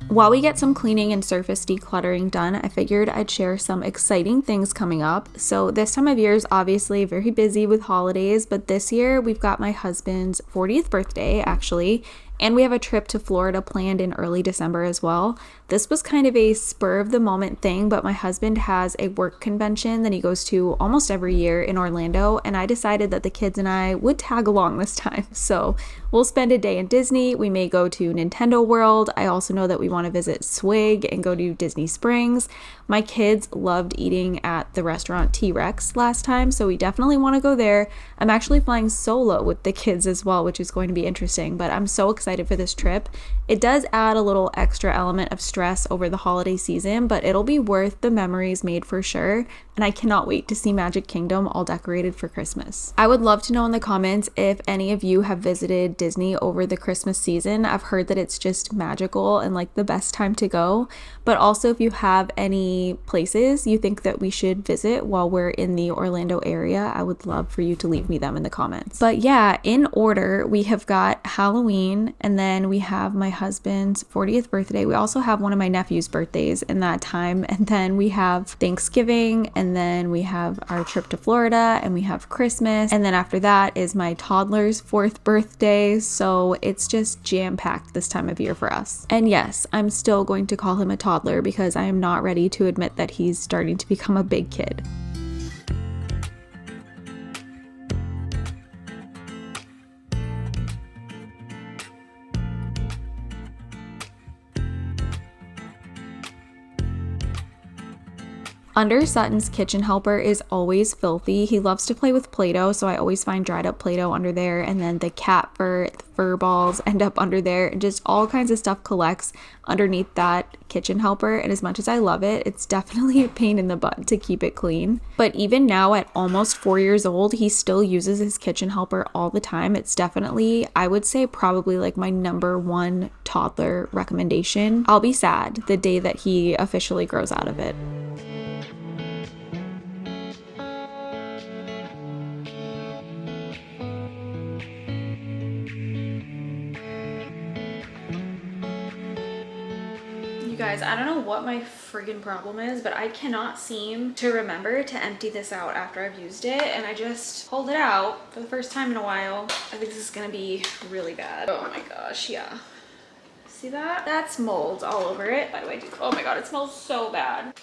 Speaker 1: While we get some cleaning and surface decluttering done, I figured I'd share some exciting things coming up. So this time of year is obviously very busy with holidays, but this year we've got my husband's 40th birthday actually, and we have a trip to Florida planned in early December as well. This was kind of a spur of the moment thing, but my husband has a work convention that he goes to almost every year in Orlando, and I decided that the kids and I would tag along this time. So we'll spend a day in Disney. We may go to Nintendo World. I also know that we want to visit Swig and go to Disney Springs. My kids loved eating at the restaurant T-Rex last time, so we definitely want to go there. I'm actually flying solo with the kids as well, which is going to be interesting, but I'm so excited for this trip. It does add a little extra element of stress over the holiday season, but it'll be worth the memories made for sure, and I cannot wait to see Magic Kingdom all decorated for Christmas. I would love to know in the comments if any of you have visited Disney over the Christmas season. I've heard that it's just magical and like the best time to go, but also if you have any places you think that we should visit while we're in the Orlando area, I would love for you to leave me them in the comments. But yeah, in order, we have got Halloween, and then we have my husband's 40th birthday. We also have one of my nephew's birthdays in that time, and then we have Thanksgiving, and then we have our trip to Florida, and we have Christmas, and then after that is my toddler's 4th birthday. So it's just jam-packed this time of year for us. And yes, I'm still going to call him a toddler because I am not ready to admit that he's starting to become a big kid. Under Sutton's kitchen helper is always filthy. He loves to play with Play-Doh, so I always find dried up Play-Doh under there, and then the cat fur balls end up under there, and just all kinds of stuff collects underneath that kitchen helper. And as much as I love it, it's definitely a pain in the butt to keep it clean. But even now at almost 4 years old, he still uses his kitchen helper all the time. It's definitely, I would say, probably like my #1 toddler recommendation. I'll be sad the day that he officially grows out of it. Guys, I don't know what my friggin' problem is, but I cannot seem to remember to empty this out after I've used it, and I just pulled it out for the first time in a while. I think this is gonna be really bad. Oh my gosh, yeah. See that? That's mold all over it. Why do I do that? Oh my God, it smells so bad.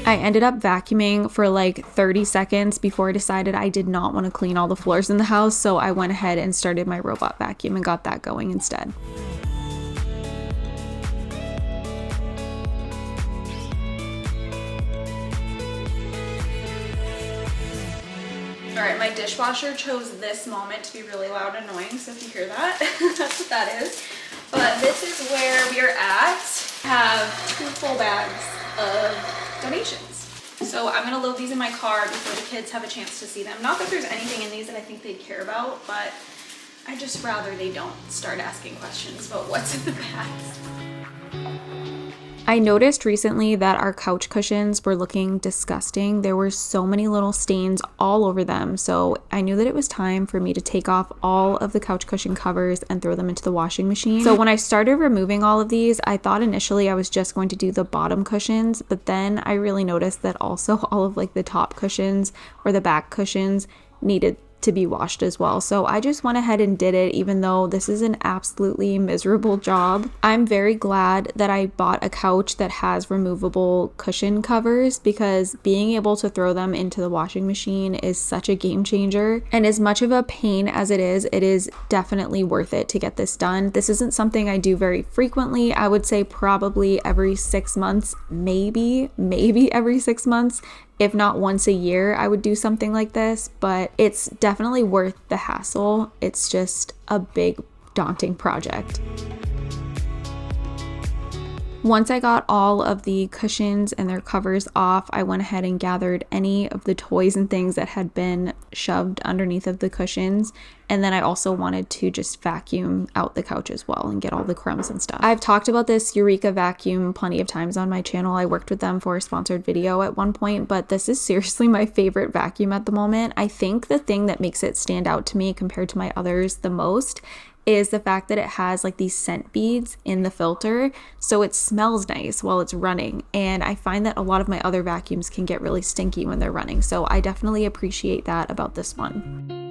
Speaker 1: I ended up vacuuming for like 30 seconds before I decided I did not want to clean all the floors in the house, so I went ahead and started my robot vacuum and got that going instead. All right, my dishwasher chose this moment to be really loud and annoying, so if you hear that, that's what that is. But this is where we are at. I have 2 full bags of donations. So I'm gonna load these in my car before the kids have a chance to see them. Not that there's anything in these that I think they'd care about, but I just rather they don't start asking questions about what's in the bags. I noticed recently that our couch cushions were looking disgusting. There were so many little stains all over them, so I knew that it was time for me to take off all of the couch cushion covers and throw them into the washing machine. So when I started removing all of these, I thought initially I was just going to do the bottom cushions, but then I really noticed that also all of like the top cushions or the back cushions needed to be washed as well. So I just went ahead and did it, even though this is an absolutely miserable job. I'm very glad that I bought a couch that has removable cushion covers, because being able to throw them into the washing machine is such a game changer. And as much of a pain as it is definitely worth it to get this done. This isn't something I do very frequently. I would say probably every 6 months, maybe every 6 months. If not once a year, I would do something like this, but it's definitely worth the hassle. It's just a big, daunting project. Once I got all of the cushions and their covers off, I went ahead and gathered any of the toys and things that had been shoved underneath of the cushions. And then I also wanted to just vacuum out the couch as well and get all the crumbs and stuff. I've talked about this Eureka vacuum plenty of times on my channel. I worked with them for a sponsored video at one point, but this is seriously my favorite vacuum at the moment. I think the thing that makes it stand out to me compared to my others the most is the fact that it has like these scent beads in the filter, so it smells nice while it's running. And I find that a lot of my other vacuums can get really stinky when they're running, so I definitely appreciate that about this one.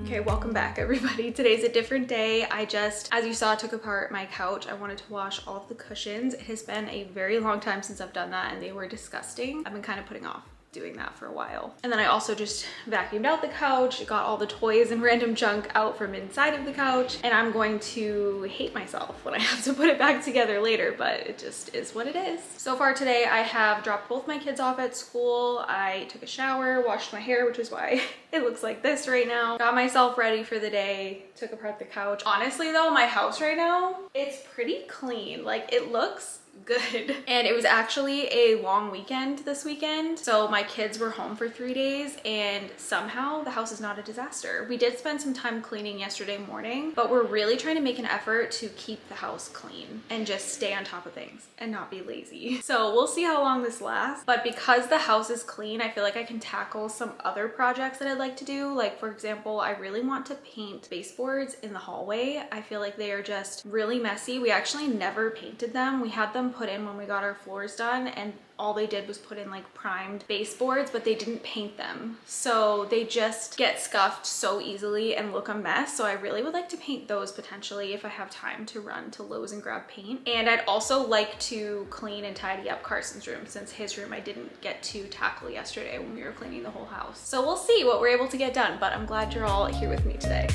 Speaker 1: Okay, welcome back everybody. Today's a different day. I just, as you saw, took apart my couch. I wanted to wash all of the cushions. It has been a very long time since I've done that and they were disgusting. I've been kind of putting off doing that for a while. And then I also just vacuumed out the couch, got all the toys and random junk out from inside of the couch, and I'm going to hate myself when I have to put it back together later, but it just is what it is. So far today, I have dropped both my kids off at school. I took a shower, washed my hair, which is why it looks like this right now. Got myself ready for the day, took apart the couch. Honestly though, my house right now, it's pretty clean. Like, it looks good. And it was actually a long weekend this weekend, so my kids were home for 3 days and somehow the house is not a disaster. We did spend some time cleaning yesterday morning, but we're really trying to make an effort to keep the house clean and just stay on top of things and not be lazy. So we'll see how long this lasts, but because the house is clean, I feel like I can tackle some other projects that I'd like to do. Like, for example, I really want to paint baseboards in the hallway. I feel like they are just really messy. We actually never painted them. We had them put in when we got our floors done, and all they did was put in like primed baseboards, but they didn't paint them. So they just get scuffed so easily and look a mess. So I really would like to paint those potentially if I have time to run to Lowe's and grab paint. And I'd also like to clean and tidy up Carson's room, since his room I didn't get to tackle yesterday when we were cleaning the whole house. So we'll see what we're able to get done, but I'm glad you're all here with me today.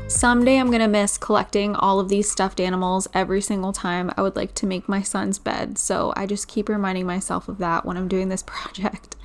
Speaker 1: Someday I'm gonna miss collecting all of these stuffed animals every single time I would like to make my son's bed, so I just keep reminding myself of that when I'm doing this project.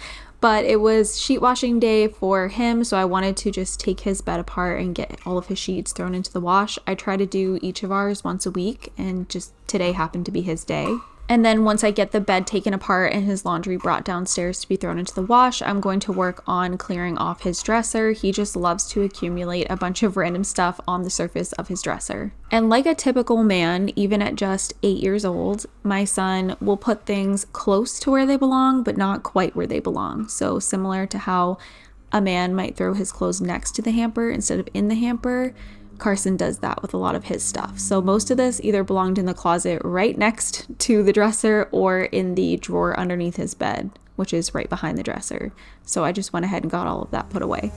Speaker 1: But it was sheet washing day for him, so I wanted to just take his bed apart and get all of his sheets thrown into the wash. I try to do each of ours once a week, and just today happened to be his day. And then once I get the bed taken apart and his laundry brought downstairs to be thrown into the wash, I'm going to work on clearing off his dresser. He just loves to accumulate a bunch of random stuff on the surface of his dresser. And like a typical man, even at just 8 years old, my son will put things close to where they belong, but not quite where they belong. So similar to how a man might throw his clothes next to the hamper instead of in the hamper, Carson does that with a lot of his stuff. So most of this either belonged in the closet right next to the dresser or in the drawer underneath his bed, which is right behind the dresser. So I just went ahead and got all of that put away.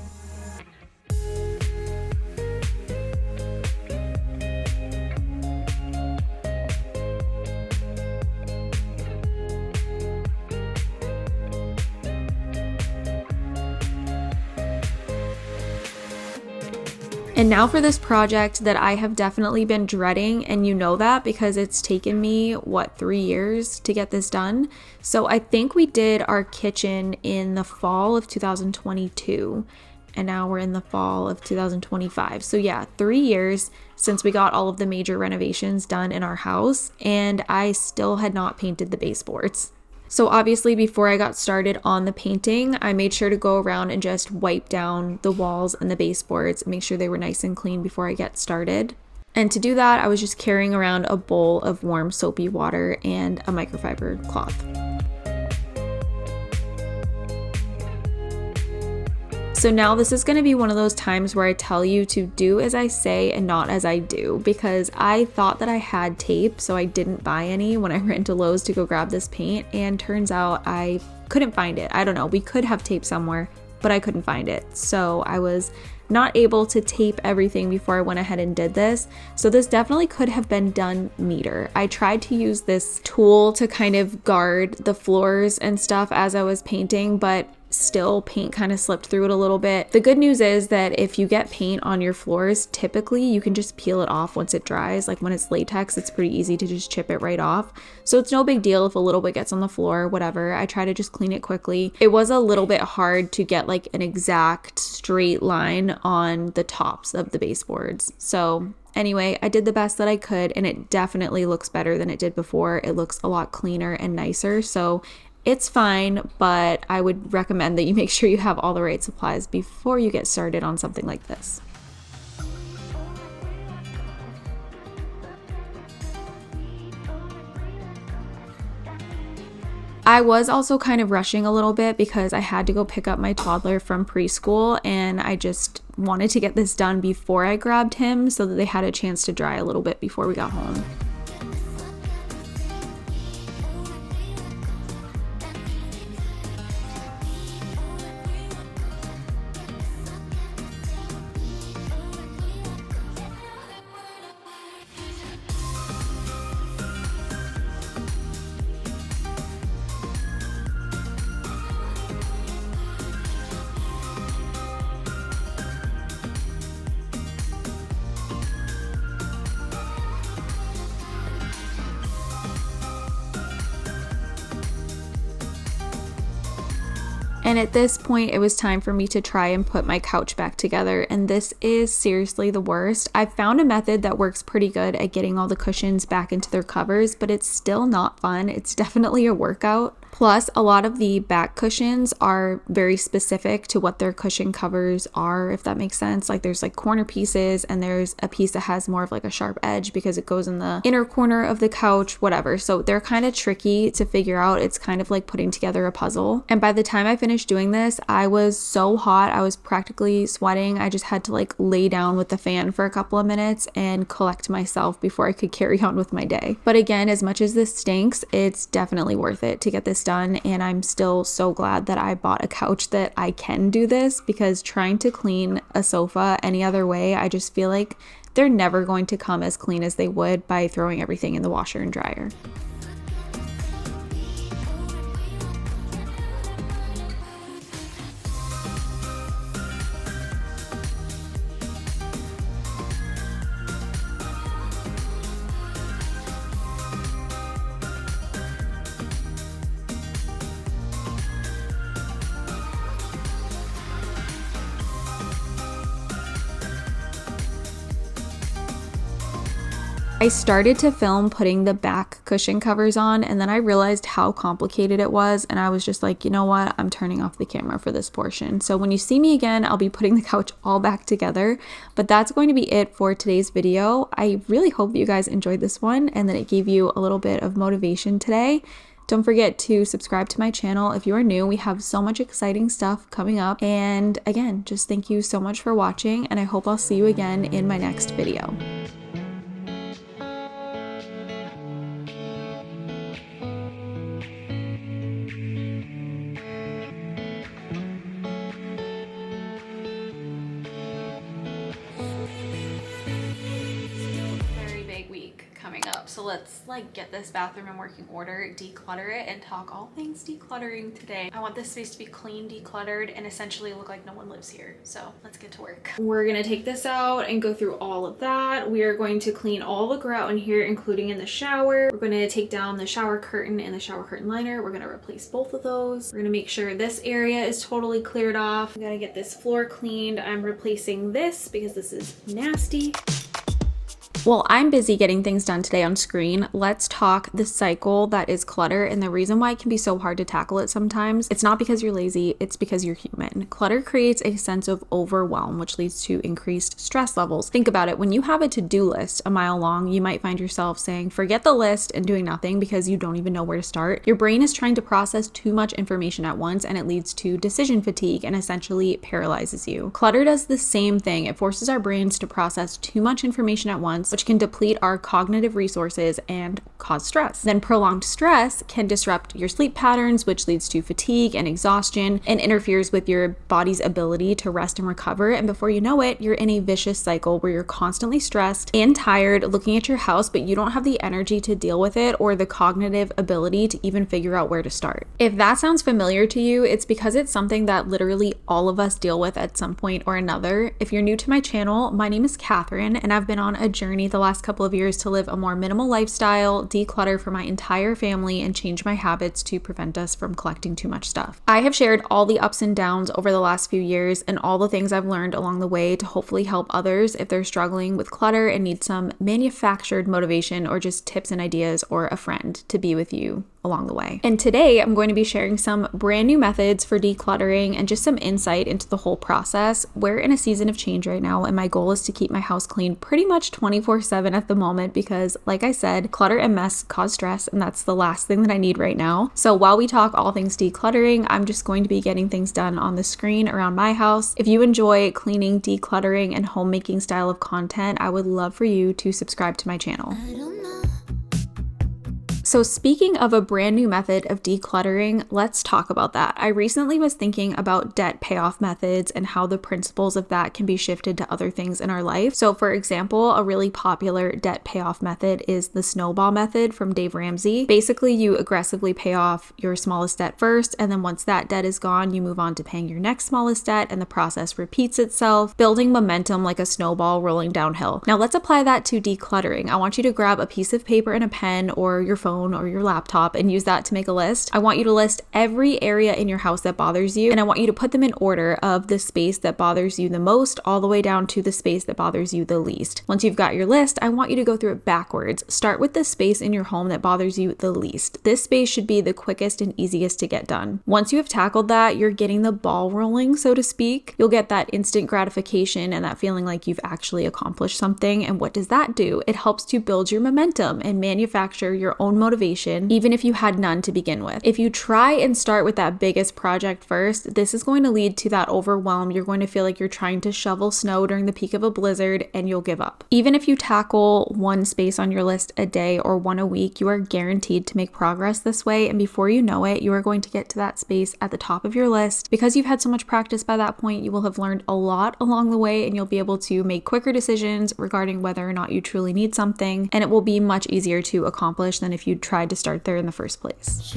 Speaker 1: And now for this project that I have definitely been dreading, and you know that because it's taken me, 3 years to get this done. So I think we did our kitchen in the fall of 2022, and now we're in the fall of 2025. So yeah, 3 years since we got all of the major renovations done in our house, and I still had not painted the baseboards. So obviously before I got started on the painting, I made sure to go around and just wipe down the walls and the baseboards and make sure they were nice and clean before I get started. And to do that, I was just carrying around a bowl of warm soapy water and a microfiber cloth. So now this is going to be one of those times where I tell you to do as I say and not as I do, because I thought that I had tape, so I didn't buy any when I ran to Lowe's to go grab this paint, and turns out I couldn't find it. I don't know, we could have tape somewhere, but I couldn't find it. So I was not able to tape everything before I went ahead and did this. So this definitely could have been done neater. I tried to use this tool to kind of guard the floors and stuff as I was painting, but still paint kind of slipped through it a little bit. The good news is that if you get paint on your floors, typically you can just peel it off once it dries. Like when it's latex, it's pretty easy to just chip it right off. So it's no big deal if a little bit gets on the floor, whatever. I try to just clean it quickly. It was a little bit hard to get like an exact straight line on the tops of the baseboards. So anyway, I did the best that I could, and it definitely looks better than it did before. It looks a lot cleaner and nicer. So it's fine, but I would recommend that you make sure you have all the right supplies before you get started on something like this. I was also kind of rushing a little bit because I had to go pick up my toddler from preschool, and I just wanted to get this done before I grabbed him so that they had a chance to dry a little bit before we got home. And at this point, it was time for me to try and put my couch back together. And this is seriously the worst. I found a method that works pretty good at getting all the cushions back into their covers, but it's still not fun. It's definitely a workout. Plus, a lot of the back cushions are very specific to what their cushion covers are, if that makes sense. Like there's like corner pieces, and there's a piece that has more of like a sharp edge because it goes in the inner corner of the couch, whatever. So they're kind of tricky to figure out. It's kind of like putting together a puzzle. And by the time I finished doing this, I was so hot. I was practically sweating. I just had to like lay down with the fan for a couple of minutes and collect myself before I could carry on with my day. But again, as much as this stinks, it's definitely worth it to get this done, and I'm still so glad that I bought a couch that I can do this, because trying to clean a sofa any other way, I just feel like they're never going to come as clean as they would by throwing everything in the washer and dryer. I started to film putting the back cushion covers on, and then I realized how complicated it was, and I was just like, you know what, I'm turning off the camera for this portion. So when you see me again, I'll be putting the couch all back together, but that's going to be it for today's video. I really hope you guys enjoyed this one and that it gave you a little bit of motivation today. Don't forget to subscribe to my channel if you are new. We have so much exciting stuff coming up. And again, just thank you so much for watching, and I hope I'll see you again in my next video. Coming up, so let's get this bathroom in working order, declutter it, and talk all things decluttering today. I want this space to be clean, decluttered, and essentially look like no one lives here. So let's get to work. We're gonna take this out and go through all of that. We are going to clean all the grout in here, including in the shower. We're gonna take down the shower curtain and the shower curtain liner. We're gonna replace both of those. We're gonna make sure this area is totally cleared off. We gotta get this floor cleaned. I'm replacing this because this is nasty. Well, I'm busy getting things done today on screen. Let's talk the cycle that is clutter and the reason why it can be so hard to tackle it sometimes. It's not because you're lazy, it's because you're human. Clutter creates a sense of overwhelm, which leads to increased stress levels. Think about it. When you have a to-do list a mile long, you might find yourself saying, forget the list and doing nothing because you don't even know where to start. Your brain is trying to process too much information at once, and it leads to decision fatigue and essentially paralyzes you. Clutter does the same thing. It forces our brains to process too much information at once, which can deplete our cognitive resources and cause stress. Then prolonged stress can disrupt your sleep patterns, which leads to fatigue and exhaustion and interferes with your body's ability to rest and recover. And before you know it, you're in a vicious cycle where you're constantly stressed and tired looking at your house, but you don't have the energy to deal with it or the cognitive ability to even figure out where to start. If that sounds familiar to you, it's because it's something that literally all of us deal with at some point or another. If you're new to my channel, my name is Catherine, and I've been on a journey the last couple of years to live a more minimal lifestyle, declutter for my entire family, and change my habits to prevent us from collecting too much stuff. I have shared all the ups and downs over the last few years and all the things I've learned along the way to hopefully help others if they're struggling with clutter and need some manufactured motivation or just tips and ideas or a friend to be with you along the way. And today I'm going to be sharing some brand new methods for decluttering and just some insight into the whole process. We're in a season of change right now, and my goal is to keep my house clean pretty much 24/7 at the moment because, like I said, clutter and mess cause stress, and that's the last thing that I need right now. So while we talk all things decluttering, I'm just going to be getting things done on the screen around my house. If you enjoy cleaning, decluttering, and homemaking style of content, I would love for you to subscribe to my channel. So speaking of a brand new method of decluttering, let's talk about that. I recently was thinking about debt payoff methods and how the principles of that can be shifted to other things in our life. So for example, a really popular debt payoff method is the snowball method from Dave Ramsey. Basically, you aggressively pay off your smallest debt first, and then once that debt is gone, you move on to paying your next smallest debt, and the process repeats itself, building momentum like a snowball rolling downhill. Now let's apply that to decluttering. I want you to grab a piece of paper and a pen or your phone or your laptop and use that to make a list. I want you to list every area in your house that bothers you, and I want you to put them in order of the space that bothers you the most all the way down to the space that bothers you the least. Once you've got your list, I want you to go through it backwards. Start with the space in your home that bothers you the least. This space should be the quickest and easiest to get done. Once you have tackled that, you're getting the ball rolling, so to speak. You'll get that instant gratification and that feeling like you've actually accomplished something. And what does that do? It helps to build your momentum and manufacture your own motivation, even if you had none to begin with. If you try and start with that biggest project first, this is going to lead to that overwhelm. You're going to feel like you're trying to shovel snow during the peak of a blizzard, and you'll give up. Even if you tackle one space on your list a day or one a week, you are guaranteed to make progress this way, and before you know it, you are going to get to that space at the top of your list. Because you've had so much practice by that point, you will have learned a lot along the way, and you'll be able to make quicker decisions regarding whether or not you truly need something, and it will be much easier to accomplish than if you tried to start there in the first place.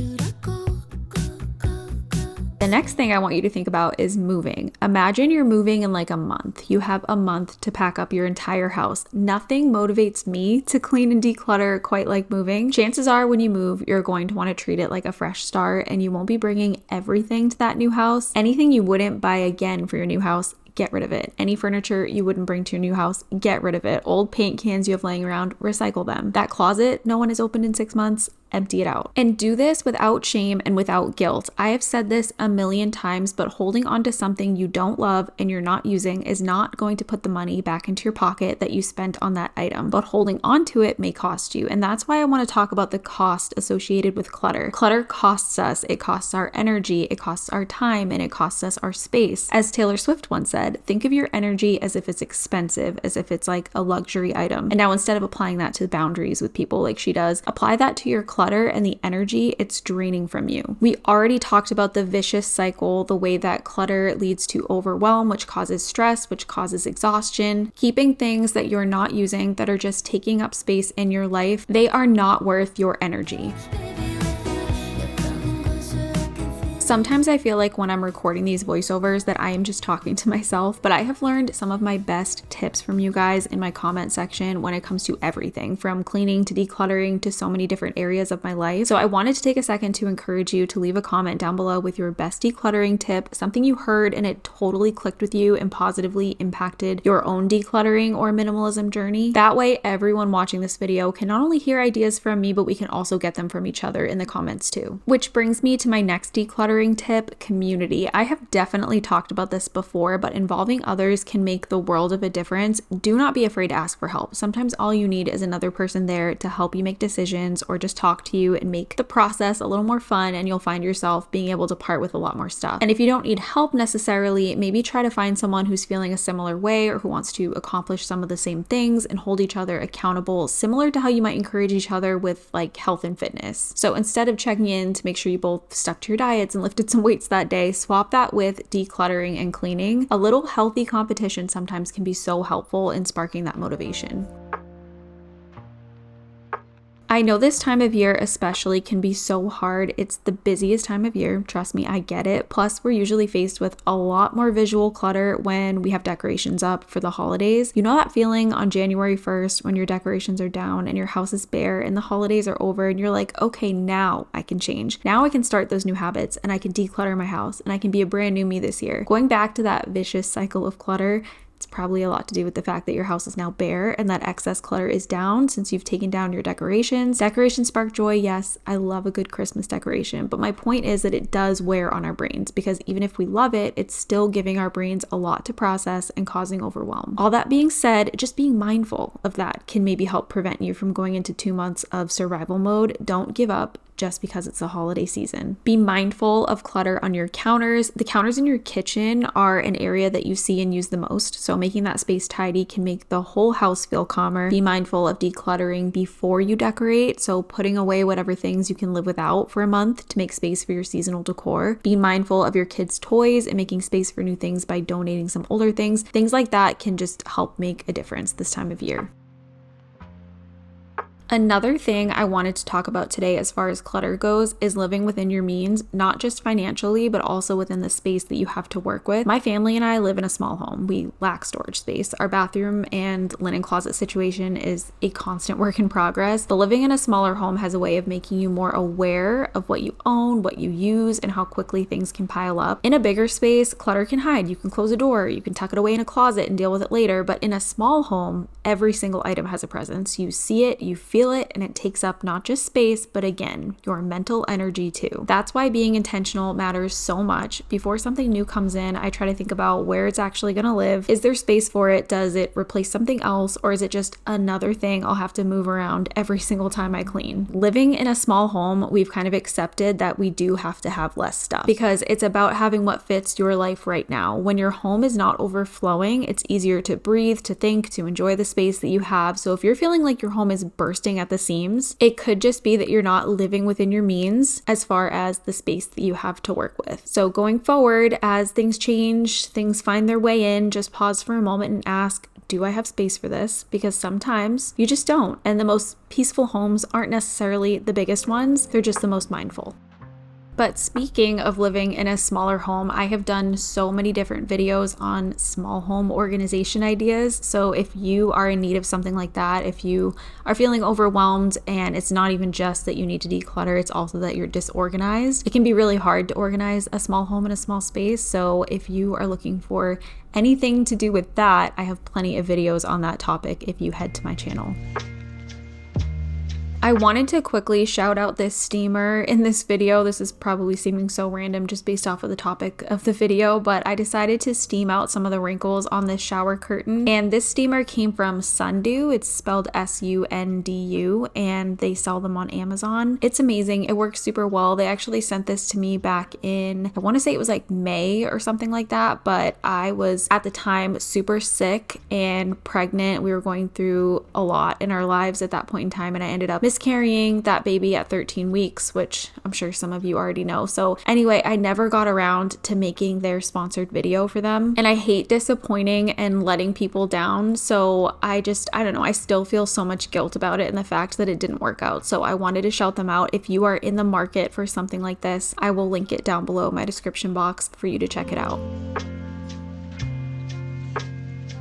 Speaker 1: The next thing I want you to think about is moving. Imagine you're moving in like a month. You have a month to pack up your entire house. Nothing motivates me to clean and declutter quite like moving. Chances are when you move, you're going to want to treat it like a fresh start, and you won't be bringing everything to that new house. Anything you wouldn't buy again for your new house, get rid of it. Any furniture you wouldn't bring to your new house, get rid of it. Old paint cans you have laying around, recycle them. That closet no one has opened in 6 months, empty it out. And do this without shame and without guilt. I have said this a million times, but holding on to something you don't love and you're not using is not going to put the money back into your pocket that you spent on that item. But holding on to it may cost you. And that's why I want to talk about the cost associated with clutter. Clutter costs us. It costs our energy, it costs our time, and it costs us our space. As Taylor Swift once said, think of your energy as if it's expensive, as if it's like a luxury item. And now instead of applying that to boundaries with people like she does, apply that to your clutter and the energy it's draining from you. We already talked about the vicious cycle, the way that clutter leads to overwhelm, which causes stress, which causes exhaustion. Keeping things that you're not using, that are just taking up space in your life, they are not worth your energy. Sometimes I feel like when I'm recording these voiceovers that I am just talking to myself, but I have learned some of my best tips from you guys in my comment section when it comes to everything from cleaning to decluttering to so many different areas of my life. So I wanted to take a second to encourage you to leave a comment down below with your best decluttering tip, something you heard and it totally clicked with you and positively impacted your own decluttering or minimalism journey. That way everyone watching this video can not only hear ideas from me, but we can also get them from each other in the comments too. Which brings me to my next decluttering tip, community. I have definitely talked about this before, but involving others can make the world of a difference. Do not be afraid to ask for help. Sometimes all you need is another person there to help you make decisions or just talk to you and make the process a little more fun, and you'll find yourself being able to part with a lot more stuff. And if you don't need help necessarily, maybe try to find someone who's feeling a similar way or who wants to accomplish some of the same things and hold each other accountable, similar to how you might encourage each other with like health and fitness. So instead of checking in to make sure you both stuck to your diets and lifted some weights that day, swap that with decluttering and cleaning. A little healthy competition sometimes can be so helpful in sparking that motivation. I know this time of year especially can be so hard. It's the busiest time of year. Trust me, I get it. Plus, we're usually faced with a lot more visual clutter when we have decorations up for the holidays. You know that feeling on January 1st when your decorations are down and your house is bare and the holidays are over and you're like, okay, now I can change. Now I can start those new habits and I can declutter my house and I can be a brand new me this year. Going back to that vicious cycle of clutter, it's probably a lot to do with the fact that your house is now bare and that excess clutter is down since you've taken down your decorations. Decorations spark joy. Yes, I love a good Christmas decoration, but my point is that it does wear on our brains because even if we love it, it's still giving our brains a lot to process and causing overwhelm. All that being said, just being mindful of that can maybe help prevent you from going into 2 months of survival mode. Don't give up just because it's the holiday season. Be mindful of clutter on your counters. The counters in your kitchen are an area that you see and use the most, so making that space tidy can make the whole house feel calmer. Be mindful of decluttering before you decorate, so putting away whatever things you can live without for a month to make space for your seasonal decor. Be mindful of your kids' toys and making space for new things by donating some older things. Things like that can just help make a difference this time of year. Another thing I wanted to talk about today as far as clutter goes is living within your means, not just financially, but also within the space that you have to work with. My family and I live in a small home. We lack storage space. Our bathroom and linen closet situation is a constant work in progress, but living in a smaller home has a way of making you more aware of what you own, what you use, and how quickly things can pile up. In a bigger space, clutter can hide. You can close a door, you can tuck it away in a closet and deal with it later, but in a small home, every single item has a presence. You see it, you feel it, and it takes up not just space, but again, your mental energy too. That's why being intentional matters so much. Before something new comes in, I try to think about where it's actually going to live. Is there space for it? Does it replace something else? Or is it just another thing I'll have to move around every single time I clean? Living in a small home, we've kind of accepted that we do have to have less stuff because it's about having what fits your life right now. When your home is not overflowing, it's easier to breathe, to think, to enjoy the space that you have. So if you're feeling like your home is bursting at the seams, it could just be that you're not living within your means as far as the space that you have to work with. So going forward, as things change, things find their way in, just pause for a moment and ask, do I have space for this? Because sometimes you just don't. And the most peaceful homes aren't necessarily the biggest ones, they're just the most mindful. But speaking of living in a smaller home, I have done so many different videos on small home organization ideas. So if you are in need of something like that, if you are feeling overwhelmed and it's not even just that you need to declutter, it's also that you're disorganized. It can be really hard to organize a small home in a small space. So if you are looking for anything to do with that, I have plenty of videos on that topic if you head to my channel. I wanted to quickly shout out this steamer in this video. This is probably seeming so random just based off of the topic of the video, but I decided to steam out some of the wrinkles on this shower curtain. And this steamer came from Sundu. It's spelled S-U-N-D-U, and they sell them on Amazon. It's amazing. It works super well. They actually sent this to me back in, I want to say it was like May or something like that, but I was at the time super sick and pregnant. We were going through a lot in our lives at that point in time, and I ended up miscarrying that baby at 13 weeks, which I'm sure some of you already know. So anyway, I never got around to making their sponsored video for them. And I hate disappointing and letting people down. So I don't know, I still feel so much guilt about it and the fact that it didn't work out. So I wanted to shout them out. If you are in the market for something like this, I will link it down below in my description box for you to check it out.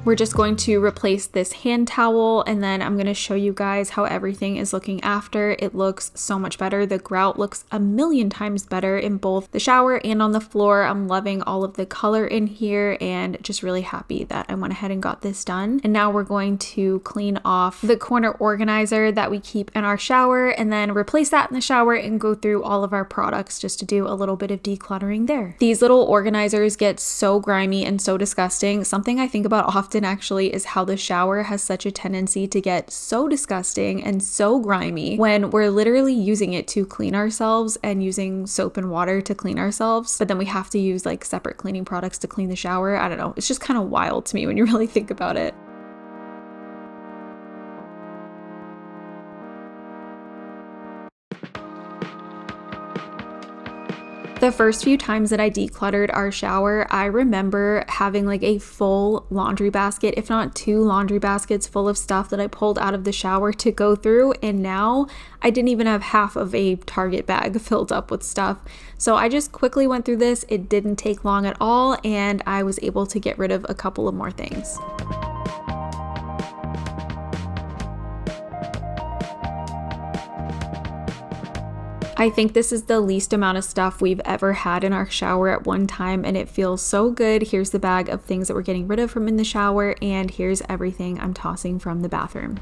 Speaker 1: We're just going to replace this hand towel, and then I'm going to show you guys how everything is looking after. It looks so much better. The grout looks a million times better in both the shower and on the floor. I'm loving all of the color in here and just really happy that I went ahead and got this done. And now we're going to clean off the corner organizer that we keep in our shower and then replace that in the shower and go through all of our products just to do a little bit of decluttering there. These little organizers get so grimy and so disgusting. Something I think about often actually is how the shower has such a tendency to get so disgusting and so grimy when we're literally using it to clean ourselves and using soap and water to clean ourselves, but then we have to use like separate cleaning products to clean the shower. I don't know, it's just kind of wild to me when you really think about it. The first few times that I decluttered our shower, I remember having like a full laundry basket, if not 2 laundry baskets full of stuff that I pulled out of the shower to go through. And now I didn't even have half of a Target bag filled up with stuff. So I just quickly went through this. It didn't take long at all, and I was able to get rid of a couple of more things. I think this is the least amount of stuff we've ever had in our shower at one time, and it feels so good. Here's the bag of things that we're getting rid of from in the shower, and here's everything I'm tossing from the bathroom.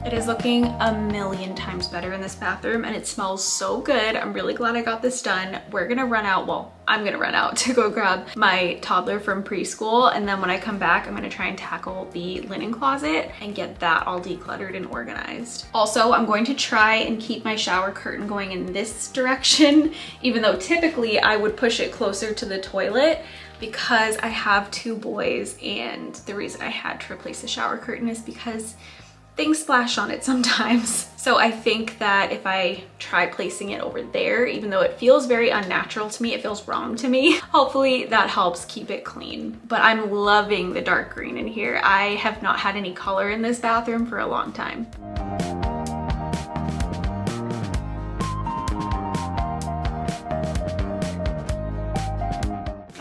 Speaker 1: It is looking a million times better in this bathroom, and it smells so good. I'm really glad I got this done. We're gonna run out, well, I'm gonna run out to go grab my toddler from preschool, and then when I come back, I'm gonna try and tackle the linen closet and get that all decluttered and organized. Also, I'm going to try and keep my shower curtain going in this direction, even though typically I would push it closer to the toilet, because I have 2 boys, and the reason I had to replace the shower curtain is because things splash on it sometimes. So I think that if I try placing it over there, even though it feels very unnatural to me, it feels wrong to me, hopefully that helps keep it clean. But I'm loving the dark green in here. I have not had any color in this bathroom for a long time.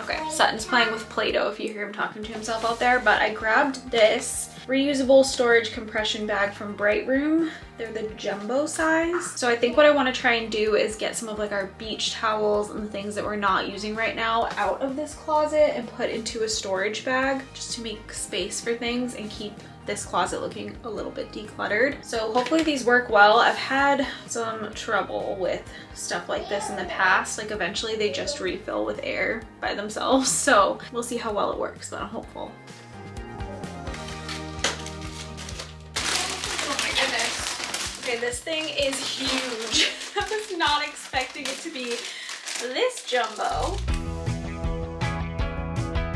Speaker 1: Okay, Sutton's playing with Play-Doh if you hear him talking to himself out there, but I grabbed this reusable storage compression bag from Bright Room. They're the jumbo size. So I think what I want to try and do is get some of like our beach towels and the things that we're not using right now out of this closet and put into a storage bag just to make space for things and keep this closet looking a little bit decluttered. So hopefully these work well. I've had some trouble with stuff like this in the past. Like eventually they just refill with air by themselves. So we'll see how well it works, but I'm hopeful. Okay, this thing is huge. I was not expecting it to be this jumbo.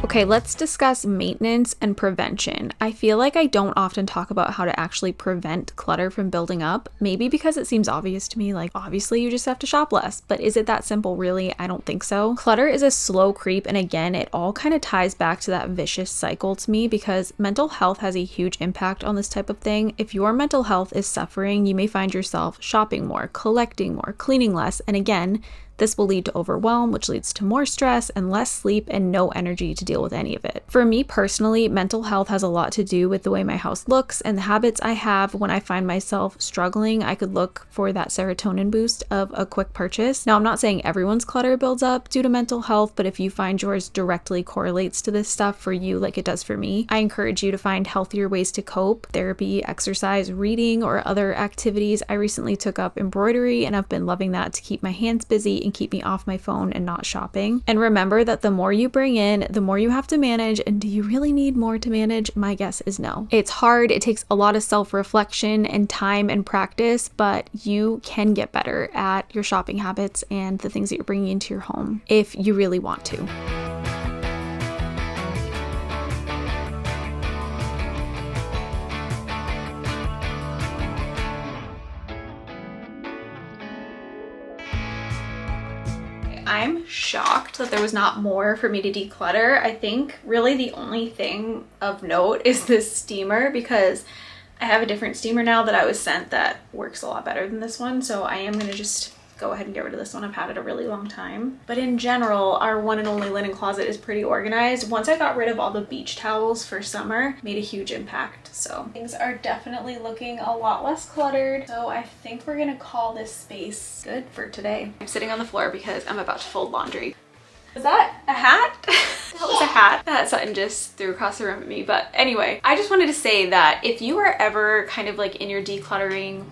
Speaker 1: Okay, let's discuss maintenance and prevention. I feel like I don't often talk about how to actually prevent clutter from building up. Maybe because it seems obvious to me, like obviously you just have to shop less, but is it that simple really? I don't think so. Clutter is a slow creep, and again, it all kind of ties back to that vicious cycle to me because mental health has a huge impact on this type of thing. If your mental health is suffering, you may find yourself shopping more, collecting more, cleaning less, and again, This will lead to overwhelm, which leads to more stress and less sleep and no energy to deal with any of it. For me personally, mental health has a lot to do with the way my house looks and the habits I have. When I find myself struggling, I could look for that serotonin boost of a quick purchase. Now, I'm not saying everyone's clutter builds up due to mental health, but if you find yours directly correlates to this stuff for you like it does for me, I encourage you to find healthier ways to cope: therapy, exercise, reading, or other activities. I recently took up embroidery and I've been loving that to keep my hands busy and keep me off my phone and not shopping. And remember that the more you bring in, the more you have to manage. And do you really need more to manage? My guess is no. It's hard. It takes a lot of self-reflection and time and practice, but you can get better at your shopping habits and the things that you're bringing into your home if you really want to. I'm shocked that there was not more for me to declutter. I think really the only thing of note is this steamer, because I have a different steamer now that I was sent that works a lot better than this one. So I am going to just go ahead and get rid of this one. I've had it a really long time. But in general, our one and only linen closet is pretty organized. Once I got rid of all the beach towels for summer, made a huge impact. So things are definitely looking a lot less cluttered. So I think we're gonna call this space good for today. I'm sitting on the floor because I'm about to fold laundry. Is that a hat? That was a hat that Sutton just threw across the room at me. But anyway, I just wanted to say that if you are ever kind of like in your decluttering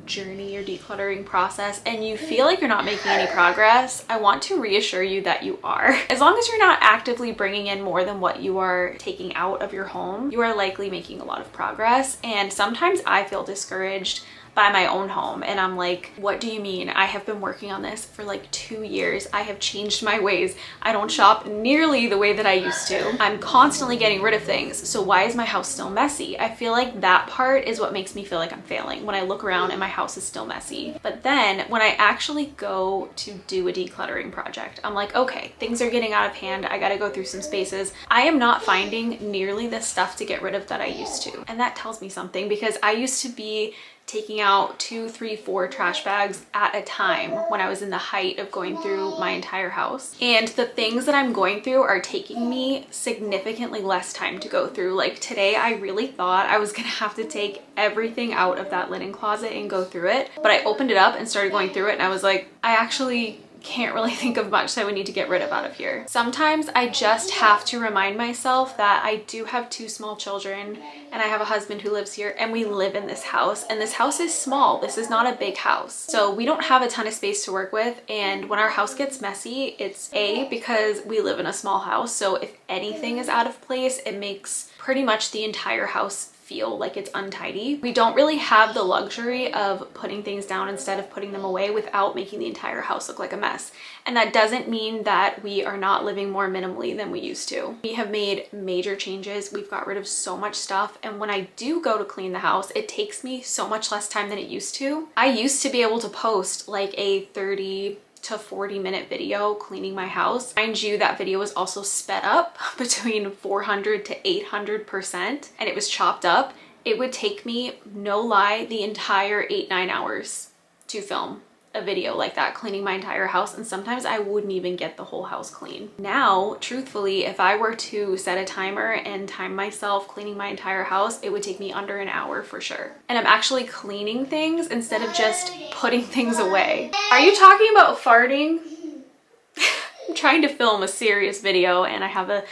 Speaker 1: journey or decluttering process and you feel like you're not making any progress, I want to reassure you that you are. As long as you're not actively bringing in more than what you are taking out of your home, you are likely making a lot of progress. And sometimes I feel discouraged by my own home and I'm like, what do you mean? I have been working on this for like 2 years. I have changed my ways. I don't shop nearly the way that I used to. I'm constantly getting rid of things. So why is my house still messy? I feel like that part is what makes me feel like I'm failing, when I look around and my house is still messy. But then when I actually go to do a decluttering project, I'm like, okay, things are getting out of hand. I gotta go through some spaces. I am not finding nearly the stuff to get rid of that I used to. And that tells me something, because I used to be taking out 2, 3, 4 trash bags at a time when I was in the height of going through my entire house. And the things that I'm going through are taking me significantly less time to go through. Like today, I really thought I was gonna have to take everything out of that linen closet and go through it. But I opened it up and started going through it and I was like, I actually can't really think of much that I would need to get rid of out of here. Sometimes I just have to remind myself that I do have 2 small children and I have a husband who lives here and we live in this house, and this house is small. This is not a big house. So we don't have a ton of space to work with, and when our house gets messy, it's because we live in a small house. So if anything is out of place, it makes pretty much the entire house feel like it's untidy. We don't really have the luxury of putting things down instead of putting them away without making the entire house look like a mess. And that doesn't mean that we are not living more minimally than we used to. We have made major changes. We've got rid of so much stuff. And when I do go to clean the house, it takes me so much less time than it used to. I used to be able to post like a 30 to 40-minute video cleaning my house. Mind you, that video was also sped up between 400 to 800%, and it was chopped up. It would take me, no lie, the entire 8-9 hours to film a video like that, cleaning my entire house, and sometimes I wouldn't even get the whole house clean. Now, truthfully, if I were to set a timer and time myself cleaning my entire house, it would take me under an hour for sure. And I'm actually cleaning things instead of just putting things away. Are you talking about farting? I'm trying to film a serious video and I have a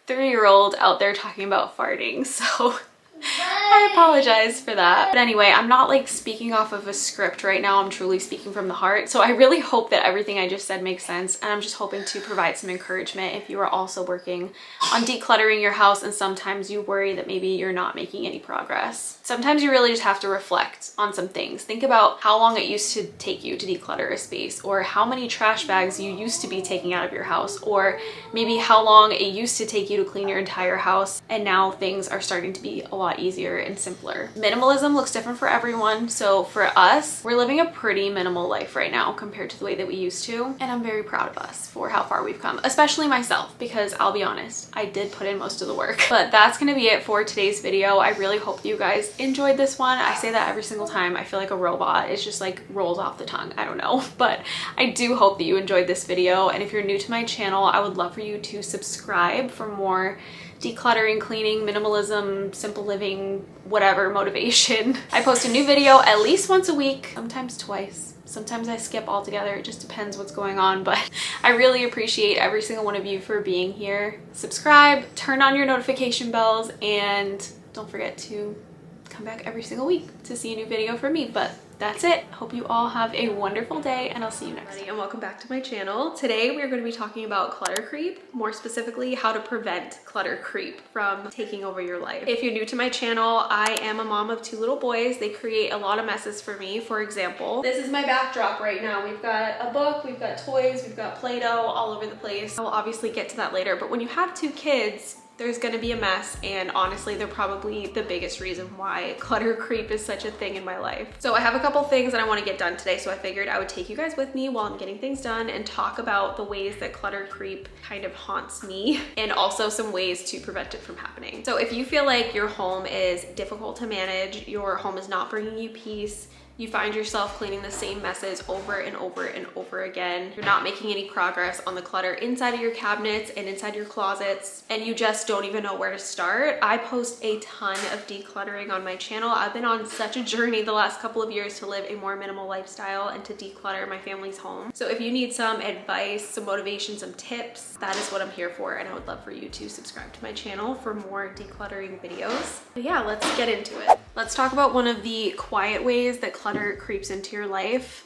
Speaker 1: 3-year-old out there talking about farting, so I apologize for that. But anyway, I'm not like speaking off of a script right now. I'm truly speaking from the heart. So I really hope that everything I just said makes sense. And I'm just hoping to provide some encouragement if you are also working on decluttering your house and sometimes you worry that maybe you're not making any progress. Sometimes you really just have to reflect on some things. Think about how long it used to take you to declutter a space, or how many trash bags you used to be taking out of your house, or maybe how long it used to take you to clean your entire house. And now things are starting to be a lot easier and simpler. Minimalism looks different for everyone. So for us, we're living a pretty minimal life right now compared to the way that we used to. And I'm very proud of us for how far we've come, especially myself, because I'll be honest, I did put in most of the work. But that's gonna be it for today's video. I really hope you guys enjoyed this one. I say that every single time. I feel like a robot. It's just like rolls off the tongue. I don't know. But I do hope that you enjoyed this video. And if you're new to my channel, I would love for you to subscribe for more decluttering, cleaning, minimalism, simple living, whatever motivation. I post a new video at least once a week, sometimes twice. Sometimes I skip altogether. It just depends what's going on, but I really appreciate every single one of you for being here. Subscribe, turn on your notification bells, and don't forget to come back every single week to see a new video from me. But that's it. Hope you all have a wonderful day, and I'll see you next time. And welcome back to my channel. Today we're going to be talking about clutter creep, more specifically how to prevent clutter creep from taking over your life. If you're new to my channel, I am a mom of 2 little boys. They create a lot of messes for me. For example, this is my backdrop right now. We've got a book, we've got toys, we've got Play-Doh all over the place. I will obviously get to that later, but when you have 2 kids, there's gonna be a mess, and honestly, they're probably the biggest reason why clutter creep is such a thing in my life. So I have a couple things that I wanna get done today, so I figured I would take you guys with me while I'm getting things done and talk about the ways that clutter creep kind of haunts me, and also some ways to prevent it from happening. So if you feel like your home is difficult to manage, your home is not bringing you peace, you find yourself cleaning the same messes over and over and over again, you're not making any progress on the clutter inside of your cabinets and inside your closets, and you just don't even know where to start, I post a ton of decluttering on my channel. I've been on such a journey the last couple of years to live a more minimal lifestyle and to declutter my family's home. So if you need some advice, some motivation, some tips, that is what I'm here for, and I would love for you to subscribe to my channel for more decluttering videos. But yeah, let's get into it. Let's talk about one of the quiet ways that clutter creeps into your life.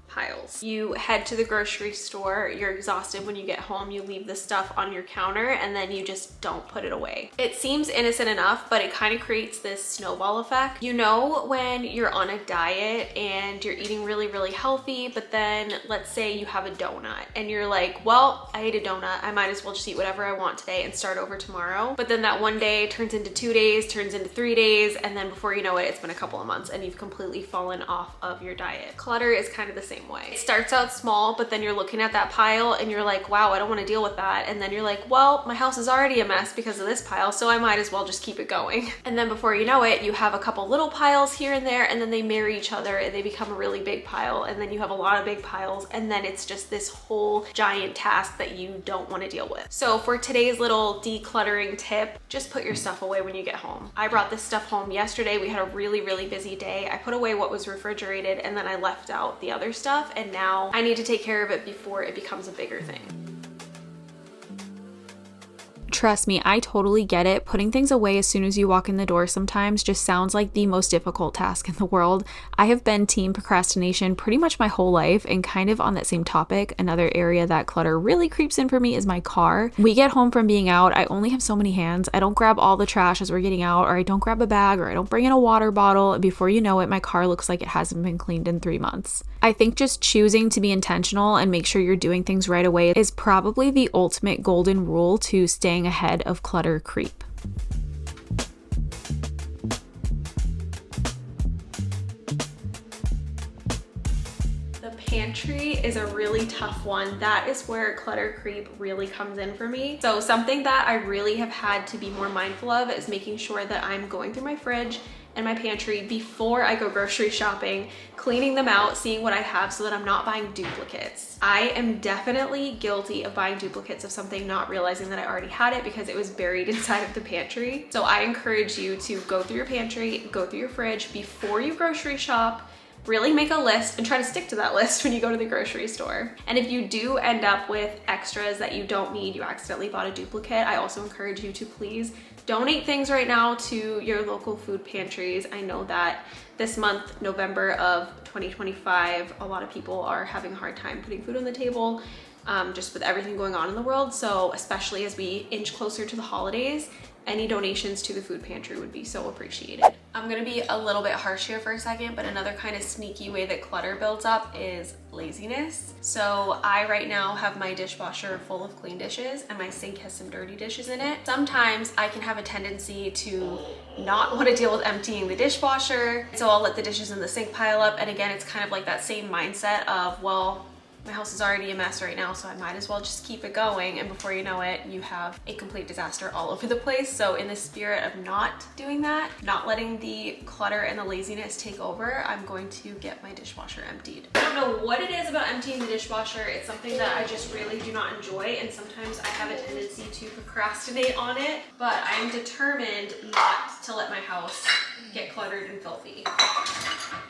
Speaker 1: Piles. You head to the grocery store, you're exhausted when you get home, you leave the stuff on your counter, and then you just don't put it away. It seems innocent enough, but it kind of creates this snowball effect. You know, when you're on a diet and you're eating really, really healthy, but then let's say you have a donut and you're like, well, I ate a donut, I might as well just eat whatever I want today and start over tomorrow. But then that one day turns into 2 days, turns into 3 days, and then before you know it, it's been a couple of months and you've completely fallen off of your diet. Clutter is kind of the same way. It starts out small, but then you're looking at that pile and you're like, wow, I don't want to deal with that. And then you're like, well, my house is already a mess because of this pile, so I might as well just keep it going. And then before you know it, you have a couple little piles here and there, and then they marry each other and they become a really big pile, and then you have a lot of big piles, and then it's just this whole giant task that you don't want to deal with. So for today's little decluttering tip, just put your stuff away when you get home. I brought this stuff home yesterday. We had a really, really busy day. I put away what was refrigerated, and then I left out the other stuff, and now I need to take care of it before it becomes a bigger thing. Trust me, I totally get it. Putting things away as soon as you walk in the door sometimes just sounds like the most difficult task in the world. I have been team procrastination pretty much my whole life, and kind of on that same topic, another area that clutter really creeps in for me is my car. We get home from being out, I only have so many hands. I don't grab all the trash as we're getting out, or I don't grab a bag, or I don't bring in a water bottle, and before you know it, my car looks like it hasn't been cleaned in 3 months. I think just choosing to be intentional and make sure you're doing things right away is probably the ultimate golden rule to staying ahead of clutter creep. The pantry is a really tough one. That is where clutter creep really comes in for me. So something that I really have had to be more mindful of is making sure that I'm going through my fridge and my pantry before I go grocery shopping, cleaning them out, seeing what I have so that I'm not buying duplicates. I am definitely guilty of buying duplicates of something, not realizing that I already had it because it was buried inside of the pantry. So I encourage you to go through your pantry, go through your fridge before you grocery shop, really make a list and try to stick to that list when you go to the grocery store. And if you do end up with extras that you don't need, you accidentally bought a duplicate, I also encourage you to please donate things right now to your local food pantries. I know that this month, November of 2025, a lot of people are having a hard time putting food on the table, just with everything going on in the world. So especially as we inch closer to the holidays, any donations to the food pantry would be so appreciated. I'm gonna be a little bit harsh here for a second, but another kind of sneaky way that clutter builds up is laziness. So I right now have my dishwasher full of clean dishes and my sink has some dirty dishes in it. Sometimes I can have a tendency to not want to deal with emptying the dishwasher, so I'll let the dishes in the sink pile up. And again, it's kind of like that same mindset of, well, my house is already a mess right now, so I might as well just keep it going. And before you know it, you have a complete disaster all over the place. So in the spirit of not doing that, not letting the clutter and the laziness take over, I'm going to get my dishwasher emptied. I don't know what it is about emptying the dishwasher. It's something that I just really do not enjoy. And sometimes I have a tendency to procrastinate on it, but I'm determined not to let my house get cluttered and filthy.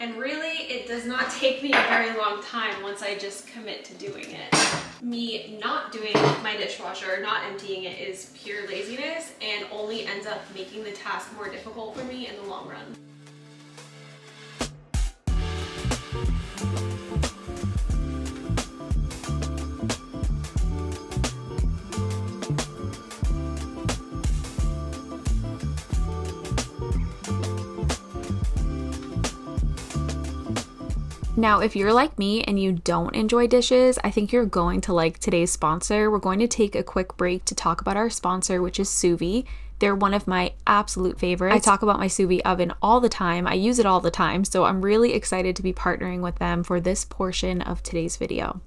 Speaker 1: And really, it does not take me a very long time once I just commit to doing it. Me not doing my dishwasher, not emptying it, is pure laziness and only ends up making the task more difficult for me in the long run. Now, if you're like me and you don't enjoy dishes, I think you're going to like today's sponsor. We're going to take a quick break to talk about our sponsor, which is Sous Vide. They're one of my absolute favorites. I talk about my sous vide oven all the time. I use it all the time, so I'm really excited to be partnering with them for this portion of today's video.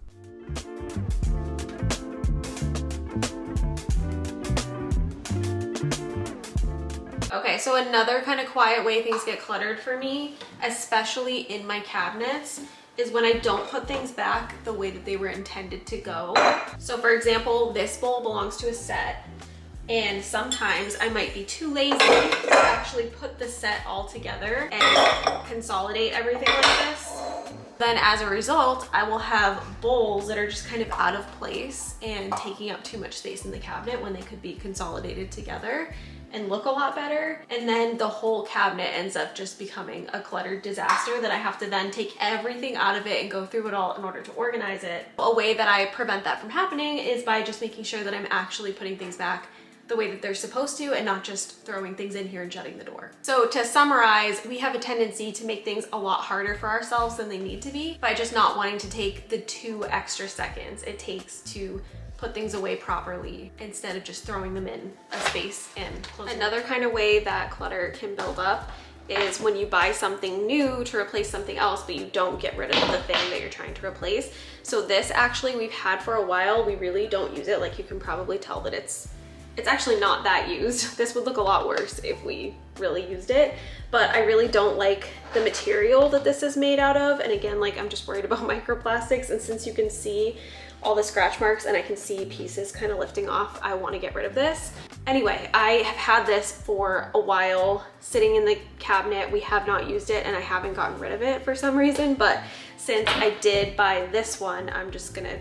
Speaker 1: Okay, so another kind of quiet way things get cluttered for me, especially in my cabinets, is when I don't put things back the way that they were intended to go. So for example, this bowl belongs to a set, and sometimes I might be too lazy to actually put the set all together and consolidate everything like this. Then as a result, I will have bowls that are just kind of out of place and taking up too much space in the cabinet when they could be consolidated together and look a lot better. And then the whole cabinet ends up just becoming a cluttered disaster that I have to then take everything out of it and go through it all in order to organize it. A way that I prevent that from happening is by just making sure that I'm actually putting things back the way that they're supposed to and not just throwing things in here and shutting the door. So to summarize, we have a tendency to make things a lot harder for ourselves than they need to be by just not wanting to take the 2 extra seconds it takes to put things away properly instead of just throwing them in a space and closing. Another kind of way that clutter can build up is when you buy something new to replace something else, but you don't get rid of the thing that you're trying to replace. So this actually we've had for a while. We really don't use it. Like, you can probably tell that it's actually not that used. This would look a lot worse if we really used it, but I really don't like the material that this is made out of. And again, like, I'm just worried about microplastics, and since you can see all the scratch marks and I can see pieces kind of lifting off, I want to get rid of this. Anyway, I have had this for a while sitting in the cabinet. We have not used it and I haven't gotten rid of it for some reason, but since I did buy this one, I'm just gonna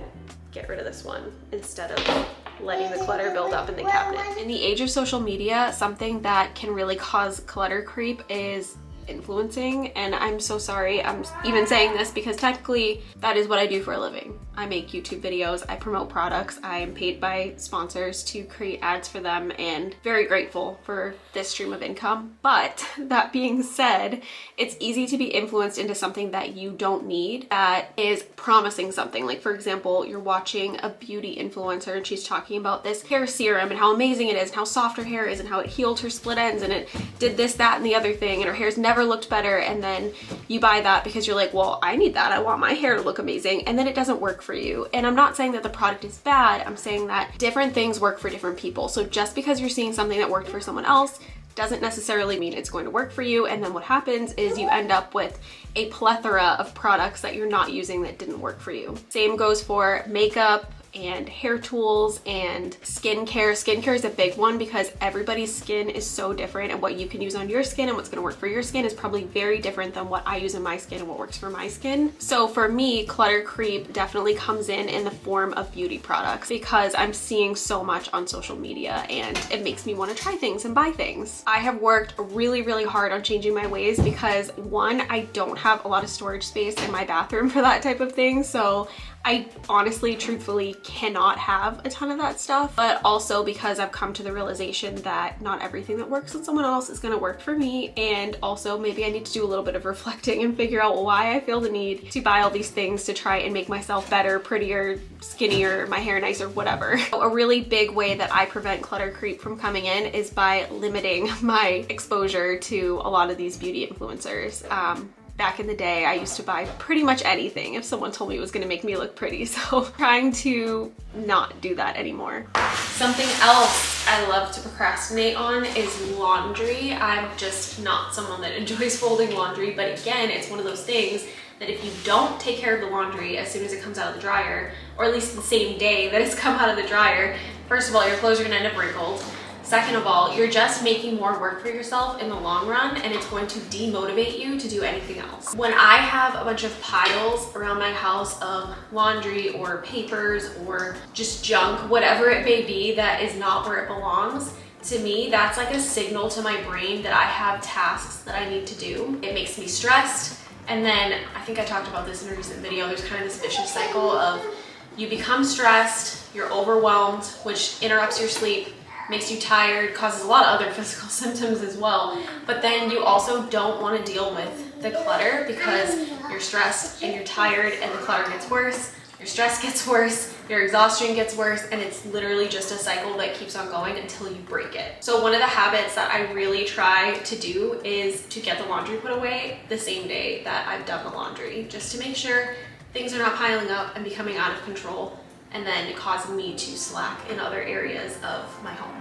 Speaker 1: get rid of this one instead of letting the clutter build up in the cabinet. In the age of social media, something that can really cause clutter creep is influencing, and I'm so sorry I'm even saying this because technically that is what I do for a living. I make YouTube videos, I promote products, I am paid by sponsors to create ads for them, and very grateful for this stream of income. But that being said, it's easy to be influenced into something that you don't need that is promising something. Like, for example, you're watching a beauty influencer and she's talking about this hair serum and how amazing it is and how soft her hair is and how it healed her split ends and it did this, that, and the other thing, and her hair's never looked better. And then you buy that because you're like, well, I need that, I want my hair to look amazing, and then it doesn't work for you. And I'm not saying that the product is bad, I'm saying that different things work for different people. So just because you're seeing something that worked for someone else doesn't necessarily mean it's going to work for you. And then what happens is you end up with a plethora of products that you're not using that didn't work for you. Same goes for makeup and hair tools and skincare. Skincare is a big one because everybody's skin is so different, and what you can use on your skin and what's going to work for your skin is probably very different than what I use in my skin and what works for my skin. So for me, clutter creep definitely comes in the form of beauty products because I'm seeing so much on social media and it makes me want to try things and buy things. I have worked really, really hard on changing my ways because, one, I don't have a lot of storage space in my bathroom for that type of thing. So I honestly, truthfully cannot have a ton of that stuff, but also because I've come to the realization that not everything that works on someone else is gonna work for me, and also maybe I need to do a little bit of reflecting and figure out why I feel the need to buy all these things to try and make myself better, prettier, skinnier, my hair nicer, whatever. A really big way that I prevent clutter creep from coming in is by limiting my exposure to a lot of these beauty influencers. Back in the day, I used to buy pretty much anything if someone told me it was gonna make me look pretty. So trying to not do that anymore. Something else I love to procrastinate on is laundry. I'm just not someone that enjoys folding laundry, but again, it's one of those things that if you don't take care of the laundry as soon as it comes out of the dryer, or at least the same day that it's come out of the dryer, first of all, your clothes are gonna end up wrinkled. Second of all, you're just making more work for yourself in the long run, and it's going to demotivate you to do anything else. When I have a bunch of piles around my house of laundry or papers or just junk, whatever it may be that is not where it belongs, to me, that's like a signal to my brain that I have tasks that I need to do. It makes me stressed. And then I think I talked about this in a recent video. There's kind of this vicious cycle of you become stressed, you're overwhelmed, which interrupts your sleep, makes you tired, causes a lot of other physical symptoms as well. But then you also don't want to deal with the clutter because you're stressed and you're tired and the clutter gets worse. Your stress gets worse, your exhaustion gets worse, and it's literally just a cycle that keeps on going until you break it. So one of the habits that I really try to do is to get the laundry put away the same day that I've done the laundry, just to make sure things are not piling up and becoming out of control and then causing me to slack in other areas of my home.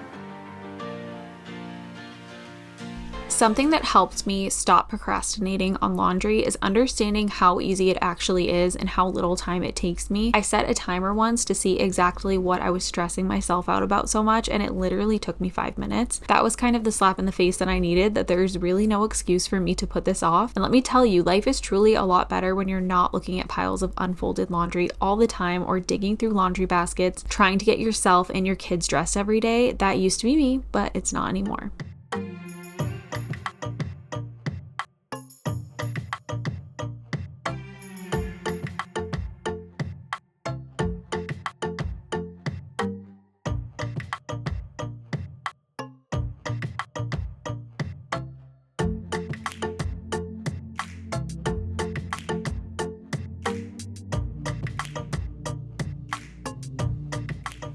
Speaker 1: Something that helped me stop procrastinating on laundry is understanding how easy it actually is and how little time it takes me. I set a timer once to see exactly what I was stressing myself out about so much, and it literally took me 5 minutes. That was kind of the slap in the face that I needed, that there's really no excuse for me to put this off. And let me tell you, life is truly a lot better when you're not looking at piles of unfolded laundry all the time or digging through laundry baskets, trying to get yourself and your kids dressed every day. That used to be me, but it's not anymore.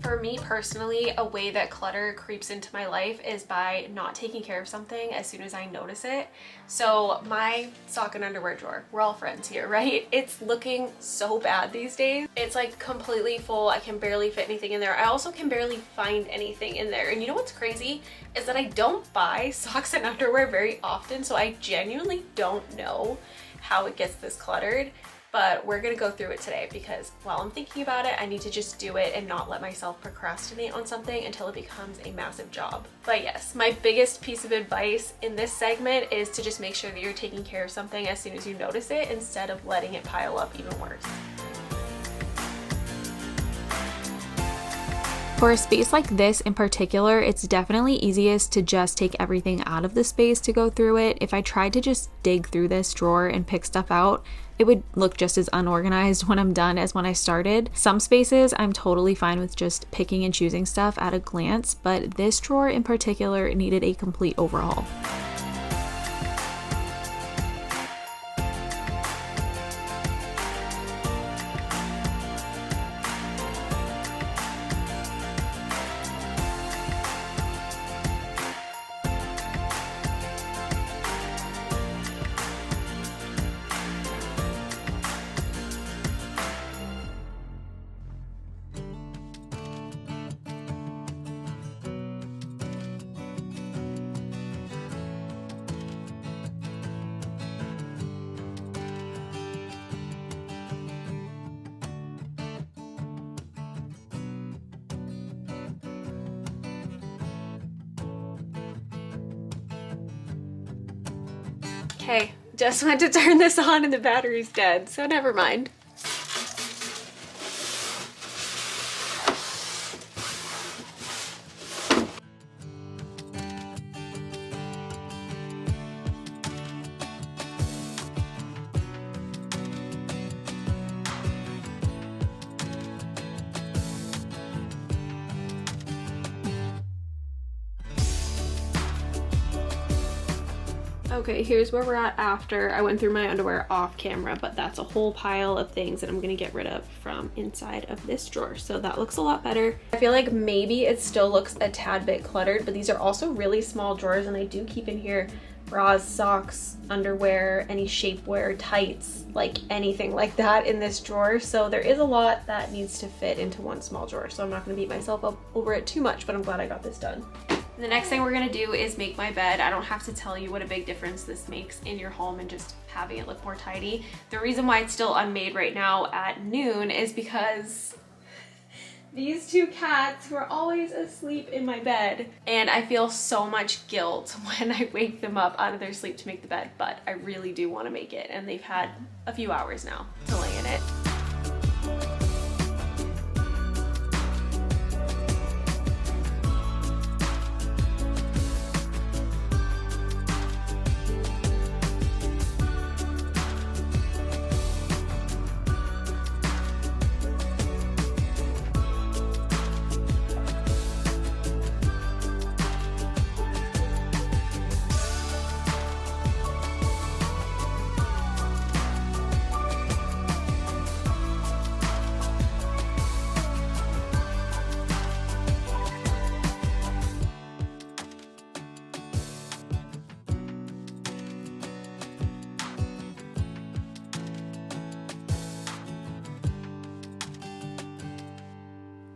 Speaker 1: For me personally, a way that clutter creeps into my life is by not taking care of something as soon as I notice it. So my sock and underwear drawer, we're all friends here, right? It's looking so bad these days. It's like completely full. I can barely fit anything in there. I also can barely find anything in there. And you know what's crazy is that I don't buy socks and underwear very often, so I genuinely don't know how it gets this cluttered. But we're gonna go through it today because while I'm thinking about it, I need to just do it and not let myself procrastinate on something until it becomes a massive job. But yes, my biggest piece of advice in this segment is to just make sure that you're taking care of something as soon as you notice it instead of letting it pile up even worse. For a space like this in particular, it's definitely easiest to just take everything out of the space to go through it. If I tried to just dig through this drawer and pick stuff out, it would look just as unorganized when I'm done as when I started. Some spaces I'm totally fine with just picking and choosing stuff at a glance, but this drawer in particular needed a complete overhaul. Okay, just went to turn this on and the battery's dead, so never mind. Okay, here's where we're at after. I went through my underwear off camera, but that's a whole pile of things that I'm gonna get rid of from inside of this drawer. So that looks a lot better. I feel like maybe it still looks a tad bit cluttered, but these are also really small drawers, and I do keep in here bras, socks, underwear, any shapewear, tights, like anything like that in this drawer. So there is a lot that needs to fit into one small drawer. So I'm not gonna beat myself up over it too much, but I'm glad I got this done. The next thing we're gonna do is make my bed. I don't have to tell you what a big difference this makes in your home and just having it look more tidy. The reason why it's still unmade right now at noon is because these two cats were always asleep in my bed, and I feel so much guilt when I wake them up out of their sleep to make the bed, but I really do want to make it, and they've had a few hours now to lay in it.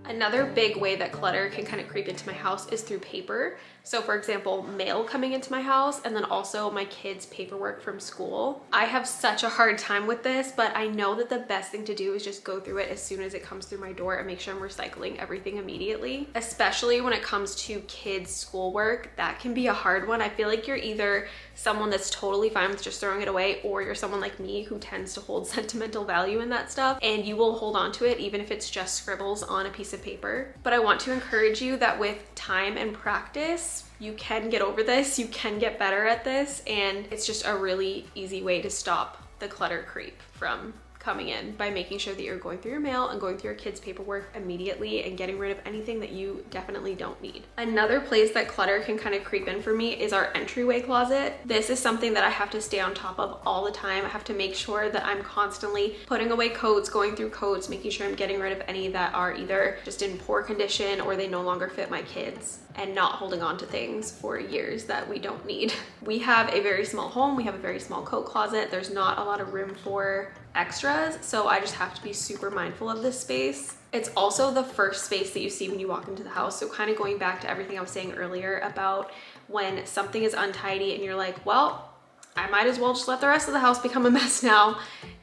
Speaker 1: Another big way that clutter can kind of creep into my house is through paper. So for example, mail coming into my house, and then also my kids' paperwork from school. I have such a hard time with this, but I know that the best thing to do is just go through it as soon as it comes through my door and make sure I'm recycling everything immediately. Especially when it comes to kids' schoolwork, that can be a hard one. I feel like you're either someone that's totally fine with just throwing it away, or you're someone like me who tends to hold sentimental value in that stuff, and you will hold on to it even if it's just scribbles on a piece of paper. But I want to encourage you that with time and practice, you can get over this, you can get better at this, and it's just a really easy way to stop the clutter creep from coming in by making sure that you're going through your mail and going through your kids' paperwork immediately and getting rid of anything that you definitely don't need. Another place that clutter can kind of creep in for me is our entryway closet. This is something that I have to stay on top of all the time. I have to make sure that I'm constantly putting away coats, going through coats, making sure I'm getting rid of any that are either just in poor condition or they no longer fit my kids, and not holding on to things for years that we don't need. We have a very small home. We have a very small coat closet. There's not a lot of room for extras, so I just have to be super mindful of this space. It's also the first space that you see when you walk into the house. So kind of going back to everything I was saying earlier about when something is untidy and you're like, well, I might as well just let the rest of the house become a mess now.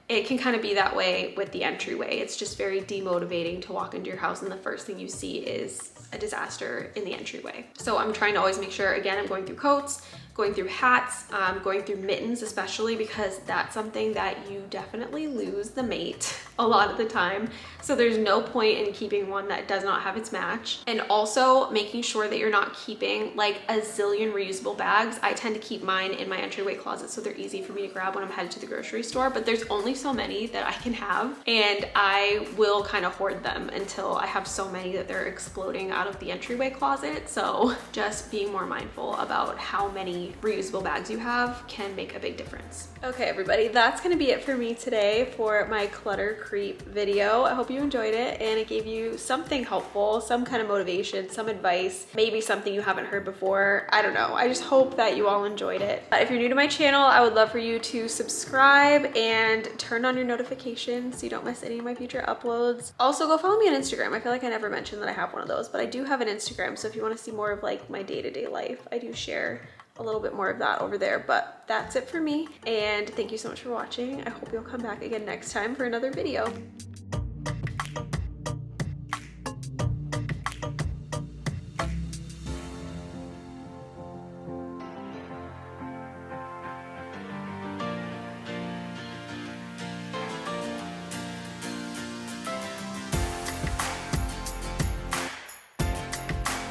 Speaker 1: It can kind of be that way with the entryway. It's just very demotivating to walk into your house and the first thing you see is a disaster in the entryway. So I'm trying to always make sure, again, I'm going through coats, going through hats, going through mittens, especially because that's something that you definitely lose the mate a lot of the time. So there's no point in keeping one that does not have its match. And also making sure that you're not keeping like a zillion reusable bags. I tend to keep mine in my entryway closet so they're easy for me to grab when I'm headed to the grocery store, but there's only so many that I can have, and I will kind of hoard them until I have so many that they're exploding out of the entryway closet. So just being more mindful about how many reusable bags you have can make a big difference. Okay, everybody, that's gonna be it for me today for my clutter creep video. I hope you enjoyed it and it gave you something helpful, some kind of motivation, some advice, maybe something you haven't heard before. I don't know. I just hope that you all enjoyed it. If you're new to my channel, I would love for you to subscribe and turn on your notifications so you don't miss any of my future uploads. Also, go follow me on Instagram. I feel like I never mentioned that I have one of those, but I do have an Instagram. So if you want to see more of like my day-to-day life, I do share a little bit more of that over there. But that's it for me, and thank you so much for watching. I hope you'll come back again next time for another video.